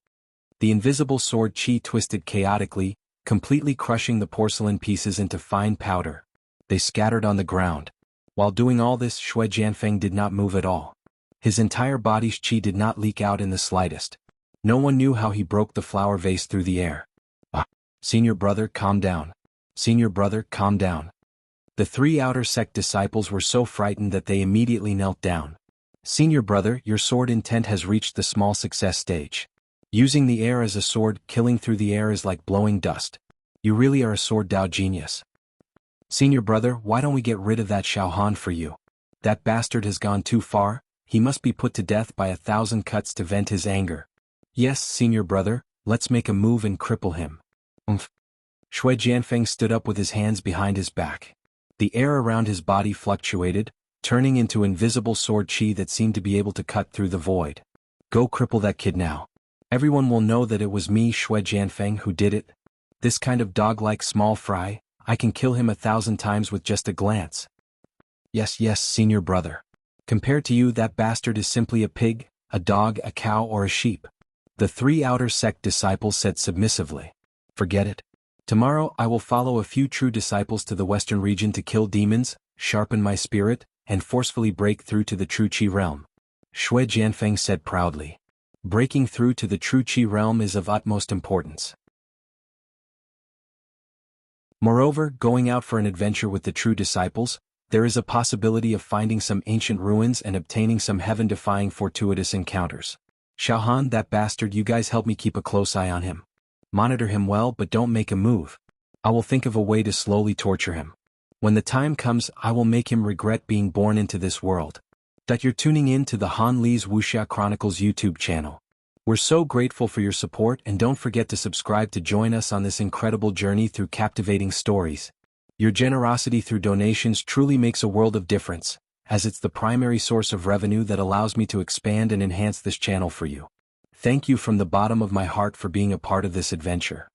The invisible sword qi twisted chaotically, completely crushing the porcelain pieces into fine powder. They scattered on the ground. While doing all this, Shui Jianfeng did not move at all. His entire body's qi did not leak out in the slightest. No one knew how he broke the flower vase through the air. Ah, senior brother, calm down. Senior brother, calm down. The 3 outer sect disciples were so frightened that they immediately knelt down. Senior brother, your sword intent has reached the small success stage. Using the air as a sword, killing through the air is like blowing dust. You really are a sword Dao genius. Senior brother, why don't we get rid of that Xiaohan for you? That bastard has gone too far, he must be put to death by 1,000 cuts to vent his anger. Yes, senior brother, let's make a move and cripple him. Shui Jianfeng stood up with his hands behind his back. The air around his body fluctuated, turning into invisible sword qi that seemed to be able to cut through the void. Go cripple that kid now. Everyone will know that it was me, Shui Jianfeng, who did it. This kind of dog-like small fry, I can kill him 1,000 times with just a glance. Yes, senior brother. Compared to you, that bastard is simply a pig, a dog, a cow, or a sheep. The 3 outer sect disciples said submissively. Forget it. Tomorrow I will follow a few true disciples to the western region to kill demons, sharpen my spirit, and forcefully break through to the true qi realm. Shui Jianfeng said proudly. Breaking through to the true qi realm is of utmost importance. Moreover, going out for an adventure with the true disciples, there is a possibility of finding some ancient ruins and obtaining some heaven-defying fortuitous encounters. Xiaohan, that bastard, you guys help me keep a close eye on him. Monitor him well, but don't make a move. I will think of a way to slowly torture him. When the time comes, I will make him regret being born into this world. That you're tuning in to the Han Li's Wuxia Chronicles YouTube channel. We're so grateful for your support, and don't forget to subscribe to join us on this incredible journey through captivating stories. Your generosity through donations truly makes a world of difference, as it's the primary source of revenue that allows me to expand and enhance this channel for you. Thank you from the bottom of my heart for being a part of this adventure.